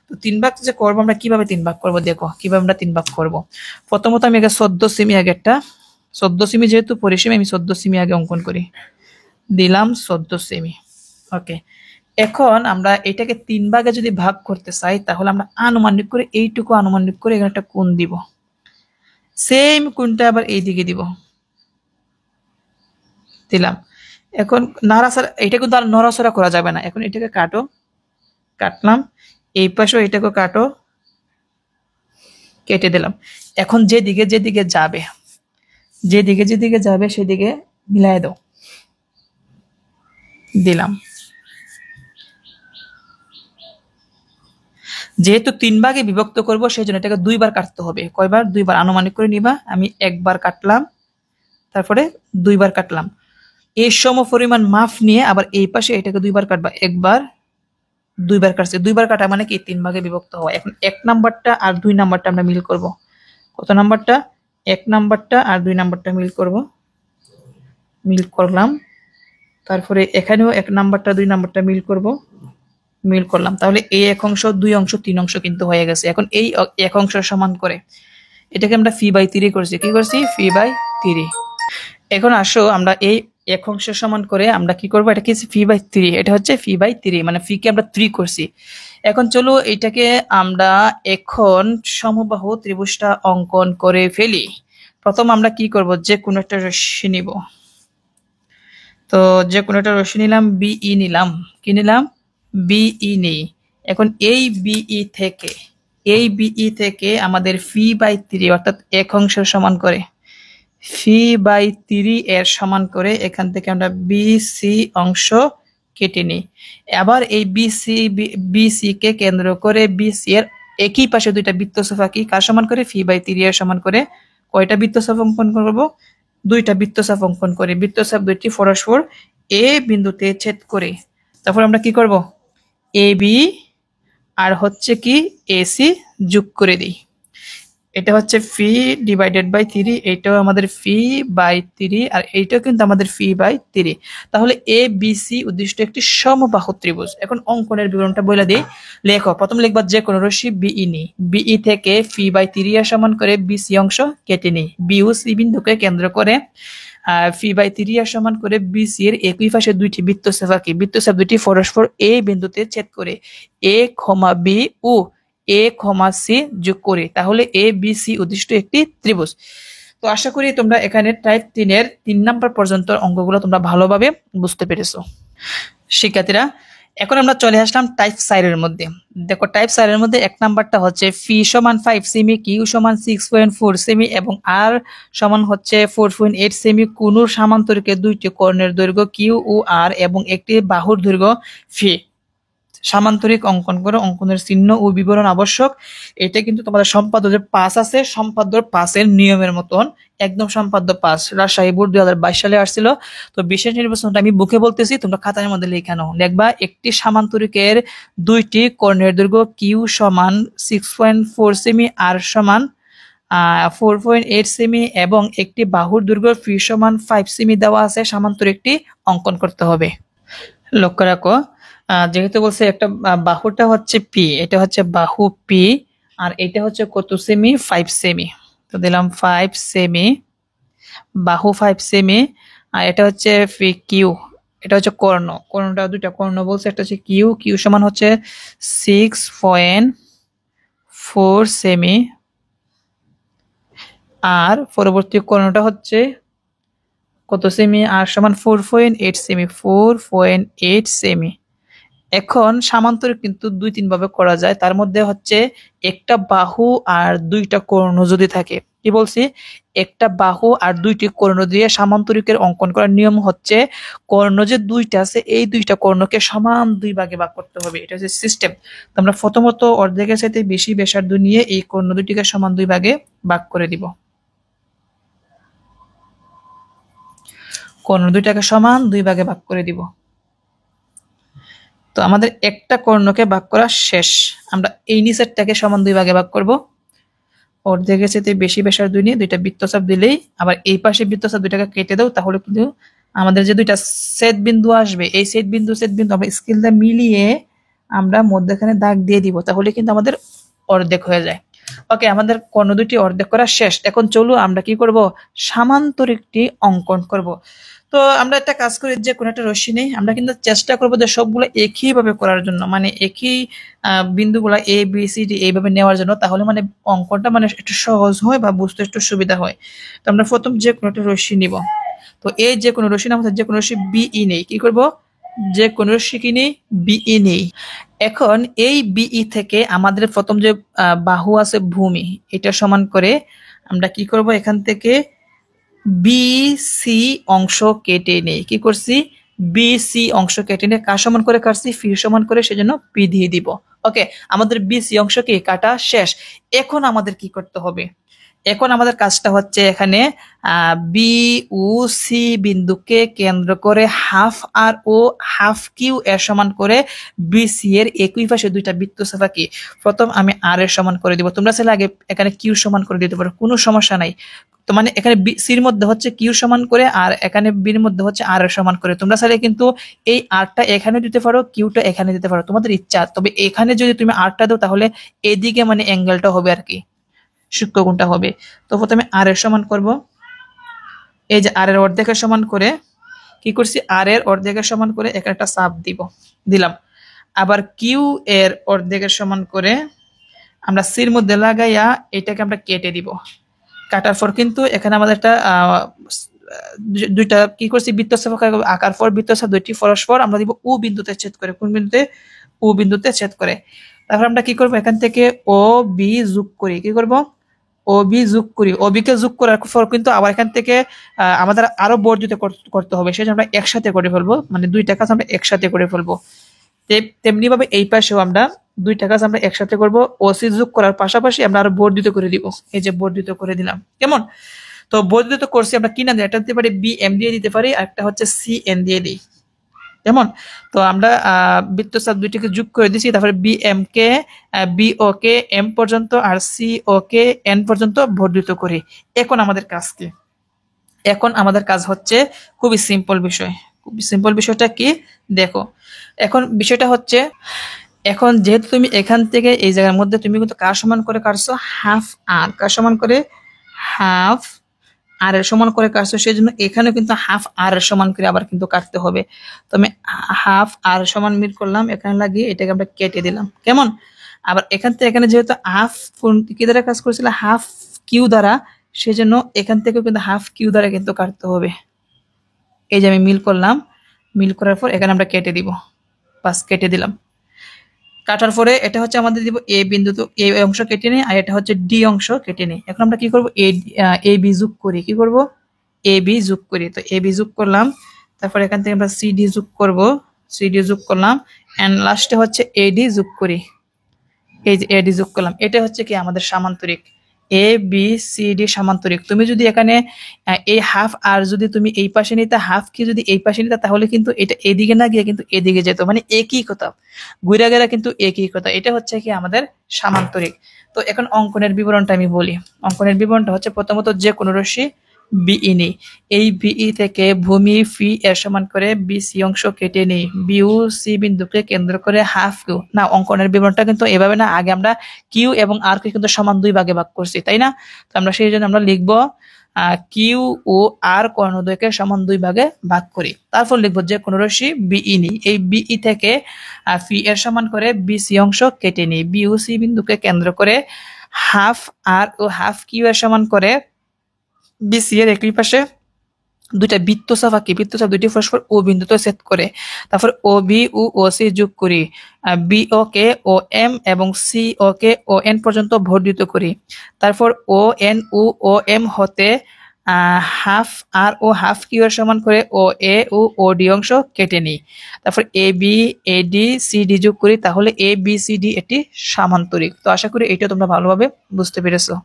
তো 3 ভাগ যে করবো আমরা, কিভাবে 3 ভাগ করবো দেখো, কিভাবে আমরা 3 ভাগ করবো। প্রথমত আমি আগে 14 সেমি, আগে একটা 14 সেমি যেহেতু পরিসীমা, আমি 14 সেমি আগে অঙ্কন করি, দিলাম 14 সেমি। ওকে, এখন আমরা এটাকে 3 ভাগে যদি ভাগ করতে চাই, তাহলে আমরা আনুমানিক করে এইটুকু আনুমানিক করে এখানে একটা কোণ দিব। সেম কোণটা আবার এইদিকে দিব, দিলাম। এখন নাড়াচাড়া, এটা কিন্তু আর নড়াচড়া করা যাবে না। এখন এটাকে কাটো, কাটলাম। এই পাশেও এটাকে কাটো, কেটে দিলাম। এখন যেদিকে যাবে সেদিকে মিলাই দাও, দিলাম। যেহেতু 3 ভাগে বিভক্ত করব, সেই জন্য এটাকে 2 বার কাটতে হবে। কয়বার? 2 বার। আনুমানিক করে নিবা। আমি 1 বার কাটলাম, তারপরে 2 বার কাটলাম। এই সম পরিমাণ মাপ নিয়ে আবার এই পাশে এটাকে 2 বার কাটবা। 1 বার, 2 বার কাটছে। 2 বার কাটা মানে কি? 3 ভাগে বিভক্ত হওয়া। এখন 1 নাম্বারটা আর 2 নাম্বারটা আমরা মিল করব। কত নাম্বারটা? 1 নাম্বারটা আর 2 নাম্বারটা মিল করব। মিল করলাম। তারপরে এখানেও 1 নাম্বারটা 2 নাম্বারটা মিল করব, মিল করলাম। তাহলে এই 1 অংশ, 2 অংশ, 3 অংশ কিন্তু হয়ে গেছে। এখন এই 1 অংশ সমান করে এটাকে আমরা ফি বাই 3 করছি। কি করছি? ফি বাই 3। এখন আসো আমরা এই 1 অংশ সমান করে আমরা কি করব? এটা কি ফি বাই 3, এটা হচ্ছে ফি বাই 3, মানে ফি কে আমরা 3 করছি। এখন চলো এটাকে আমরা এখন সমবাহু ত্রিভুজটা অঙ্কন করে ফেলি। প্রথম আমরা কি করব? যে কোনো একটা রশ্মি নিব। তো যে কোনো একটা রশ্মি নিলাম, বিই নিলাম। কি নিলাম? বিই নেই। এখন এই বিই থেকে আমাদের ফি বাই 3 অর্থাৎ 1 অংশ সমান করে ফি বাই 3 এর সমান করে এখান থেকে আমরা বিসি অংশ কেটে নিই। আবার এই বিসি কে কেন্দ্র করে বিসি এর একই পাশে 2টা বৃত্তচাপ আঁকি। কার সমান করে? ফি বাই 3 এর সমান করে। কয়টা বৃত্তচাপ অঙ্কন করব? 2টা বৃত্তচাপ অঙ্কন করে। বৃত্তচাপ 2টি পরস্পর এ বিন্দুতে ছেদ করে। তারপর আমরা কি করব? এ বি আর হচ্ছে কি এসি যোগ করে দিই। এটা হচ্ছে ফি ডিভাইডেড বাই 3, এইটাও আমাদের ফি বাই 3 আর এইটাও কিন্তু আমাদের ফি বাই 3। তাহলে এ বি সি উদ্দিষ্ট একটি সমবাহু ত্রিভুজ। এখন অঙ্কনের বিবরণটা বলে দিই। লেখো, প্রথম লিখবা যে কোনো রশ্মি বিই নি। বিই থেকে ফি বাই 3 এর সমান করে বিসি অংশ কেটে নিই। বি ও সি বিন্দুকে কেন্দ্র করে ফি বাই 3 এর সমান করে বিসি এর একই পাশে 2টি বৃত্তচাপ আঁকি। বৃত্তচাপ 2টি পরস্পর এ বিন্দুতে ছেদ করে এ, বি ও এ, সি যোগ করি। তাহলে এ বি সি উদ্দিষ্ট একটি ত্রিভুজ। তো আশা করি তোমরা এখানে টাইপ 3 এর 3 নাম্বার পর্যন্ত অঙ্কগুলো তোমরা ভালোভাবে বুঝতে পেরেছো। শিক্ষার্থীরা এখন আমরা চলে আসলাম টাইপ সাইডের মধ্যে। দেখো টাইপ সাইডের মধ্যে 1 নাম্বারটা হচ্ছে ফি সমান 5 সেমি, কিউ সমান 6.4 সেমি এবং আর সমান হচ্ছে 4.8 সেমি। কোন সামান্তরিকে দুইটি কর্ণের দৈর্ঘ্য কিউ ও আর এবং একটি বাহুর দৈর্ঘ্য ফি। সামান্তরিক অঙ্কন করে অঙ্কনের চিহ্ন ও বিবরণ আবশ্যক। এটা কিন্তু তোমাদের সম্পাদ্য যে 5 আছে, সম্পাদ্য 5-এর নিয়মের মতন একদম সম্পাদ্য 5 রাজশাহী বোর্ড 2022 সালে আসছিল। তো বিশেষ নির্বাচনটা আমি বুকে বলতেছি, তোমরা খাতার মধ্যে লিখে নাও। দেখবা একটি সামান্তরিকের দুইটি কর্ণের দৈর্ঘ্য কিউ সমান 6.4 সেমি, আর সমান 4.8 সেমি এবং একটি বাহুর দৈর্ঘ্য ফি সমান 5 সেমি দেওয়া আছে। সামান্তরিকটি অঙ্কন করতে হবে। লক্ষ্য রাখো, যেহেতু বলছে একটা বাহুটা হচ্ছে পি, এটা হচ্ছে বাহু পি, আর এটা হচ্ছে কত সেমি? 5 সেমি। তো দিলাম 5 সেমি, বাহু 5 সেমি, আর এটা হচ্ছে ফি কিউ, এটা হচ্ছে কর্ণ। কর্ণটা দুইটা কর্ণ বলছে, একটা হচ্ছে কিউ, কিউ সমান হচ্ছে 6.4 সেমি, আর পরবর্তী কর্ণটা হচ্ছে কত সেমি? আর সমান 4.8 সেমি, 4.8 সেমি। এখন সামান্তরিক কিন্তু 2-3 ভাবে করা যায়। তার মধ্যে হচ্ছে একটা বাহু আর দুইটা কর্ণ যদি থাকে, কি বলছি? একটা বাহু আর দুইটি কর্ণ দিয়ে সামান্তরিকের অঙ্কন করার নিয়ম হচ্ছে কর্ণ যে দুইটা আছে এই দুইটা কর্ণকে সমান 2 ভাগে ভাগ করতে হবে। এটা হচ্ছে সিস্টেম। তো আমরা প্রথমত অর্ধেকের সাথে বেশি ব্যাসার্ধ নিয়ে এই কর্ণ দুইটিকে সমান 2 ভাগে ভাগ করে দিব। কর্ণ দুইটাকে সমান 2 ভাগে ভাগ করে দিব। তো আমাদের একটা কর্ণকে ভাগ করা শেষ। আমরা এই নিচেরটাকে সমান 2 ভাগে ভাগ করব। অর্ধেকের সাথে বেশি ব্যাসার্ধ নিয়ে দুইটা বৃত্তচাপ দিলেই, আবার এই পাশে বৃত্তচাপ দুইটাকে কেটে দাও, তাহলে কিন্তু আমাদের যে দুইটা ছেদ বিন্দু আসবে, এই ছেদ বিন্দু আমরা স্কেল দিয়ে মিলিয়ে আমরা মধ্যখানে দাগ দিয়ে দিব, তাহলে কিন্তু আমাদের অর্ধেক হয়ে যায়। ওকে, আমাদের কর্ণ দুটি অর্ধেক করা শেষ। এখন চলো আমরা কি করব? সামান্তরিকটি অঙ্কন করব। তো আমরা একটা কাজ করি, যে কোনো একটা রশ্মি নেই, আমরা কিন্তু চেষ্টা করবো যে সবগুলো একই ভাবে করার জন্য, মানে একই বিন্দুগুলা এ বি সি ডি এইভাবে নেওয়ার জন্য, তাহলে মানে অঙ্কনটা মানে একটু সহজ হয় বা বুঝতে একটু সুবিধা হয়। তো আমরা প্রথম যে কোনো একটা রশ্মি নিব। তো এই যে কোনো রশ্মি আমাদের যে কোনো রশ্মি বিই নেই, কি করব? যে কোনো রশ্মি কি নেই? বিই নেই। এখন এই বিই থেকে আমাদের প্রথম যে বাহু আছে ভূমি, এটা সমান করে আমরা কি করব? এখান থেকে বি সি অংশ কেটে নেই। কি করছি? বি সি অংশ কেটে নিয়ে কার সমান করে কাটছি? ফি সমান করে, সেজন্য পি দিয়ে দিব। ওকে, আমাদের বি সি অংশ কি কাটা শেষ। এখন আমাদের কি করতে হবে? এখন আমাদের কাজটা হচ্ছে এখানে বি ও সি বিন্দুকে কেন্দ্র করে হাফ আর ও হাফ কিউ এর সমান করে বিসি এর একই পাশে দুইটা বৃত্তচাপ আঁকি। প্রথম আমি আর এর সমান করে দিব, তোমরা চাইলে আগে এখানে কিউ সমান করে দিতে পারো, কোনো সমস্যা নাই। তো মানে এখানে সির মধ্যে হচ্ছে কিউ সমান করে, আর এখানে বির মধ্যে হচ্ছে আর এর সমান করে। তোমরা চাইলে কিন্তু এই আরটা এখানে দিতে পারো, কিউটা এখানে দিতে পারো, তোমাদের ইচ্ছা। তবে এখানে যদি তুমি আরটা দাও তাহলে এদিকে মানে অ্যাঙ্গেলটা হবে আর কি, সূক্ষ্মকোণটা হবে। তো প্রথমে আর এর সমান করব। এই যে আর এর অর্ধেকের সমান করে কি করছি? আর এর অর্ধেকের সমান করে এখানে একটা চাপ দিলাম। আবার কিউ এর অর্ধেকের সমান করে আমরা সির মধ্যে লাগাইয়া এটাকে আমরা কেটে দিব। কাটার পর কিন্তু এখানে আমাদের একটা দুইটা কি করছি? বৃত্তচাপ আকার পর বৃত্তচাপ দুইটি পরস্পর আমরা দিব ও বিন্দুতে ছেদ করে। কোন বিন্দুতে? ও বিন্দুতে ছেদ করে। তারপর আমরা কি করব? এখান থেকে ও বি যোগ করি। কি করব? ও বি যোগ করি। ও বি কে যোগ করার পর কিন্তু আবার এখান থেকে আমাদের আরো বর্ধিত করতে হবে, সেটা আমরা একসাথে করে ফেলবো, মানে দুইটা কাজ আমরা একসাথে করে ফেলবো। তেমনি ভাবে এই পাশেও আমরা দুইটা কাজ আমরা একসাথে করব। ও সি যোগ করার পাশাপাশি আমরা আরো বর্ধিত করে দিব। এই যে বর্ধিত করে দিলাম, কেমন? তো বর্ধিত করছি আমরা কি নাম দিই? একটা দিতে পারি বি এম দিয়ে দিতে পারি, আর একটা হচ্ছে সি এন দিয়ে দিই, কেমন? তো আমরা বৃত্তচাপ দুইটিকে যোগ করে দিছি, তারপরে বি এম কে বি ও কে এম পর্যন্ত আর সি ও কে এন পর্যন্ত বর্ধিত করি। এখন আমাদের কাজ কি? এখন আমাদের কাজ হচ্ছে খুবই সিম্পল বিষয়। খুবই সিম্পল বিষয়টা কি দেখো। এখন বিষয়টা হচ্ছে, এখন যেহেতু তুমি এখান থেকে এই জায়গার মধ্যে তুমি কিন্তু কার সমান করে কাটছো? হাফ আর। কার সমান করে? হাফ আর এর সমান করে কাটছো, সেই জন্য এখানে কিন্তু হাফ আর এর সমান করে আবার কিন্তু কাটতে হবে। তো আমি হাফ আর সমান মিল করলাম, এখানে লাগিয়ে এটাকে আমরা কেটে দিলাম, কেমন? আবার এখান থেকে এখানে যেহেতু হাফ কি দ্বারা কাজ করেছিল? হাফ কিউ দ্বারা, সেজন্য এখান থেকেও কিন্তু হাফ কিউ দ্বারা কিন্তু কাটতে হবে। এই যে আমি মিল করলাম, মিল করার পর এখানে আমরা কেটে দিব। বাস কেটে দিলাম। কাটার পরে এটা হচ্ছে আমাদের দিব এ বিন্দু, তো এ অংশ কেটে নিই, আর এটা হচ্ছে ডি অংশ কেটে নিই। এখন আমরা কি করব, এ বি যোগ করি। কি করব, এ বি যোগ করি। তো এ বি যোগ করলাম, তারপর এখান থেকে আমরা সি ডি যোগ করব, সি ডি যোগ করলাম, এন্ড লাস্টে হচ্ছে এডি যোগ করি। এই যে এডি যোগ করলাম, এটা হচ্ছে কি আমাদের সামান্তরিক। এ বি সি ডি সামান্তরিক। তুমি যদি এখানে এই হাফ আর যদি তুমি এই পাশে নিতে, হাফ কি যদি এই পাশে নিতে, তাহলে কিন্তু এটা এদিকে না গিয়ে কিন্তু এদিকে যেত, মানে একই কথা, ঘুরে গেলে কিন্তু একই কথা। এটা হচ্ছে কি আমাদের সামান্তরিক। তো এখন অঙ্কনের বিবরণটা আমি বলি। অঙ্কনের বিবরণটা হচ্ছে প্রথমত যে কোনো রশ্মি বিই নেই, এই বিই থেকে ভূমি ফি এর সমান করে বিসি অংশ কেটে নেই, বিউ সি বিন্দুকে কেন্দ্র করে হাফ কিউ। না, অঙ্কনের বিবরণটা কিন্তু এভাবে না, আগে আমরা কিউ এবং আর কে কিন্তু সমান দুই ভাগে ভাগ করছি, তাই না? তো আমরা সেই জন্য আমরা লিখবো কিউ ও আর কর্ণদ্বয়কে সমান দুই ভাগে ভাগ করি। তারপর লিখবো যে কোনো রশ্মি বিই নেই, এই বিই থেকে ফি এর সমান করে বিসি অংশ কেটে নিই, বিউ সি বিন্দুকে কেন্দ্র করে হাফ আর ও হাফ কিউ এর সমান করে বিসি এর একই পাশে দুইটা বৃত্তচাপ আঁকি, বৃত্তচাপ দুইটি পরস্পর ও বিন্দুতে ছেদ করে। তারপর ও বি ও ও সি যোগ করি, বি ও কে ও এম এবং সি ও কে ও এন পর্যন্ত বর্ধিত করি। তারপর ও এন ও এম হতে হাফ আর ও হাফ কিউ এর সমান করে ও এ ও ডি অংশ কেটে নিই। তারপর A B A D C D যোগ করি, তাহলে এ বি সি ডি এটি সামান্তরিক। তো আশা করি এটা তোমরা ভালোভাবে বুঝতে পেরেছো।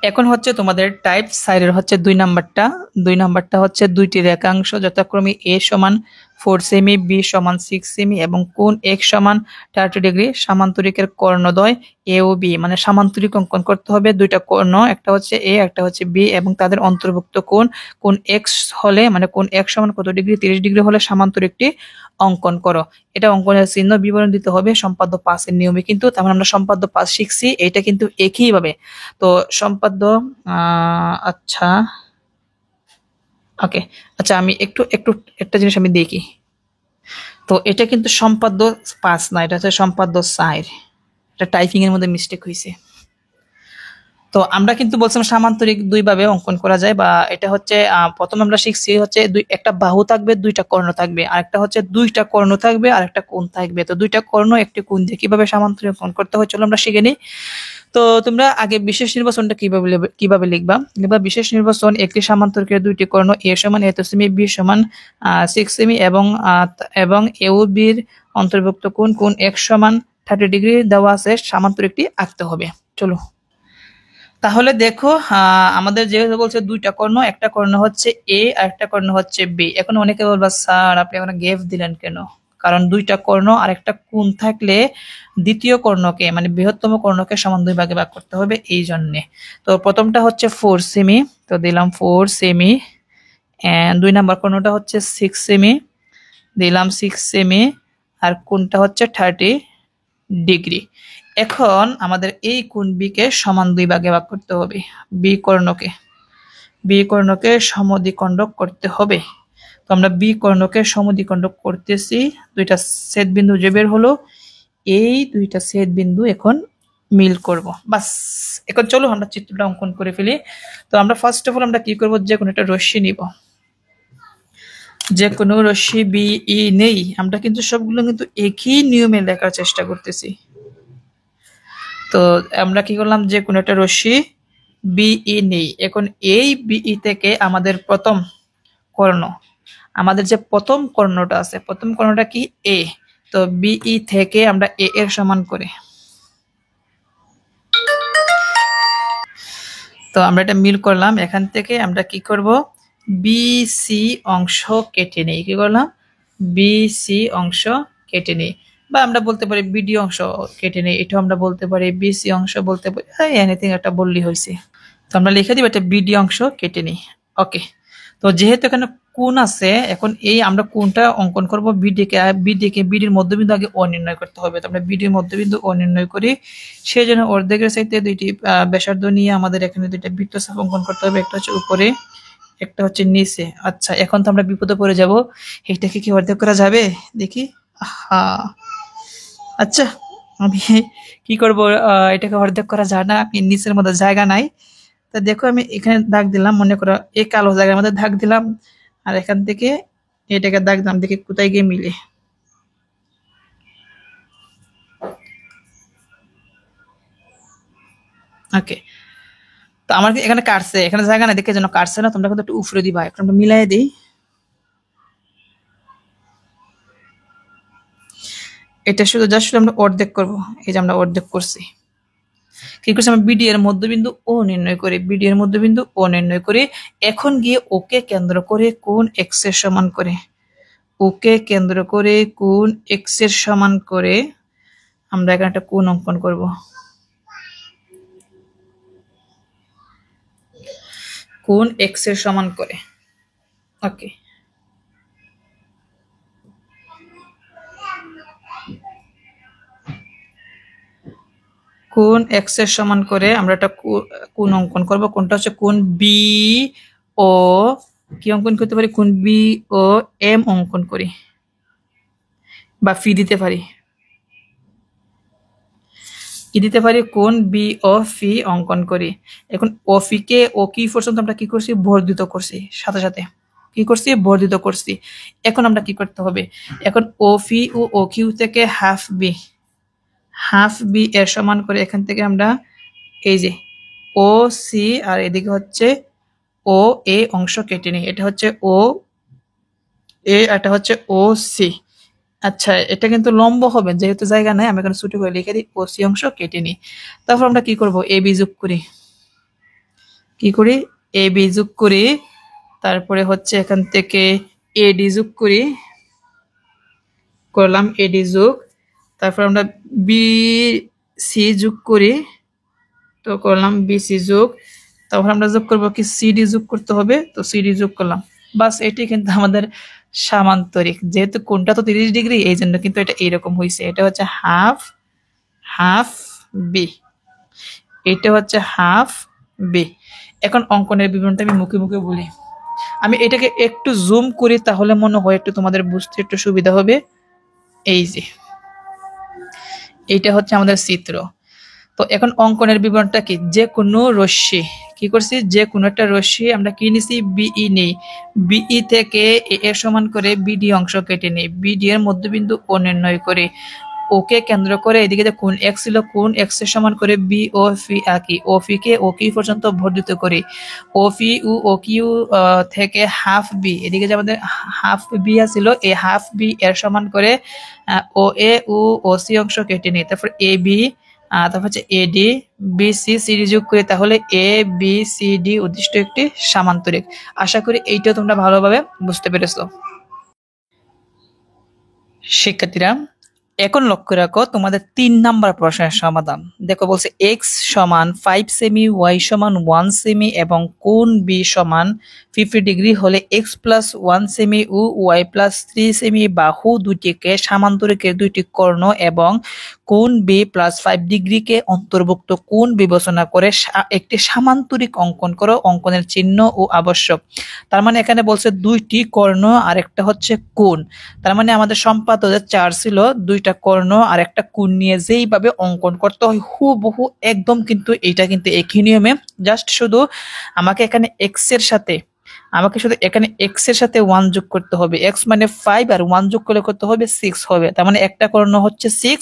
এখন হচ্ছে তোমাদের টাইপ সাইডের হচ্ছে 2 নাম্বারটা হচ্ছে দুইটি রেখাংশ যথাক্রমে এ সমান 4 সেমি, বি সমান 6 সেমি এবং কোণ এক্স সমান 30 ডিগ্রি সামান্তরিকের কর্ণদ্বয় এ ও বি, মানে সামান্তরিক অঙ্কন করতে হবে। দুইটা কর্ণ, একটা হচ্ছে এ একটা হচ্ছে বি, এবং তাদের অন্তর্ভুক্ত কোণ এক্স হলে, মানে কোণ এক্স সমান কত ডিগ্রি, 30 ডিগ্রি হলে সামান্তরিকটি অঙ্কন করো। এটা অঙ্কনের চিহ্ন বিবরণ দিতে হবে সম্পাদ্য 5 এর নিয়মে, কিন্তু তারপর আমরা সম্পাদ্য 5 শিখছি, এটা কিন্তু একই ভাবে। তো সম্পাদ্য আচ্ছা ওকে, আচ্ছা আমি একটু একটা জিনিস আমি দেখি। তো এটা কিন্তু সম্পাদ্য 5 না, এটা হচ্ছে সম্পাদ্য 4। এটা টাইপিং এর মধ্যে মিস্টেক হয়েছে। তো আমরা কিন্তু বলছিলাম সামান্তরিক দুই ভাবে অঙ্কন করা যায়, বা এটা হচ্ছে প্রথম আমরা শিখছি হচ্ছে একটা বাহু থাকবে, দুইটা কর্ণ থাকবে, আর একটা হচ্ছে দুইটা কর্ণ থাকবে আর একটা কোণ থাকবে। তো দুইটা কর্ণ একটি কোণ দিয়ে কিভাবে সামান্তরিক অঙ্কন করতে হয় চলো আমরা শিখে নিই। তো তোমরা আগে বিশেষ নির্বাচনটা কিভাবে লিখবা। বিশেষ নির্বাচন একটি সামান্তরিকের দুইটি কর্ণ এ সমান এত সেমি, বি সমান 6 সেমি এবং এ ও বির অন্তর্ভুক্ত কোণ এক্স সমান 30 ডিগ্রি দেওয়া আছে, সামান্তরিকটি আঁকতে হবে। চলো তাহলে দেখো, আমাদের যেহেতু বলছে দুইটা কর্ণ, একটা কর্ণ হচ্ছে এ আর একটা কর্ণ হচ্ছে বি। এখন অনেকে বলবা স্যার আপনি এখন গ্যাপ দিলেন কেন? কারণ দুইটা কর্ণ আর একটা কোণ থাকলে দ্বিতীয় কর্ণকে, মানে বৃহত্তম কর্ণকে সমান দুই ভাগে ভাগ করতে হবে, এই জন্যে। তো প্রথমটা হচ্ছে 4 সেমি, তো দিলাম 4 সেমি, এন্ড 2 নাম্বার কর্ণটা হচ্ছে 6 সেমি, দিলাম 6 সেমি, আর কোণটা হচ্ছে 30 ডিগ্রি। এখন আমাদের এই কোণ বি কে সমান দুই ভাগে ভাগ করতে হবে, বি কর্ণকে সমদ্বিখণ্ডক করতে হবে। তো আমরা বি কর্ণকে সমদ্বিখণ্ডক করতেছি, দুইটা ছেদ বিন্দু যে বের হলো, এই দুইটা ছেদ বিন্দু এখন মিল করব, বাস। এখন চলো আমরা চিত্রটা অঙ্কন করে ফেলি। তো আমরা ফার্স্ট অফ অল আমরা কি করব, যে কোনো একটা রশ্মি নিব, যে কোনো রশ্মি বিই নেই, আমরা কিন্তু সবগুলো কিন্তু একই নিয়মে লেখার চেষ্টা করতেছি। তো আমরা কি করলাম, যে কোনো একটা রশ্মি বিই নেই। এখন এই বিই থেকে আমাদের প্রথম কর্ণ, আমাদের যে প্রথম কর্ণটা আছে, প্রথম কর্ণটা কি এ, তো বিই থেকে আমরা এ এর সমান করে, তো আমরা এটা মিল করলাম। এখান থেকে আমরা কি করব, বিসি অংশ কেটে নেই। কি করলাম, বিসি অংশ কেটে নেই, বা আমরা বলতে পারি বিডি অংশ কেটে নেই, এটাও আমরা বলতে পারি, বিসি অংশ বলতে পারি, এনিথিং একটা বললেই হয়েছে। তো আমরা লিখে দিব এটা বিডি অংশ কেটে নেই। ওকে, তো যেহেতু এখানে কোণ আছে, এখন এই আমরা কোণটা অঙ্কন করব বিডির মধ্যবিন্দু আগে ও নির্ণয় করতে হবে। তো আমরা বিডির মধ্যবিন্দু ও নির্ণয় করি, সেই জন্য অর্ধেকের সাইডে দুইটি ব্যাসার্ধ নিয়ে আমাদের এখানে দুইটা বৃত্তচাপ অঙ্কন করতে হবে, একটা হচ্ছে উপরে একটা হচ্ছে নিচে। আচ্ছা এখন তো আমরা বিপদে পড়ে যাব, এইটাকে কি অর্ধেক করা যাবে দেখি। হ্যাঁ, আচ্ছা আমি কি করব, এটাকে অর্ধেক করা যায় না, নিচের মধ্যে জায়গা নাই। তা দেখো আমি এখানে দাগ দিলাম, মনে করো এই কালো জায়গার মধ্যে দাগ দিলাম, আর এখান থেকে এটাকে দাগ দিলাম, দেখি কোথায় গিয়ে মিলে। ওকে, তো আমার এখানে কাটছে, এখানে জায়গা নাই দেখে যেন কাটছে না, তোমরা কিন্তু একটু উপরে দিবা, এখন আমরা মিলাই দিই। এটা শুধু জাস্ট আমরা অর্ধেক করবো, এই যে আমরা অর্ধেক করছি। কি করছি, আমরা বিডি এর মধ্যবিন্দু ও নির্ণয় করি, বিডি এর মধ্যবিন্দু ও নির্ণয় করি। এখন গিয়ে ওকে কেন্দ্র করে কোণ এক্স এর সমান করে, ওকে কেন্দ্র করে কোণ এক্স এর সমান করে আমরা এখানে একটা কোণ অঙ্কন করব। কোণ এক্স এর সমান করে, ওকে। কোণ এক্স এর সমান করে আমরা একটা কোণ অঙ্কন করব। কোণটা হচ্ছে কোণ বি ও, কি অঙ্কন করতে পারি, কোণ বি ও এম অঙ্কন করি, বা ফি দিতে পারি, কি দিতে পারি, কোণ বি ও ফি অঙ্কন করি। এখন ও ফি কে ও কি পর্যন্ত আমরা কি করছি, বর্ধিত করছি, সাথে সাথে কি করছি, বর্ধিত করছি। এখন আমরা কি করতে হবে, এখন ও ফি ও ও কিউ থেকে হাফ বি এর সমান করে এখান থেকে আমরা এই যে ও সি আর এদিকে হচ্ছে ও এ অংশ কেটে নিই, এটা হচ্ছে ও এ, এটা হচ্ছে ও সি। আচ্ছা, এটা কিন্তু লম্ব হবে, যেহেতু জায়গা নাই আমি এখানে ছোট করে লিখে দিই, ও সি অংশ কেটে নিই। তারপর আমরা কি করব, এ বি যোগ করি, কি করি, এ বি যোগ করি। তারপরে হচ্ছে এখান থেকে এডি যোগ করি, করলাম এডি যোগ। তারপর আমরা বি সি যোগ করি, তো করলাম বিসি যোগ। তারপর আমরা যোগ করবো কি, সিডি যোগ করতে হবে, তো সিডি যোগ করলাম। বাস, এটি কিন্তু আমাদের সামান্তরিক, যেহেতু কোণটা তো 30 ডিগ্রি, এই জন্য কিন্তু এটা এইরকম হয়েছে। এটা হচ্ছে হাফ বি, এটা হচ্ছে হাফ বি। এখন অঙ্কনের বিবরণটা আমি মুখে মুখে বলি, আমি এটাকে একটু জুম করি, তাহলে মনে হয় একটু তোমাদের বুঝতে একটু সুবিধা হবে। এই যে এইটা হচ্ছে আমাদের চিত্র। তো এখন অঙ্কনের বিবরণটা কি, যে কোনো রশ্মি, কি করছি, যে কোনো একটা রশ্মি আমরা কি নিছি, বিই নেই, বিই থেকে এ এর সমান করে বিডি অংশ কেটে নেই, বিডি এর মধ্যবিন্দু ও নির্ণয় করে ওকে কেন্দ্র করে এদিকে যে কোণ এক্স ছিল, কোণ এক্স এর সমান করে বি ও ফি আঁকি, ও ফি কে ও কিউ পর্যন্ত বর্ধিত করি, ও ফি ও কিউ থেকে হাফ বি, এদিকে যে আমাদের হাফ বি আছিল, এই হাফ বি এর সমান করে ও এ ও সি অংশ কেটে নিই। তারপর এ বি, তারপর হচ্ছে এডি বিসি সিডি যোগ করে, তাহলে এ বি সি ডি উদ্দিষ্ট একটি সামান্তরিক। আশা করি এইটাও তোমরা ভালোভাবে বুঝতে পেরেছো। শিক্ষার্থীরা, এখন লক্ষ্য রাখো তোমাদের 3 নাম্বার প্রশ্নের সমাধান। দেখো বলছে এক্স সমান 5 সেমি, ওয়াই সমান 1 সেমি এবং কোণ বি সমান 50 ডিগ্রি হলে এক্স প্লাস 1 সেমি ও ওয়াই প্লাস 3 সেমি বাহু দুটিকে সামান্তরিকের দুইটি কর্ণ এবং কোণ বি প্লাস 5 ডিগ্রিকে অন্তর্ভুক্ত কোণ বিবেচনা করে একটি সামান্তরিক অঙ্কন করো, অঙ্কনের চিহ্ন ও আবশ্যক। তার মানে এখানে বলছে দুইটি কর্ণ আর একটা হচ্ছে কোণ, তার মানে আমাদের সম্পাদ্য 4 ছিল, দুইটা কর্ণ আর একটা কোণ নিয়ে যেইভাবে অঙ্কন করতে হয় হুবহু একদম কিন্তু এটা কিন্তু একই নিয়মে, জাস্ট শুধু আমাকে এখানে এক্স এর সাথে এক্স এর সাথে 1 যোগ করতে হবে, এক্স মানে 5 আর 1 যোগ করলে কত হবে, 6 হবে। তার মানে একটা কর্ণ হচ্ছে 6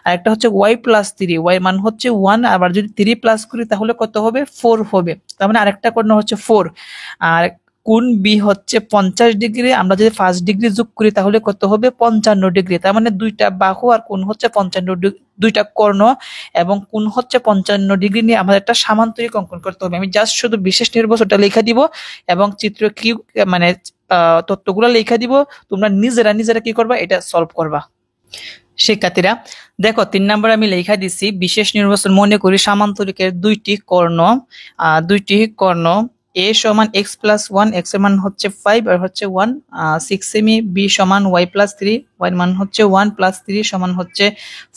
আর একটা হচ্ছে ওয়াই প্লাস 3, ওয়াই মান হচ্ছে 1, আবার যদি 3 প্লাস করি তাহলে কত হবে, 4 হবে। তার মানে আরেকটা কর্ণ হচ্ছে 4। আর কোণ বি হচ্ছে 50 ডিগ্রি, আমরা যদি 5 ডিগ্রি যোগ করি তাহলে কত হবে, 55 ডিগ্রি। তার মানে দুইটা বাহু আর কোণ হচ্ছে 55 ডিগ্রি, দুইটা কর্ণ এবং কোণ হচ্ছে 55 ডিগ্রি নিয়ে আমাদের একটা সামান্তরিক অঙ্কন করতে হবে। আমি জাস্ট শুধু বিশেষ নির্ভরশীলটা লেখা দিব এবং চিত্র কি মানে তথ্যগুলো লেখা দিব, তোমরা নিজেরা কি করবা, এটা সলভ করবা। শিক্ষার্থীরা দেখো 3 নাম্বার আমি লেখা দিছি, বিশেষ নির্বাচন মনে করি সামান্তরিকের দুইটি কর্ণ এ সমান এক্স প্লাস 1, এক্স এর মান হচ্ছে 5 আর হচ্ছে 1, 6 সেমি, বি সমান ওয়াই প্লাস 3, ওয়াই এর মান হচ্ছে 1 প্লাস 3 সমান হচ্ছে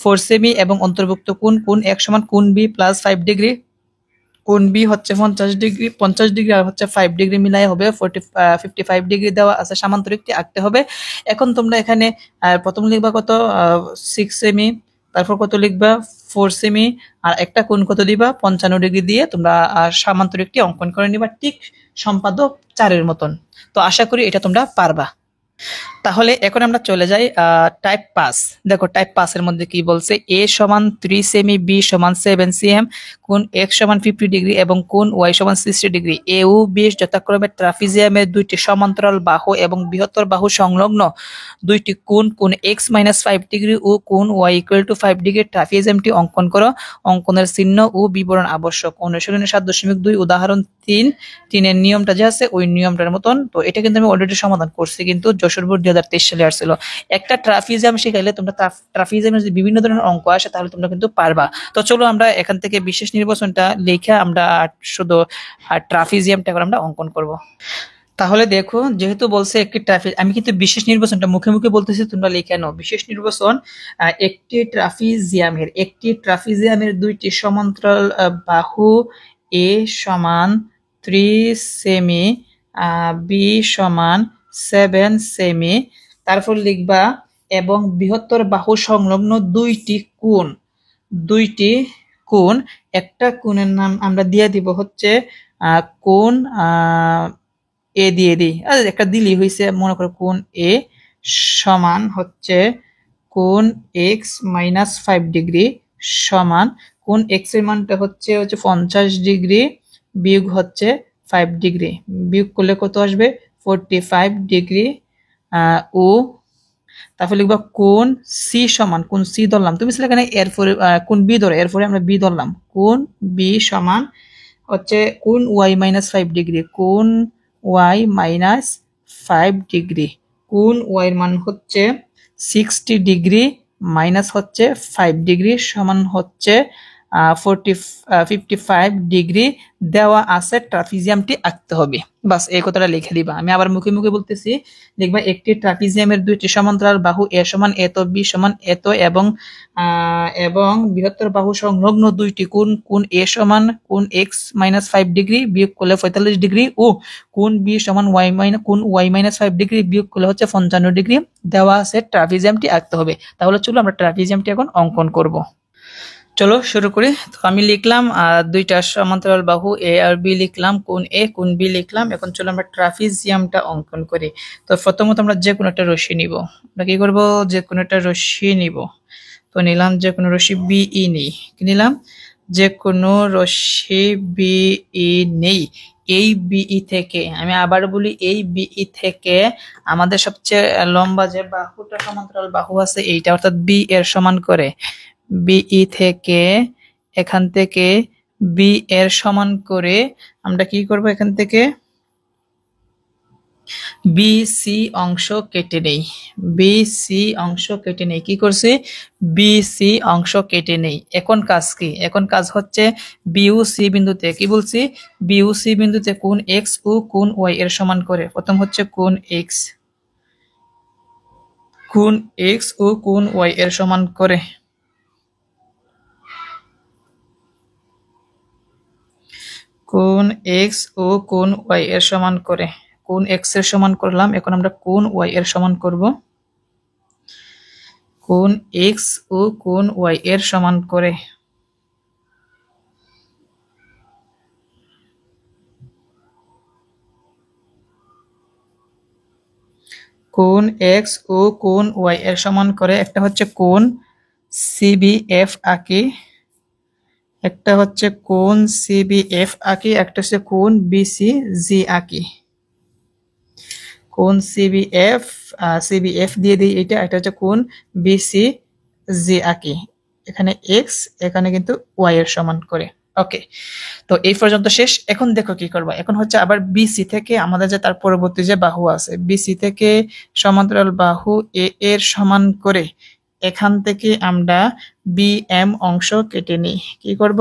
4 সেমি এবং অন্তর্ভুক্ত কোণ এক সমান কোণ বি প্লাস 5 ডিগ্রি, কোণ বি হচ্ছে 50 ডিগ্রি আর হচ্ছে 5 ডিগ্রি মিলাই হবে 55 ডিগ্রি দেওয়া আছে, সামান্তরিকটি আঁকতে হবে। এখন তোমরা এখানে প্রথম লিখবা কত, 6 সেমি, তারপর কত লিখবা 4 সেমি আর একটা কোণ কত দিবা 55 ডিগ্রি দিয়ে তোমরা সামান্তরিকটি অঙ্কন করে নিবা, ঠিক সম্পাদ্য 4 এর মতন। তো আশা করি এটা তোমরা পারবা। তাহলে এখন আমরা চলে যাই টাইপ পাস। দেখো টাইপ পাসের মধ্যে কি বলছে, এ সমান 3 সেমি, বি সমান 7 সিএম, কোণ এক্স সমান 50 ডিগ্রি এবং কোণ ওয়াই সমান 60 ডিগ্রি। এ ও বি যথাক্রমে ট্রাপিজিয়ামের দুইটি সমান্তরাল বাহু এবং বৃহত্তর বাহু সংলগ্ন দুইটি কোণ, কোণ এক্স মাইনাস 5 ডিগ্রি ও কোণ ওয়াই ইকুয়াল টু 5 ডিগ্রি ট্রাপিজিয়ামটি অঙ্কন করো। অঙ্কনের চিহ্ন ও বিবরণ আবশ্যক। অনুশীলনের 7.2 উদাহরণ 3 এর নিয়মটা যে আছে ওই নিয়মটার মতন। তো এটা কিন্তু আমি অলরেডি সমাধান করছি, কিন্তু যশোর বোর্ড 2023 সালে আসছিল। একটা ট্রাপিজিয়াম শিখাইলে তোমরা ট্রাপিজিয়ামের যদি বিভিন্ন ধরনের অঙ্ক আসে তাহলে তোমরা কিন্তু পারবা। তো চলো আমরা এখান থেকে বিশেষ নির্বাচনটা লিখে আমরা শুধু ট্রাপিজিয়ামটা এখন আমরা অঙ্কন করব। তাহলে দেখো, যেহেতু বলছে একটি আমি কিন্তু বিশেষ নির্বাচনটা মুখে মুখে বলতেছি, তোমরা লিখে নাও। বিশেষ নির্বাচন, একটি ট্রাপিজিয়ামের দুইটি সমান্তরাল বাহু এ সমান 3 সেমি, বি সমান 7 সেমি, তারপর লিখবা এবং বৃহত্তর বাহু সংলগ্ন দুইটি কোণ। একটা কোণের নাম আমরা দিয়ে দিব হচ্ছে কোণ এ দিয়ে দিই, একটা দিলেই হয়েছে, মনে করো কোণ এ সমান হচ্ছে কোণ এক্স মাইনাস 5 ডিগ্রি সমান কোণ এক্স এর মানটা হচ্ছে 50 ডিগ্রি বিয়োগ হচ্ছে 5 ডিগ্রি, বিয়োগ করলে কত আসবে 45 ডিগ্রি। ও তারপর লিখবা কোণ সি সমান, কোণ সি ধরলাম, তুমি এখানে এরপরে কোণ বি ধরো, এরপরে আমরা বি ধরলাম, কোণ বি সমান হচ্ছে কোণ ওয়াই মাইনাস 5 ডিগ্রি, কোণ ওয়াই মাইনাস 5 ডিগ্রি, কোণ ওয়াই এর মান হচ্ছে 60 ডিগ্রি মাইনাস হচ্ছে 5 ডিগ্রি সমান হচ্ছে 55 ডিগ্রি দেওয়া আছে। ট্রাপিজিয়ামটি আঁকতে হবে, বাস এই কথাটা লিখে দিবা। আমি আবার মুখে মুখে বলতেছি, দেখবা একটি ট্রাপিজিয়ামের দুইটি সমান্তরাল বাহু এ সমান এত, বি সমান এত এবং বৃহত্তর বাহু সংলগ্ন দুইটি কোণ, কোণ এ সমান কোণ এক্স মাইনাস 5 ডিগ্রি বিয়োগ করলে 45 ডিগ্রি ও কোণ বি সমান কোণ ওয়াই মাইনাস 5 ডিগ্রি বিয়োগ করলে হচ্ছে 55 ডিগ্রি দেওয়া আছে। ট্রাপিজিয়ামটি আঁকতে হবে। তাহলে চলো আমরা ট্রাপিজিয়ামটি এখন অঙ্কন করব। চলো শুরু করি। তো আমি লিখলাম দুইটা সমান্তরাল বাহু এ আর বি লিখলাম, কোণ এ কোণ বি লিখলাম। এখন চলো আমরা ট্রাপিজিয়ামটা অঙ্কন করি। তো প্রথমত আমরা যে কোনো একটা রশ্মি নিব। আমরা কি করব, যে কোনো একটা রশ্মি নিব। তো নিলাম যে কোনো রশ্মি বিই নেই, কি নিলাম, যে কোনো রশ্মি বিই নেই। এই বিই থেকে, আমি আবার বলি, এই বিই থেকে আমাদের সবচেয়ে লম্বা যে বাহুটা সমান্তরাল বাহু আছে এইটা, অর্থাৎ বি এর সমান করে বিই থেকে, এখান থেকে বি এর সমান করে আমরা কি করব, এখান থেকে বিসি অংশ কেটে নেই। বিসি অংশ কেটে নেই, কি করছি, বিসি অংশ কেটে নেই। এখন কাজ কি, এখন কাজ হচ্ছে বিউ সি বিন্দুতে, কি বলছি, বিউ সি বিন্দুতে কোণ এক্স ও কোণ ওয়াই এর সমান করে। প্রথম হচ্ছে কোণ এক্স ও কোণ ওয়াই এর সমান করে। কোণ এক্স ও কোণ ওয়াই এর সমান করে। কোণ এক্স এর সমান করলাম, এখন আমরা কোণ ওয়াই এর সমান করব। কোণ এক্স ও কোণ ওয়াই এর সমান করে। কোণ এক্স ও কোণ ওয়াই এর সমান করে। একটা হচ্ছে কোণ সিবিএফ আঁকি, একটা হচ্ছে কোণ সিবিএফ আঁকি, একটা হচ্ছে কোণ বিসিজি আঁকি। কোণ সিবিএফ দিয়ে দিই এটা, একটা হচ্ছে কোণ বিসিজি আঁকি। এখানে এক্স, এখানে কিন্তু ওয়াই এর সমান করে। ওকে, তো এই পর্যন্ত শেষ। এখন দেখো কি করবা, এখন হচ্ছে আবার বিসি থেকে আমাদের যে তার পরবর্তী যে বাহু আছে, বিসি থেকে সমান্তরাল বাহু এ এর সমান করে এখান থেকে আমরা বিএম অংশ কেটে নিই। কি করব,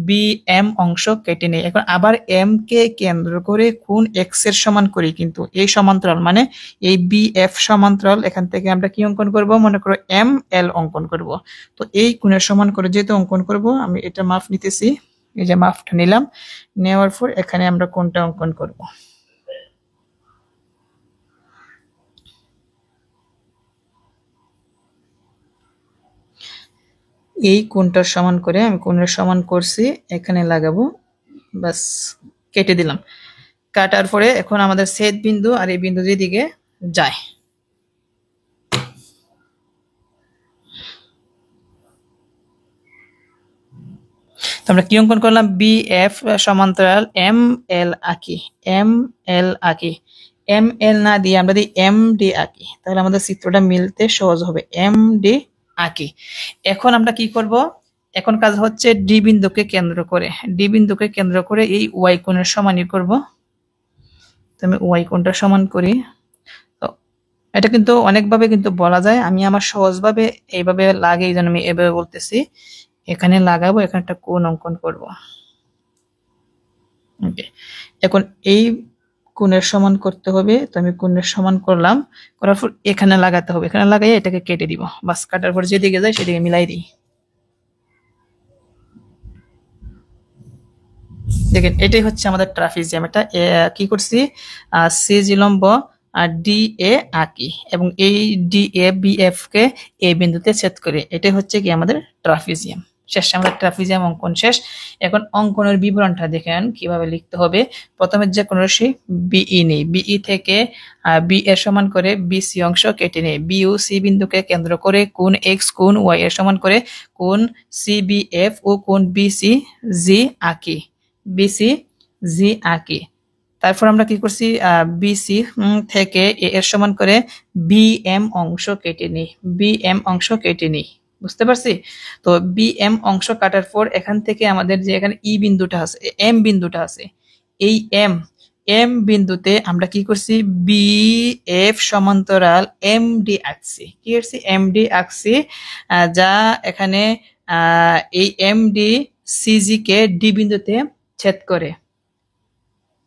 বিএম অংশ কেটে নিই। এখন আবার এম কে কেন্দ্র করে কোণ এক্স এর সমান করি, কিন্তু এই সমান্তরাল মানে এই বিএফ সমান্তরাল, এখান থেকে আমরা কি অঙ্কন করব, মনে করো এম এল অঙ্কন করব। তো এই কোণের সমান করে যেহেতু অঙ্কন করব, আমি এটা মাপ নিতেছি, এই যে মাপটা নিলাম, নেওয়ার পর এখানে আমরা কোণটা অঙ্কন করব। এই কোণটার সমান করে আমি কোণের সমান করছি, এখানে লাগাবো, বাস কেটে দিলাম। কাটার পরে এখন আমাদের ছেদ বিন্দু আর এই বিন্দু যেদিকে যায়, তো আমরা কি অঙ্কন করলাম, বি এফ সমান্তরাল এম এল আঁকি, এম এল আঁকি। এম এল না দিয়ে আমরা যদি এম ডি আঁকি, তাহলে আমাদের চিত্রটা মিলতে সহজ হবে। এম ডি আঁকি। এখন আমরা কি করব, এখন কাজ হচ্ছে ডি বিন্দুকে কেন্দ্র করে, ডি বিন্দুকে কেন্দ্র করে এই ওয়াই কোণের সমানই করব। তো আমি ওয়াই কোণটা সমান করি। তো এটা কিন্তু অনেকভাবে কিন্তু বলা যায়, আমি আমার সহজভাবে এইভাবে লাগে, এই জন্য আমি এভাবে বলতেছি। এখানে লাগাবো, এখানে একটা কোণ অঙ্কন করব। ওকে, এখন এই কোণের সমান করতে হবে। তো আমি কোণের সমান করলাম, করার পর এখানে লাগাতে হবে, এখানে লাগাই এটাকে কেটে দিব। বাস, কাটার পর যেদিকে যায় সেদিকে মিলাই দিই। দেখেন, এটাই হচ্ছে আমাদের ট্রাপিজিয়াম। এটা কি করছি, সিজি লম্ব আর ডি এ আঁকি, এবং এই ডি এ বি এফ কে এ বিন্দুতে ছেদ করে, এটাই হচ্ছে কি আমাদের ট্রাপিজিয়াম। শেষ, আমাদের ট্রাপিজিয়াম অঙ্কন শেষ। এখন অঙ্কনের বিবরণটা দেখেন কিভাবে লিখতে হবে। প্রথমে যে কোনো রাশি বিই নেই, বিই থেকে বি এর সমান করে বিসি অংশ কেটে নেই। বি ও সি বিন্দুকে কেন্দ্র করে কোণ এক্স কোণ ওয়াই এর সমান করে কোণ সিবিএফ ও কোণ বিসি জি আঁকি, বিসি জি আঁকি। তারপর আমরা কি করছি, বিসি থেকে এ এর সমান করে বিএম অংশ কেটে নিই, বিএম অংশ কেটে নিই। বুঝতে পারছি? তো বিএম অংশ কাটার পর এখান থেকে আমাদের যে এখানে ই বিন্দুটা আছে, এম বিন্দুটা আছে, এই এম এম বিন্দুতে আমরা কি করছি, বি এফ সমান্তরাল এম ডি আঁকছি। কি করছি, এম ডি আঁকছি, যা এখানে এই এম ডি সিজি কে ডি বিন্দুতে ছেদ করে।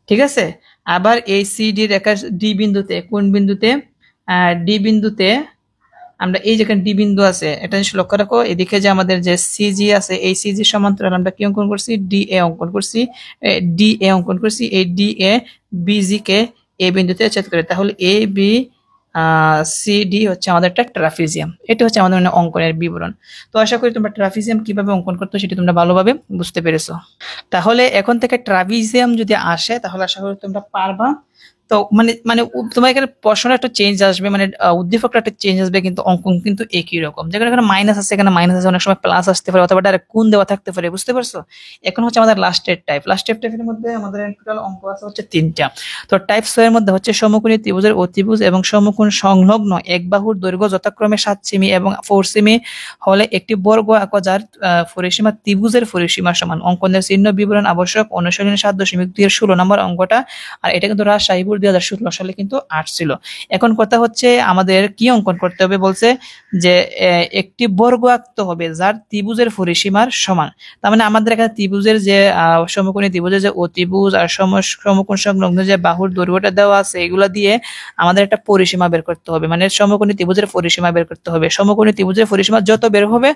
ঠিক আছে, আবার এই সিডি রেখা ডি বিন্দুতে, কোন বিন্দুতে, ডি বিন্দুতে আমরা এই যেখানে ডি বিন্দু আছে, এটা লক্ষ্য রাখো, এদিকে যে আমাদের যে সিজি আছে, এই সিজি সমান্তরাল আমরা কি অঙ্কন করছি, ডি এ অঙ্কন করছি, ডি এ অঙ্কন করছি। এই ডি এ বিজি কে এ বিন্দুতে ছেদ করে, তাহলে এ বি সি ডি হচ্ছে আমাদের একটা ট্রাপিজিয়াম। এটা হচ্ছে আমাদের মানে অঙ্কনের বিবরণ। তো আশা করি তোমরা ট্রাপিজিয়াম কিভাবে অঙ্কন করতে সেটা তোমরা ভালোভাবে বুঝতে পেরেছো। তাহলে এখন থেকে ট্রাপিজিয়াম যদি আসে, তাহলে আশা করি তোমরা পারবা। তো মানে মানে তোমার এখানে প্রশ্নের একটা চেঞ্জ আসবে, মানে উদ্দীপকটা একটা চেঞ্জ আসবে, কিন্তু অঙ্কন কিন্তু একই রকম। যেখানে এখানে মাইনাস আছে, এখানে মাইনাস আছে, অনেক সময় প্লাস আসতে পারে, অথবা ডাইরেক্ট কোণ দেওয়া থাকতে পারে। বুঝতে পারছো? এখন হচ্ছে আমাদের লাস্টের টাইপ, লাস্টের টাইপের মধ্যে আমাদের টোটাল অঙ্ক আছে হচ্ছে 3টা। তো টাইপ 6 এর মধ্যে হচ্ছে সমকোণী ত্রিভুজের অতিভুজ এবং সমকোণ সংলগ্ন এক বাহুর দৈর্ঘ্য যথাক্রমে 7 সেমি এবং 4 সেমি হলে একটি বর্গ আঁকো, যার পরিসীমা ত্রিভুজের পরিসীমার সমান। অঙ্কনের চিহ্ন বিবরণ আবশ্যক। অনুশীলনী 7.2 এর 16 নম্বর অঙ্কটা। আর এটা কিন্তু রাজশাহী বোর্ড 2017 সালে কিন্তু আসছিল। এখন কথা হচ্ছে আমাদের কি অঙ্কন করতে হবে, বলছে যে একটি বর্গ আঁকতে হবে যার ত্রিভুজের পরিসীমার সমান। তার মানে আমাদের এখানে ত্রিভুজের যে সমকোণী ত্রিভুজের যে অতিভুজ আর সমকোণ সংলগ্ন যে বাহুর দৈর্ঘ্যটা দেওয়া আছে, এগুলো দিয়ে আমাদের একটা পরিসীমা বের করতে হবে, মানে সমকোণী ত্রিভুজের পরিসীমা বের করতে হবে। সমকোণী ত্রিভুজের পরিসীমা যত বের হবে,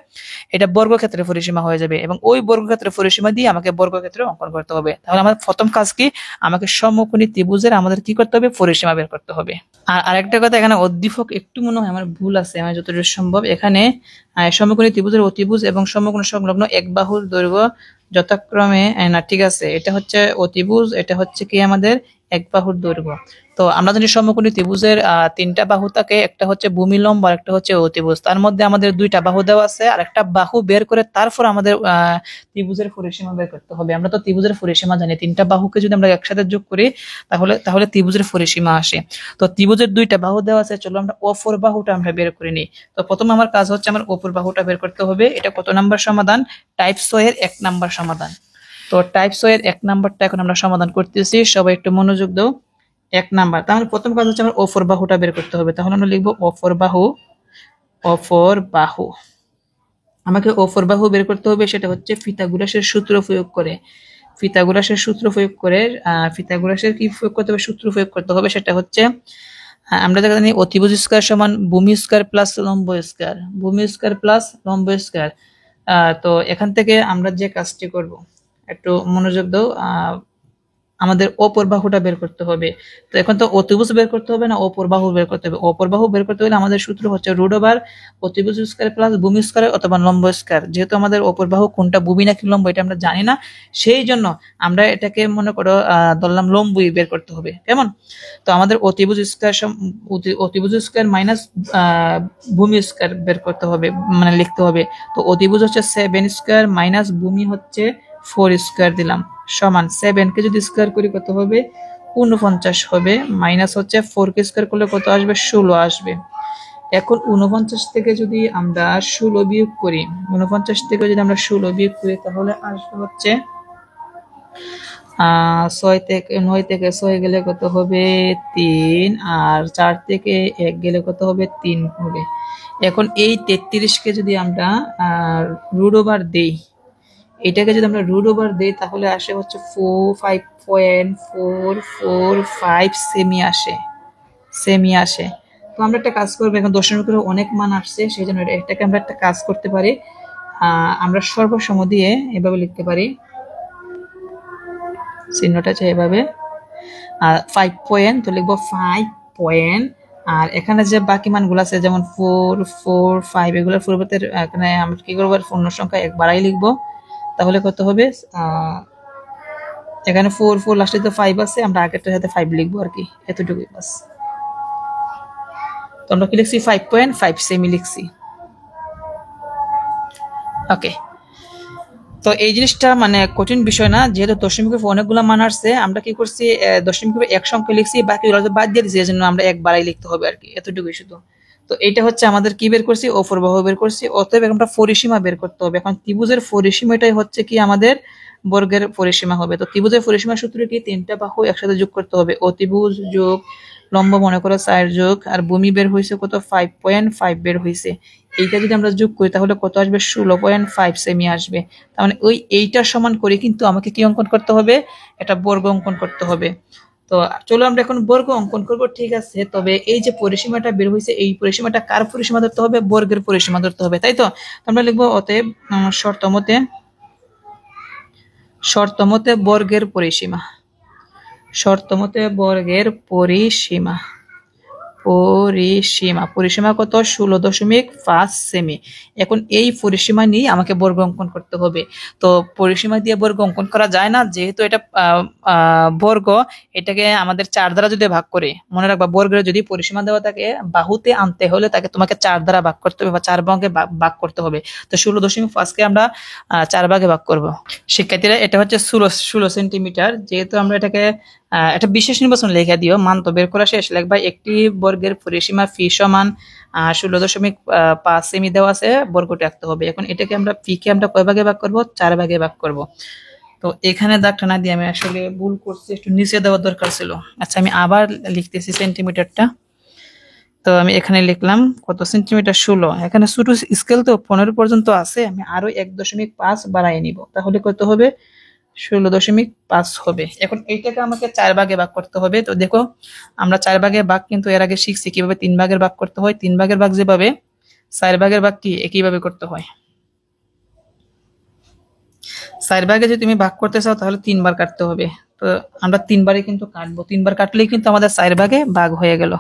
এটা বর্গক্ষেত্রের পরিসীমা হয়ে যাবে, এবং ওই বর্গক্ষেত্রের পরিসীমা দিয়ে আমাকে বর্গক্ষেত্র অঙ্কন করতে হবে। তাহলে আমার প্রথম কাজ কি, আমাকে সমকোণী ত্রিভুজের আমাদের কি করতে হবে, পরিসীমা বের করতে হবে। আর আরেকটা কথা, এখানে উদ্দীপক একটু মনে হয় আমার ভুল আছে, আমার যতটুকু সম্ভব। এখানে সমকোণী ত্রিভুজের অতিভুজ এবং সমকোণ সংলগ্ন এক বাহুর দৈর্ঘ্য যথাক্রমে, না ঠিক আছে, এটা হচ্ছে অতিভুজ, এটা হচ্ছে কি আমাদের এক বাহুর দৈর্ঘ্য। তো আমরা জানি সমকোণী ত্রিভুজের 3টা বাহু থাকে, একটা হচ্ছে ভূমি লম্ব আর একটা হচ্ছে অতিভুজ। তার মধ্যে আমাদের 2টা বাহু দেওয়া আছে, আর একটা বাহু বের করে তারপর আমাদের ত্রিভুজের পরিসীমা বের করতে হবে। আমরা তো ত্রিভুজের পরিসীমা জানি, 3টা বাহুকে যদি আমরা একসাথে যোগ করি তাহলে তাহলে ত্রিভুজের পরিসীমা আসে। তো ত্রিভুজের 2টা বাহু দেওয়া আছে, চলো আমরা অপর বাহুটা আমরা বের করে নিই। তো প্রথম আমার কাজ হচ্ছে আমার অপর বাহুটা বের করতে হবে। এটা কত নাম্বার সমাধান, টাইপ 6 এর 1 নাম্বার সমাধান। তো টাইপ 6 এর 1 নাম্বারটা এখন আমরা সমাধান করতেছি, সবাই একটু মনোযোগ দাও। 1 নাম্বার, তাহলে প্রথম কাজ হচ্ছে আমার অপর বাহুটা বের করতে হবে। তাহলে আমরা লিখবো অপর বাহু, অপর বাহু। আমাকে অপর বাহু বের করতে হবে, সেটা হচ্ছে পিথাগোরাসের সূত্র প্রয়োগ করে। পিথাগোরাসের সূত্র প্রয়োগ করে, পিথাগোরাসের কি প্রয়োগ করতে হবে, সূত্র প্রয়োগ করতে হবে, সেটা হচ্ছে আমরা জানি অতিভুজ স্কয়ার সমান ভূমি স্কয়ার প্লাস লম্ব স্কয়ার, ভূমি স্কয়ার প্লাস লম্ব স্কয়ার। তো এখান থেকে আমরা যে কাজটি করব, একটু মনোযোগ দাও, আমাদের অপর বাহুটা বের করতে হবে। তো এখন তো অতিভুজ বের করতে হবে না, অপর বাহু বের করতে হবে। অপর বাহু বের করতে হলে আমাদের সূত্র হচ্ছে রুট ওভার অতিভুজ স্কয়ার প্লাস ভূমি স্কয়ার অথবা লম্ব স্কয়ার। যেহেতু আমাদের অপর বাহু কোনটা ভূমি নাকি লম্ব এটা আমরা জানি না, সেই জন্য আমরা এটাকে মনে করো ধরলাম লম্বই বের করতে হবে। কেমন? তো আমাদের অতিভুজ স্কয়ার অতিভুজ স্কয়ার মাইনাস ভূমি স্কয়ার বের করতে হবে, মানে লিখতে হবে। তো অতিভুজ হচ্ছে 7 স্কয়ার মাইনাস ভূমি হচ্ছে 4 স্কয়ার দিলাম সমান 7 কে যদি স্কয়ার করি কত হবে 49 হবে মাইনাস হচ্ছে 4 কে স্কয়ার করলে কত আসবে 16 আসবে। এখন 49 থেকে যদি আমরা 16 বিয়োগ করি 49 থেকে যদি আমরা 16 বিয়োগ করি তাহলে আসবে হচ্ছে 6 থেকে 9 থেকে 6 গেলে কত হবে 3 আর 4 থেকে 1 গেলে কত হবে 3 হবে। এখন এই 33 কে যদি আমরা রুট ওভার দেই এটাকে যদি আমরা রুট ওভার দেই তাহলে আসে হচ্ছে 5.445 সেমি আসে। তো আমরা একটা কাজ করবো, এখন দশমিকের অনেক মান আসছে সেই জন্য এটাকে আমরা একটা কাজ করতে পারি, আমরা সর্বসম দিয়ে এভাবে লিখতে পারি, চিহ্নটা আছে এভাবে 5 পয়েন্ট, তো লিখবো 5 পয়েন্ট। আর এখানে যে বাকি মানগুলো আছে যেমন 4 4 5 এগুলোর পরিবর্তে এখানে আমরা কি করবো পূর্ণ সংখ্যা 1 বাড়াই লিখবো, তাহলে কত হবে এখানে 4 4 লাস্টে তো 5 আছে, আমরা আগেরটার সাথে 5 লিখবো আর কি, এতটুকুই বাস। তো আমরা কি লিখছি 5.5 সেমি লিখছি। ওকে, তো এই জিনিসটা মানে কঠিন বিষয় না, যেহেতু দশমিকের অনেকগুলো মান আসছে আমরা কি করছি দশমিকের এক সংখ্যা লিখছি, বাকিগুলো বাদ দিয়ে দিচ্ছি, এই জন্য আমরা 1 বাড়াই লিখতে হবে আর কি, এতটুকুই শুধু। তো এইটা হচ্ছে আমাদের কি বের করছি অপূর্বাহ বের করছি, অতএব আমরা পরিসীমা বের করতে হবে। এখন ত্রিভুজের পরিসীমাটাই হচ্ছে কি আমাদের বর্গের পরিসীমা হবে। তো ত্রিভুজের পরিসীমা সূত্র কি, 3টা বাহু একসাথে যোগ করতে হবে, অতিভুজ যোগ লম্ব মনে করো 4 যোগ আর ভূমি বের হয়েছে কত 5.5 বের হয়েছে, এইটা যদি আমরা যোগ করি তাহলে কত আসবে 16.5 সেমি আসবে। তার মানে ওই এইটার সমান করে কিন্তু আমাকে কি অঙ্কন করতে হবে, একটা বর্গ অঙ্কন করতে হবে। তো চলো আমরা এখন বর্গ অঙ্কন করব, ঠিক আছে। তবে এই যে পরিসীমাটা বের হয়েছে এই পরিসীমাটা কার পরিসীমা ধরতে হবে, বর্গের পরিসীমা ধরতে হবে, তাই তো। আমরা লিখবো অতএব শর্তমতে বর্গের পরিসীমা, শর্তমতে বর্গের পরিসীমা পরিসীমা কত 16.5 সেমি। এখন এই পরিসীমা নিয়ে আমাকে বর্গ অঙ্কন করতে হবে। তো পরিসীমা দিয়ে বর্গ অঙ্কন করা যায় না, যেহেতু এটা বর্গ, এটাকে আমাদের 4 দ্বারা যদি ভাগ করে, মনে রাখবা বর্গের যদি পরিসীমা দেওয়া থাকে বাহুতে আনতে হলে তাকে তোমাকে 4 দ্বারা ভাগ করতে হবে বা 4 ভাগে ভাগ করতে হবে। তো 16.5 কে আমরা 4 ভাগে ভাগ করব। শিক্ষার্থীরা এটা হচ্ছে 16 সেন্টিমিটার, যেহেতু আমরা এটাকে একটা বিশেষ নির্বাচন লেখা দিও, মান তো বের করা শেষ, লিখবা একটি বর্গের পরিসীমা ফি সমান 16.5 সেমি দেওয়া আছে, বর্গটি আঁকতে হবে। এখন এটাকে আমরা ফি কে আমরা কয় ভাগে ভাগ করব, 4 ভাগে ভাগ করব। তো এখানে দাগটা না দিয়ে আমি আসলে ভুল করছি, একটু নিচে দেওয়ার দরকার ছিল। আচ্ছা আমি আবার লিখতেছি সেন্টিমিটারটা, তো আমি এখানে লিখলাম কত সেন্টিমিটার 16, এখানে ছোট স্কেল তো 15 পর্যন্ত আছে, আমি আরো 1.5 বাড়াই নিব, তাহলে কত হবে 16.5 হবে। এখন এইটাকে আমাকে 4 ভাগে ভাগ করতে হবে। তো দেখো আমরা 4 ভাগে ভাগ কিন্তু এর আগে শিখছি কিভাবে 3 ভাগের ভাগ করতে হয়, 3 ভাগের ভাগ যেভাবে 4 ভাগের ভাগ কি একইভাবে করতে হয়। 4 ভাগে যদি তুমি ভাগ করতে চাও তাহলে 3 বার কাটতে হবে, তো আমরা 3 বারে কিন্তু কাটবো, 3 বার কাটলেই কিন্তু আমাদের 4 ভাগে ভাগ হয়ে গেল।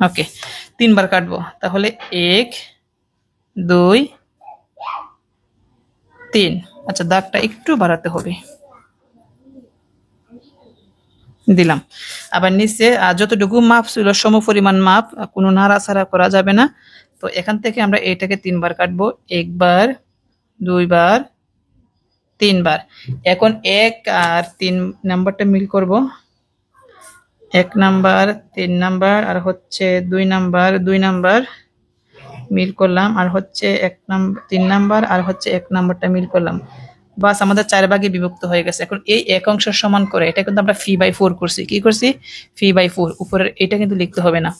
ওকে 3 বার কাটবো, তাহলে 1 2 3। আচ্ছা দাগটা একটু বাড়াতে হবে, দিলাম। আবার নিচে যতটুকু মাপ ছিল সমপরিমাণ মাপ, কোনো নাড়াচাড়া করা যাবে না। তো এখান থেকে আমরা এটাকে 3 বার কাটবো, 1 বার 2 বার 3 বার। এখন 1 আর 3 নাম্বারটা মিল করব, 1 নাম্বার 3 নাম্বার আর হচ্ছে 2 নাম্বার মিল করলাম, আর হচ্ছে 1 নাম্বার 3 নাম্বার আর হচ্ছে 1 নাম্বারটা মিল করলাম, বাস আমাদের 4 ভাগে বিভক্ত হয়ে গেছে। এখন এই এক অংশ সমান করে এটা কিন্তু আমরা ফি/4 করছি, কি করছি ফি/4, উপরের এটা কিন্তু লিখতে হবে না।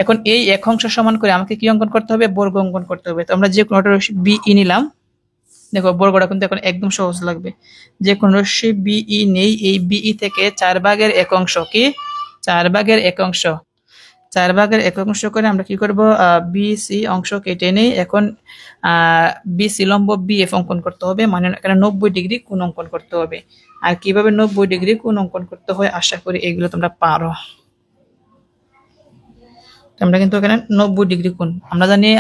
এখন এই এক অংশ সমান করে আমাকে কি অঙ্কন করতে হবে, বর্গ অঙ্কন করতে হবে। তো আমরা যে কোনো রশ্মি বিই নিলাম, দেখো বর্গটা কিন্তু এখন একদম সহজ লাগবে। যে কোনো রশ্মি বিই নেই, এই বিই থেকে 4 ভাগের এক অংশ কি 4 ভাগের এক অংশ 4 ভাগের এক অংশ করে আমরা কি করব বিসি অংশ কেটে নেই। এখন বিসি লম্ব বিএফ অঙ্কন করতে হবে, মানে এখানে 90 ডিগ্রি কোণ অঙ্কন করতে হবে। আর কিভাবে 90 ডিগ্রি কোণ অঙ্কন করতে হয় আশা করি এগুলো তোমরা পারো। আমরা কিন্তু এখানে 90 ডিগ্রি কোণ আমরা জানি,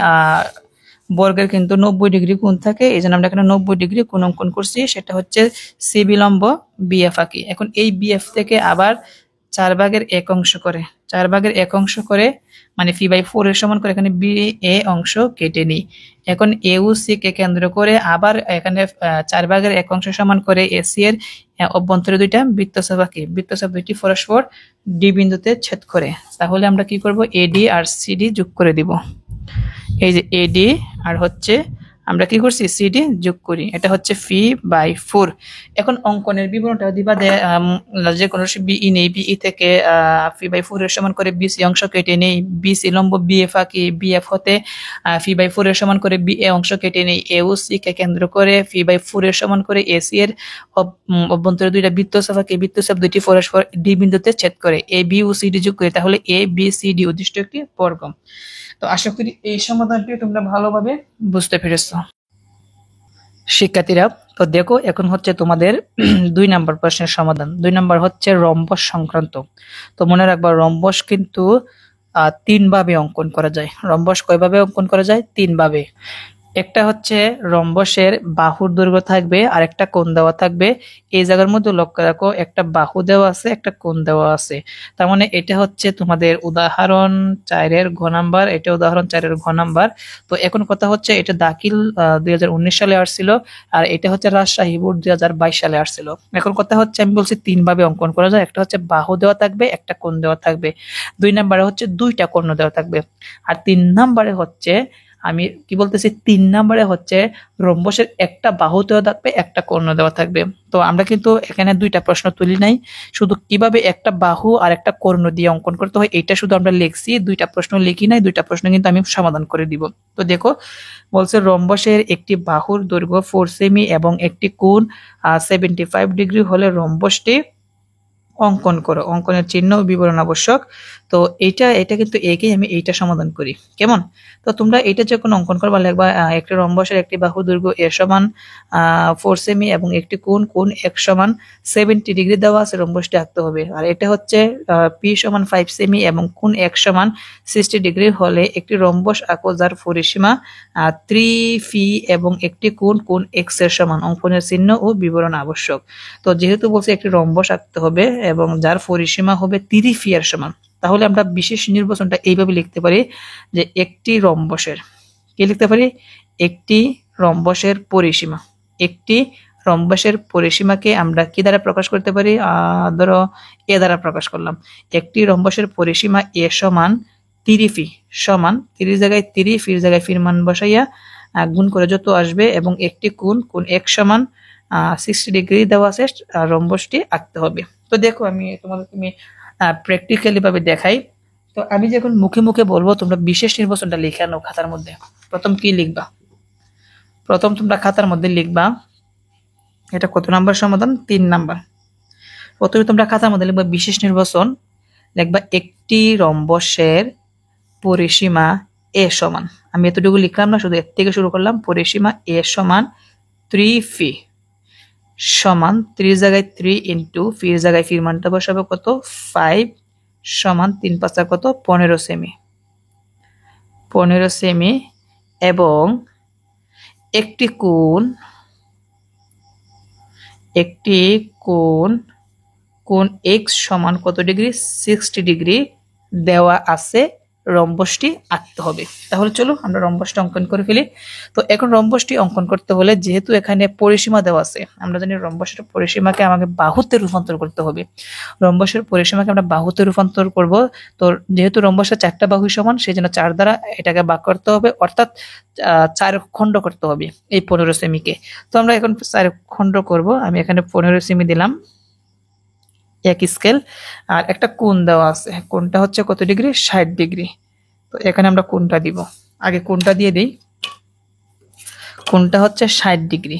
বর্গের কিন্তু 90 ডিগ্রি কোণ থাকে, এই জন্য আমরা এখানে 90 ডিগ্রি কোণ অঙ্কন করছি, সেটা হচ্ছে সিবি লম্ব বিএফ আঁকি। এখন এই বিএফ থেকে আবার 4 ভাগের এক অংশ করে 4/1 অংশ করে মানে পি/4 এর সমান করে এখানে বি এ অংশ কেটে নিই। এখন এ ও সি কে কেন্দ্র করে আবার এখানে 4/1 অংশ সমান করে এসি এর অভ্যন্তরে দুইটা বৃত্তচাপ আঁকি। বৃত্তচাপ দুইটি পরস্পর ডি বিন্দুতে ছেদ করে। তাহলে আমরা কি করব, এডি আর সিডি যোগ করে দিব। এই যে এডি আর হচ্ছে আমরা কি করছি সিডি যোগ করি, এটা হচ্ছে পি/4। এখন অঙ্কনের বিবরণটা দিবা যে কোনো বিই নেই, বিই থেকে পি/4 এর সমান করে বিসি অংশ কেটে নেই, বিসি লম্ব বিএফ আঁকি, বিএফ হতে পি/4 এর সমান করে বিএ অংশ কেটে নেই, এ ও সি কে কেন্দ্র করে পি/4 এর সমান করে এসি এর অভ্যন্তরে দুইটা বৃত্তচাপ আঁকি। বৃত্তচাপ দুইটি পরস্পর ডি বিন্দুতে ছেদ করে। এ বি ও সিডি যোগ করে তাহলে এ বি সি ডি উদ্দিষ্ট একটি বর্গ। তো আশা করি এই সমাধানটি তোমরা ভালোভাবে বুঝতে পেরেছো শিক্ষার্থীরা। তো দেখো এখন হচ্ছে তোমাদের 2 নম্বর প্রশ্নের সমাধান। 2 নম্বর হচ্ছে রম্বস সংক্রান্ত। তো মনে রাখবা রম্বস কিন্তু 3 ভাবে অঙ্কন করা যায়। রম্বস কয়ভাবে অঙ্কন করা যায়? 3 ভাবে। একটা হচ্ছে রম্বসের বাহুর দৈর্ঘ্য থাকবে আর একটা কোণ দেওয়া থাকবে। এই জায়গার মধ্যে লক্ষ্য রাখো, একটা বাহু দেওয়া আছে, একটা কোণ দেওয়া আছে। তার মানে এটা হচ্ছে তোমাদের উদাহরণ 4-এর ঘ নাম্বার, এটা উদাহরণ 4-এর ঘ নাম্বার। তো এখন কথা হচ্ছে এটা দাখিল 2019 সালে আসছিল, আর এটা হচ্ছে রাজশাহী বোর্ড 2022 সালে আসছিল। এখন কথা হচ্ছে আমি বলছি 3 ভাবে অঙ্কন করা যায়। একটা হচ্ছে বাহু দেওয়া থাকবে, একটা কোণ দেওয়া থাকবে। 2 নম্বরে হচ্ছে দুইটা কর্ণ দেওয়া থাকবে। আর 3 নম্বরে হচ্ছে আমি কি বলতেছি, 3 নম্বরে হচ্ছে রম্বসের একটা বাহু দেওয়া থাকবে, একটা কর্ণ দেওয়া থাকবে। তো আমরা কিন্তু এখানে দুইটা প্রশ্ন তুলি নাই, শুধু কিভাবে একটা বাহু আর একটা কর্ণ দিয়ে অঙ্কন করতে হয় এটা শুধু আমরা লিখছি, দুইটা প্রশ্ন লিখি নাই। দুইটা প্রশ্ন কিন্তু আমি সমাধান করে দিব। তো দেখো বলছে রম্বসের একটি বাহুর দৈর্ঘ্য 4 সেমি এবং একটি কোণ 75 ডিগ্রি হলে রম্বসটি অঙ্কন করো। অঙ্কনের চিহ্ন ও বিবরণ আবশ্যক। তো এটা কিন্তু একেই আমি এইটা সমাধান করি, কেমন? তো তোমরা এটা যখন অঙ্কন করবা লিখবা একটি রম্বসের একটি বাহু দৈর্ঘ্য এ সমান 4 সেমি এবং একটি কোণ এক সমান 70 ডিগ্রি দেওয়া আছে, রম্বসটি আঁকতে হবে। আর এটা হচ্ছে পি সমান 5 সেমি এবং কোণ এক সমান 60 ডিগ্রি হলে একটি রম্বস আঁকো যার পরিসীমা 3 ফি এবং একটি কোণ এক্স এর সমান। অঙ্কনের চিহ্ন ও বিবরণ আবশ্যক। তো যেহেতু বলছে একটি রম্বস আঁকতে হবে এবং যার পরিসীমা হবে 30 ফি এর সমান, তাহলে আমরা বিশেষ নির্বাচনটা এইভাবে লিখতে পারি যে একটি রম্বসের কি লিখতে পারি, একটি রম্বসের পরিসীমা। একটি রম্বসের পরিসীমাকে আমরা কি দ্বারা প্রকাশ করতে পারি, ধরো এ দ্বারা প্রকাশ করলাম। একটি রম্বসের পরিসীমা এ সমান 30 ফি সমান 30 জায়গায় 30, ফির জায়গায় ফির মান বসাইয়া গুণ করে যত আসবে এবং একটি কোণ এক সমান 60 ডিগ্রি দেওয়া আছে, রম্বসটি আঁকতে হবে। তো দেখো আমি তোমাদেরকে প্র্যাকটিক্যালি ভাবে দেখাই। তো আমি যখন মুখে মুখে বলবো তোমরা বিশেষ নির্বাচনটা লিখে নাও খাতার মধ্যে। প্রথম কি লিখবা? প্রথম তোমরা খাতার মধ্যে লিখবা, এটা কত নাম্বার সমাধান? 3 নাম্বার। প্রথমে তোমরা খাতার মধ্যে লিখবা বিশেষ নির্বাচন, লিখবা একটি রম্বসের পরিসীমা এ সমান, আমি এতটুকু লিখলাম না, শুধু এর থেকে শুরু করলাম। পরিসীমা এ সমান 3 ফি সমান 30 জায়গায় 3 ইন্টু ফির জায়গায় ফির মানটা বসাবে কত 5 সমান 3 5 কত 15 সেমি। 15 সেমি এবং একটি কোণ এক্স সমান কত ডিগ্রি 60 ডিগ্রি দেওয়া আছে, রম্বসটি আঁকতে হবে। তাহলে চলো আমরা রম্বসটা অঙ্কন করে ফেলি। তো এখন রম্বসটি অঙ্কন করতে হলে যেহেতু এখানে পরিসীমা দেওয়া আছে, আমরা জানি রম্বসের পরিসীমাকে আমাকে বাহুতে রূপান্তর করতে হবে। রম্বসের পরিসীমাকে আমরা বাহুতে রূপান্তর করব। তো যেহেতু রম্বসের 4টা বাহু সমান, সেই জন্য 4 দ্বারা এটাকে ভাগ করতে হবে, অর্থাৎ 4 খণ্ড করতে হবে এই 15 সেমিকে। তো আমরা এখন 4 খণ্ড করব। আমি এখানে 15 সেমি দিলাম এক স্কেল, আর একটা কোণ দেওয়া আছে, কোণটা হচ্ছে কত ডিগ্রি 60 ডিগ্রি। তো এখানে আমরা কোণটা দিব, আগে কোণটা দিয়ে দিই। কোণটা হচ্ছে 60 ডিগ্রি,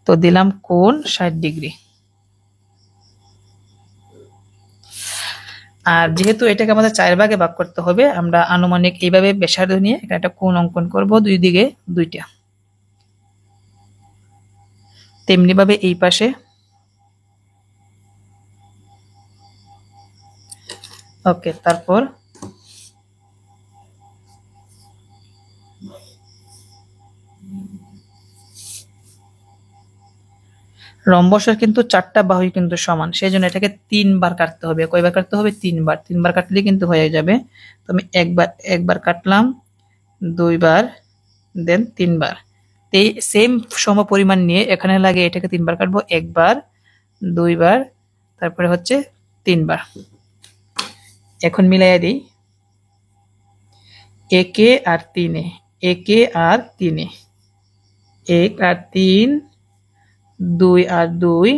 তো দিলাম কোণ 60 ডিগ্রি। আর যেহেতু এটাকে আমাদের 4 ভাগে ভাগ করতে হবে, আমরা আনুমানিক এইভাবে ব্যাসার্ধ নিয়ে এখানে একটা কোণ অঙ্কন করব, দুই দিকে দুইটা। তেমনি ভাবে এই পাশে, ওকে। তারপর রম্বসের কিন্তু 4টা বাহুই কিন্তু সমান, সেই জন্য এটাকে 3বার কাটতে হবে। কয়বার কাটতে হবে? 3বার। 3বার কাটলে কিন্তু হয়ে যাবে। তো আমি একবার কাটলাম, 2বার, দেন 3বার। এই সেম সম পরিমাণ নিয়ে এখানে লাগে এটাকে 3বার কাটবো, 1বার, 2বার, তারপরে হচ্ছে 3বার। এখন মিলাইয়া দিই, একে আর 3-এ, একে আর 3-এ, 1 আর 3, 2 আর 2,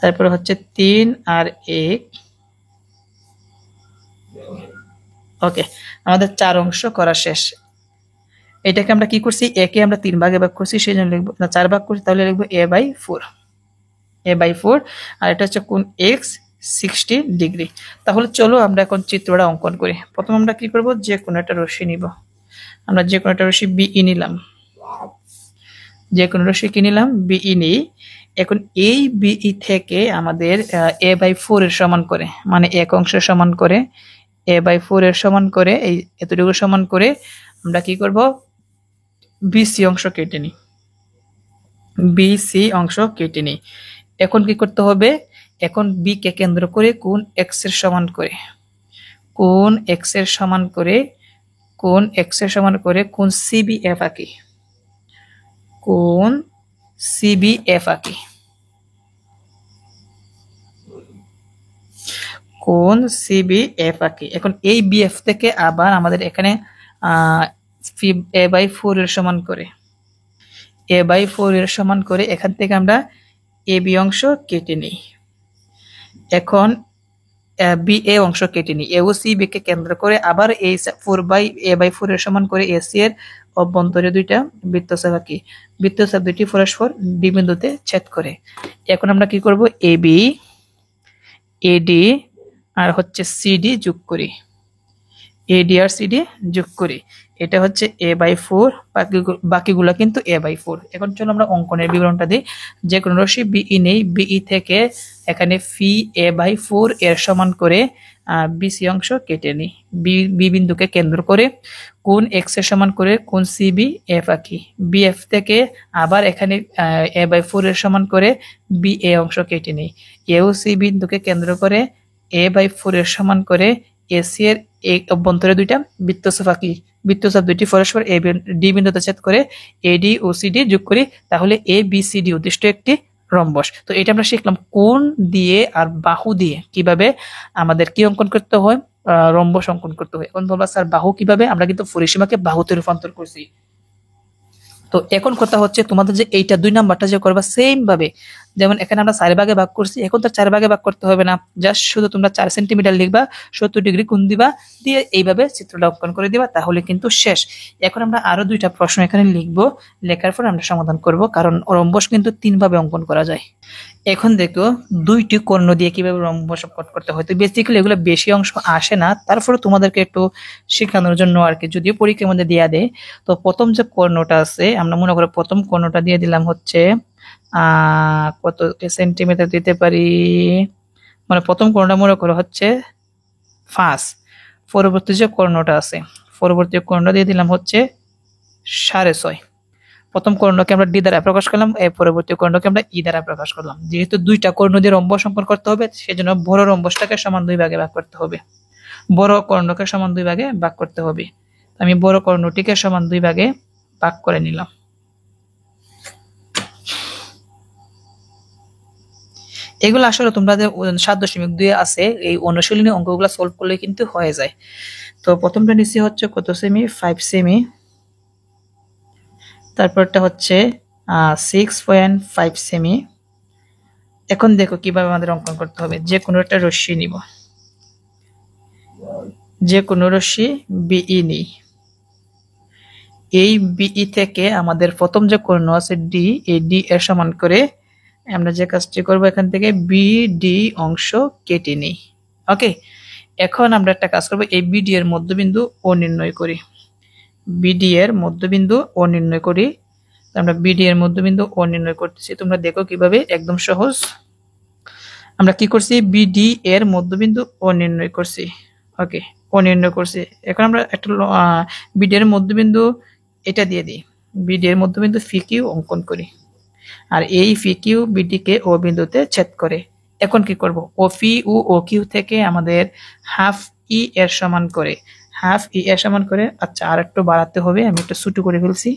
তারপরে হচ্ছে 3 আর 1। ওকে, আমাদের 4 অংশ করা শেষ। এটাকে আমরা কি করছি? একে আমরা 3 ভাগে ভাগ করছি, সেই জন্য লিখবো, না 4 ভাগ করছি, তাহলে লিখবো a/4, a/4। আর এটা হচ্ছে কোণ এক্স 60 ডিগ্রি। তাহলে চলো আমরা এখন চিত্রটা অঙ্কন করি। প্রথম আমরা কি করব? যে কোনো একটা রশ্মি নিব। আমরা যে কোনো একটা রশ্মি বিই নিলাম, যে কোনো রশ্মি কি নিলাম? বিই নিই। এখন এই বিই থেকে আমাদের a/4 এর সমান করে, মানে এক অংশের সমান করে, a/4 এর সমান করে, এই এতটুকু সমান করে আমরা কি করব? বিসি অংশ কেটে নিই, বিসি অংশ কেটে নিই। এখন কি করতে হবে? এখন বি কে কেন্দ্র করে কোণ এক্স এর সমান করে, কোণ এক্স এর সমান করে, কোণ এক্স এর সমান করে কোণ সিবিএফ আঁকি, কোণ সিবিএফ আঁকি, কোণ সিবিএফ আঁকি। এখন এই বিএফ থেকে আবার আমাদের এখানে a/4 এর সমান করে, a/4 এর সমান করে এখান থেকে আমরা এবি অংশ কেটে নিই। এখন বিএ অংশ কেটে নিই, এ ও সি বি কে কেন্দ্র করে আবার এই a/4 এর সমান করে এসি এর অভ্যন্তরে দুইটা বৃত্তচাপ আঁকি। বৃত্তচাপ দুইটি পরস্পর ডি বিন্দুতে ছেদ করে। এখন আমরা কি করব? এবি, এডি আর হচ্ছে সিডি যোগ করি, এডি আর সিডি যোগ করি। এটা হচ্ছে a/4, বাকিগুলো কিন্তু a/4। এখন চলো আমরা অঙ্কনের বিবরণটা দিই। যে কোনো রশ্মি বিই নেই, বিই থেকে এখানে ফি a/4 এর সমান করে বিসি অংশ কেটে নিই। বি বিন্দুকে কেন্দ্র করে কোণ এক্স এর সমান করে কোণ সিবিএফ আঁকি। বিএফ থেকে আবার এখানে a/4 এর সমান করে বিএ অংশ কেটে নিই। এ ও সি বিন্দুকে কেন্দ্র করে a/4 এর সমান করে এসি এর এই অভ্যন্তরে দুইটা বৃত্তচাপ আঁকি। বৃত্তচাপ দুইটি পরস্পর ডি বিন্দুতে ছেদ করে এডি ও সিডি যোগ করি, তাহলে এ বি সি ডি উদ্দিষ্ট একটি রম্বস। তো এটা আমরা শিখলাম কোণ দিয়ে আর বাহু দিয়ে কিভাবে আমাদের কি অঙ্কন করতে হয়, রম্বস অঙ্কন করতে হয়। এখন বলবা স্যার বাহু কিভাবে? আমরা কিন্তু পরিসীমাকে বাহুতে রূপান্তর করছি। তো এখন কথা হচ্ছে তোমাদের যে এইটা 2 নাম্বারটা যে করবা সেম ভাবে, যেমন এখানে আমরা 4 ভাগে ভাগ করছি, এখন তো 4 ভাগে ভাগ করতে হবে না, জাস্ট শুধু তোমরা 4 সেন্টিমিটার লিখবা, 70 ডিগ্রি কোণ দিবা, দিয়ে এইভাবে চিত্রটা অঙ্কন করে দিবা, তাহলে কিন্তু শেষ। এখন আমরা আরো 2টা প্রশ্ন এখানে লিখবো, লেখার পর আমরা সমাধান করব, কারণ রম্বস কিন্তু 3 ভাবে অঙ্কন করা যায়। এখন দেখো 2টি কর্ণ দিয়ে কিভাবে রম্বস অঙ্কন করতে হয়। তো বেসিক্যালি এগুলো বেশি অংশ আসে না, তারপরে তোমাদেরকে একটু শেখানোর জন্য আর কি, যদিও পরীক্ষার মধ্যে দেয়া দেয়। তো প্রথম যে কর্ণটা আছে, আমরা মনে করো প্রথম কর্ণটা দিয়ে দিলাম হচ্ছে কত সেন্টিমিটার দিতে পারি, মানে প্রথম কর্ণটা মনে করো হচ্ছে 5। পরবর্তী যে কর্ণটা আছে, পরবর্তী কর্ণ দিয়ে দিলাম হচ্ছে 6.5। প্রথম কর্ণকে আমরা ডি দ্বারা প্রকাশ করলাম, এই পরবর্তী কর্ণকে আমরা ই দ্বারা প্রকাশ করলাম। যেহেতু 2টা কর্ণ দিয়ে রম্বস অঙ্কন করতে হবে, সেজন্য বড় রম্বসটাকে সমান 2 ভাগে ভাগ করতে হবে, বড় কর্ণকে সমান 2 ভাগে ভাগ করতে হবে। আমি বড় কর্ণটিকে সমান 2 ভাগে ভাগ করে নিলাম। এগুলো আসলে তোমরা যে 7.2 আছে এই অনুশীলনী অঙ্কগুলো সলভ করলে কিন্তু হয়ে যায়। তো প্রথমটা নিচে হচ্ছে কত সেমি? 5 সেমি। তারপরটা হচ্ছে 6.5 সেমি। এখন দেখো কিভাবে আমাদের অঙ্কন করতে হবে। যে কোনো একটা রশ্মি নিব, যে কোনো রশ্মি বিই নিই, এই বিই থেকে আমাদের প্রথম যে কর্ণ আছে ডি, এই ডি এর সমান করে আমরা যে কাজটি করব, এখান থেকে বিডি অংশ কেটে নিই। ওকে, এখন আমরা একটা কাজ করব, এই বিডি এর মধ্যবিন্দু ও নির্ণয় করি, বিডি এর মধ্যবিন্দু ও নির্ণয় করি। আমরা বিডি এর মধ্যবিন্দু ও নির্ণয় করতেছি, তোমরা দেখো কিভাবে, একদম সহজ। আমরা কি করছি? বিডি এর মধ্যবিন্দু ও নির্ণয় করছি। ওকে, ও নির্ণয় করছি। এখন আমরা একটা বিডি এর মধ্যবিন্দু এটা দিয়ে দিই, বিডি এর মধ্যবিন্দু ফি কিউ অঙ্কন করি, আর এই ফি কিউ বিডিকে ও বিন্দুতে ছেদ করে। এখন কি করব, ও ফি ও কিউ থেকে আমাদের হাফ ই এর সমান করে, হাফ ই এর সমান করে, আচ্ছা আর একটু বাড়াতে হবে, আমি একটু ছোট করে ফেলছি,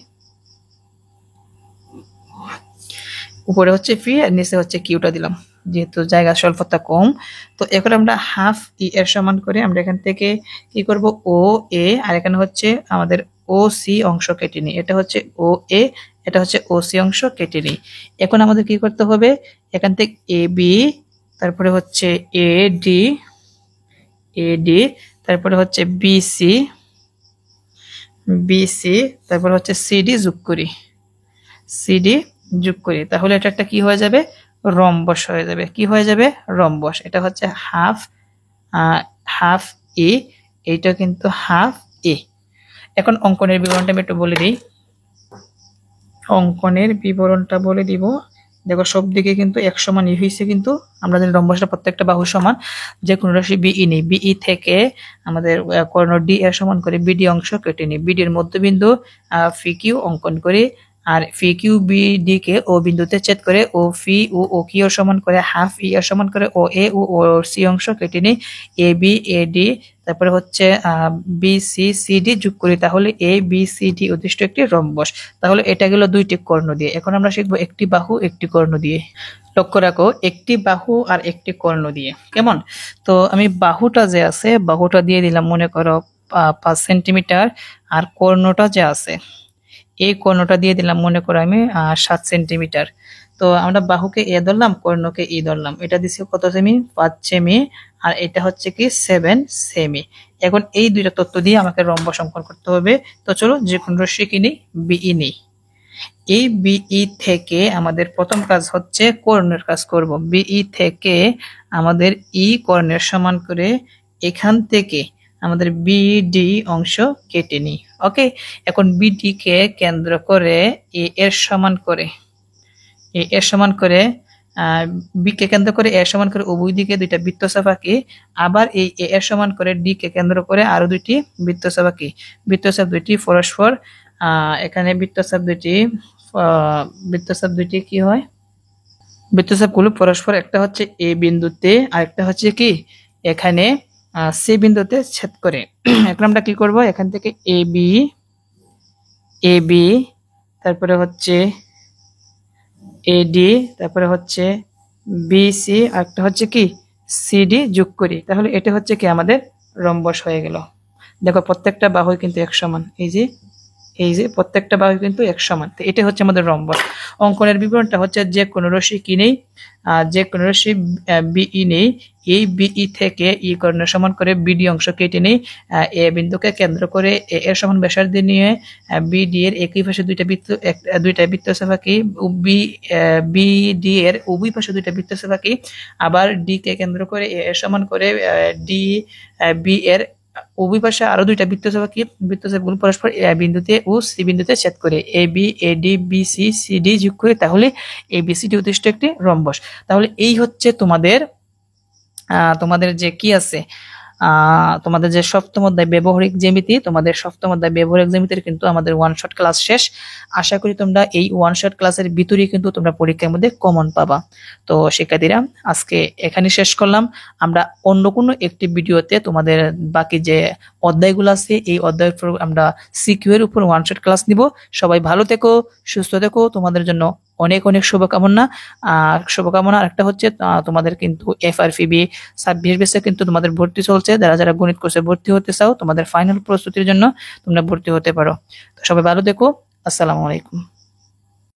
উপরে হচ্ছে ফি আর নিচে হচ্ছে কিউটা দিলাম, যেহেতু জায়গা স্বল্পতা কম। তো এখন আমরা হাফ ই এর সমান করে আমরা এখান থেকে কি করব, ও এ, আর এখানে হচ্ছে আমাদের ও সি অংশ কেটে নিই, এটা হচ্ছে ও এ, এটা হচ্ছে ও সি অংশ কেটে নিই। এখন আমাদের কি করতে হবে, এখান থেকে এ বি, তারপরে হচ্ছে এ ডি, তারপরে হচ্ছে বিসি, তারপরে হচ্ছে সিডি যোগ করি, তাহলে এটা একটা কি হয়ে যাবে, রম্বস হয়ে যাবে। কি হয়ে যাবে, রম্বস। এটা হচ্ছে হাফ হাফ এ, এইটা কিন্তু হাফ এ। এখন অঙ্কনের বিবরণটা আমি একটু বলে দিই, দেখো সব দিকে কিন্তু এক সমান ই হয়েছে, কিন্তু আমরা যদি রম্বসটা প্রত্যেকটা বাহু সমান, যে কোনো রাশি বিই নেই, বিই থেকে আমাদের কর্ণ ডি এর সমান করে বিডি অংশ কেটে নিই, বিডির মধ্যবিন্দু ফি কিউ অঙ্কন করি, আর ফি কিউ বিডি কে ও বিন্দুতে ছেদ করে, ও ফি ও কিউ সমান করে হাফ ই এর সমান করে ও এ ও সি অংশ কেটে নিই, এ বি এ ডি, তারপরে হচ্ছে বি সি সি ডি যোগ করি, তাহলে এ বি সি ডি উদ্দিষ্ট একটি রম্বস। তাহলে এটা গেল দুইটি কর্ণ দিয়ে। এখন আমরা শিখবো একটি বাহু একটি কর্ণ দিয়ে। লক্ষ্য রাখো, একটি বাহু আর একটি কর্ণ দিয়ে। কেমন? তো আমি বাহুটা যে আছে, বাহুটা দিয়ে দিলাম মনে করো 5 সেন্টিমিটার, আর কর্ণটা যে আছে এই কর্ণটা দিয়ে দিলাম মনে করো আমি 7 সেন্টিমিটার। তো আমরা বাহুকে এ ধরলাম, কর্ণকে ই ধরলাম, এটা দিচ্ছি কত সেমি, 5 সেমি, আর এটা হচ্ছে কি 7 সেমি। এখন এই দুইটা তথ্য দিয়ে আমাকে রম্বস অঙ্কন করতে হবে। তো চলো যে কোনো রশ্মি কিনি, বিই নেই। এই বিই থেকে আমাদের প্রথম কাজ হচ্ছে কর্ণের কাজ করব। বিই থেকে আমাদের ই কর্ণের সমান করে এখান থেকে আমাদের বিডি অংশ কেটে নিই। ওকে, এখন বিডি কে কেন্দ্র করে এ এর সমান করে, বি কে কেন্দ্র করে এর সমান করে উভয় দিকে দুইটা বৃত্তচাপ আঁকি, আবার এই এ এর সমান করে ডি কে কেন্দ্র করে আরো দুইটি বৃত্তচাপ আঁকি। বৃত্তচাপ দুইটি পরস্পর এখানে বৃত্তচাপ দুইটি কি হয়, বৃত্তচাপগুলো পরস্পর, একটা হচ্ছে এ বিন্দুতে আর একটা হচ্ছে কি এখানে সি বিন্দুতে ছেদ করে। এখন আমরা কি করব, এখান থেকে এ বি, তারপরে হচ্ছে এডি, তারপরে হচ্ছে বিসি, আর একটা হচ্ছে কি সিডি যোগ করি, তাহলে এটা হচ্ছে কি আমাদের রম্বস হয়ে গেল। দেখো প্রত্যেকটা বাহু কিন্তু এক সমান, এই যে প্রত্যেকটা বাহু কিন্তু এক সমান, তো এটা হচ্ছে আমাদের রম্বস। অঙ্কনের বিবরণটা হচ্ছে যে কোনো রশ্মি কি নেই, যে কোনো রশ্মি বিই নেই, এই বিই থেকে ই কর্ণের সমান করে বিডি অংশ কেটে নেই, এ বিন্দুকে কেন্দ্র করে এ এর সমান ব্যাসার্ধ নিয়ে বিডি এর একই পাশে দুইটা বৃত্তচাপ আঁকি, বিডি এর উভয় পাশে দুইটা বৃত্তচাপ আঁকি, আবার ডি কে কেন্দ্র করে এ এর সমান করে ডি বি এর উভয় পাশে আরো দুইটা বৃত্তচাপ আঁকি, বৃত্তচাপগুলো পরস্পর এ বিন্দুতে ও সি বিন্দুতে ছেদ করে A B A D B C C D যোগ করে, তাহলে এ বি সি ডি উদ্দিষ্ট একটি রম্বস। তাহলে এই হচ্ছে তোমাদের যে কি আছে, তোমাদের যে সপ্তম অধ্যায় ব্যবহারিক জ্যামিতি, তোমাদের সপ্তম অধ্যায় ব্যবহারিক জ্যামিতির কিন্তু আমাদের ওয়ান শট ক্লাস শেষ। আশা করি তোমরা এই ওয়ান শট ক্লাসের ভিতরেই কিন্তু তোমরা পরীক্ষার মধ্যে কমন পাবা। তো শিক্ষার্থীরা আজকে এখানে শেষ করলাম। আমরা অন্য কোনো একটি ভিডিওতে তোমাদের বাকি যে অধ্যায়গুলো আছে এই অধ্যায়ের উপর আমরা সিকিউ এর উপর ওয়ান শট ক্লাস নিব। সবাই ভালো থেকো, সুস্থ থেকো, তোমাদের জন্য অনেক অনেক শুভকামনা। আরেকটা হচ্ছে তোমাদের কিন্তু FRPB 26 ব্যাচে কিন্তু তোমাদের ভর্তি চলছে। যারা গণিত কোর্সে ভর্তি হতে চাও, তোমাদের ফাইনাল প্রস্তুতির জন্য তোমরা ভর্তি হতে পারো। তো সবাই ভালো থেকো, আসসালামু আলাইকুম।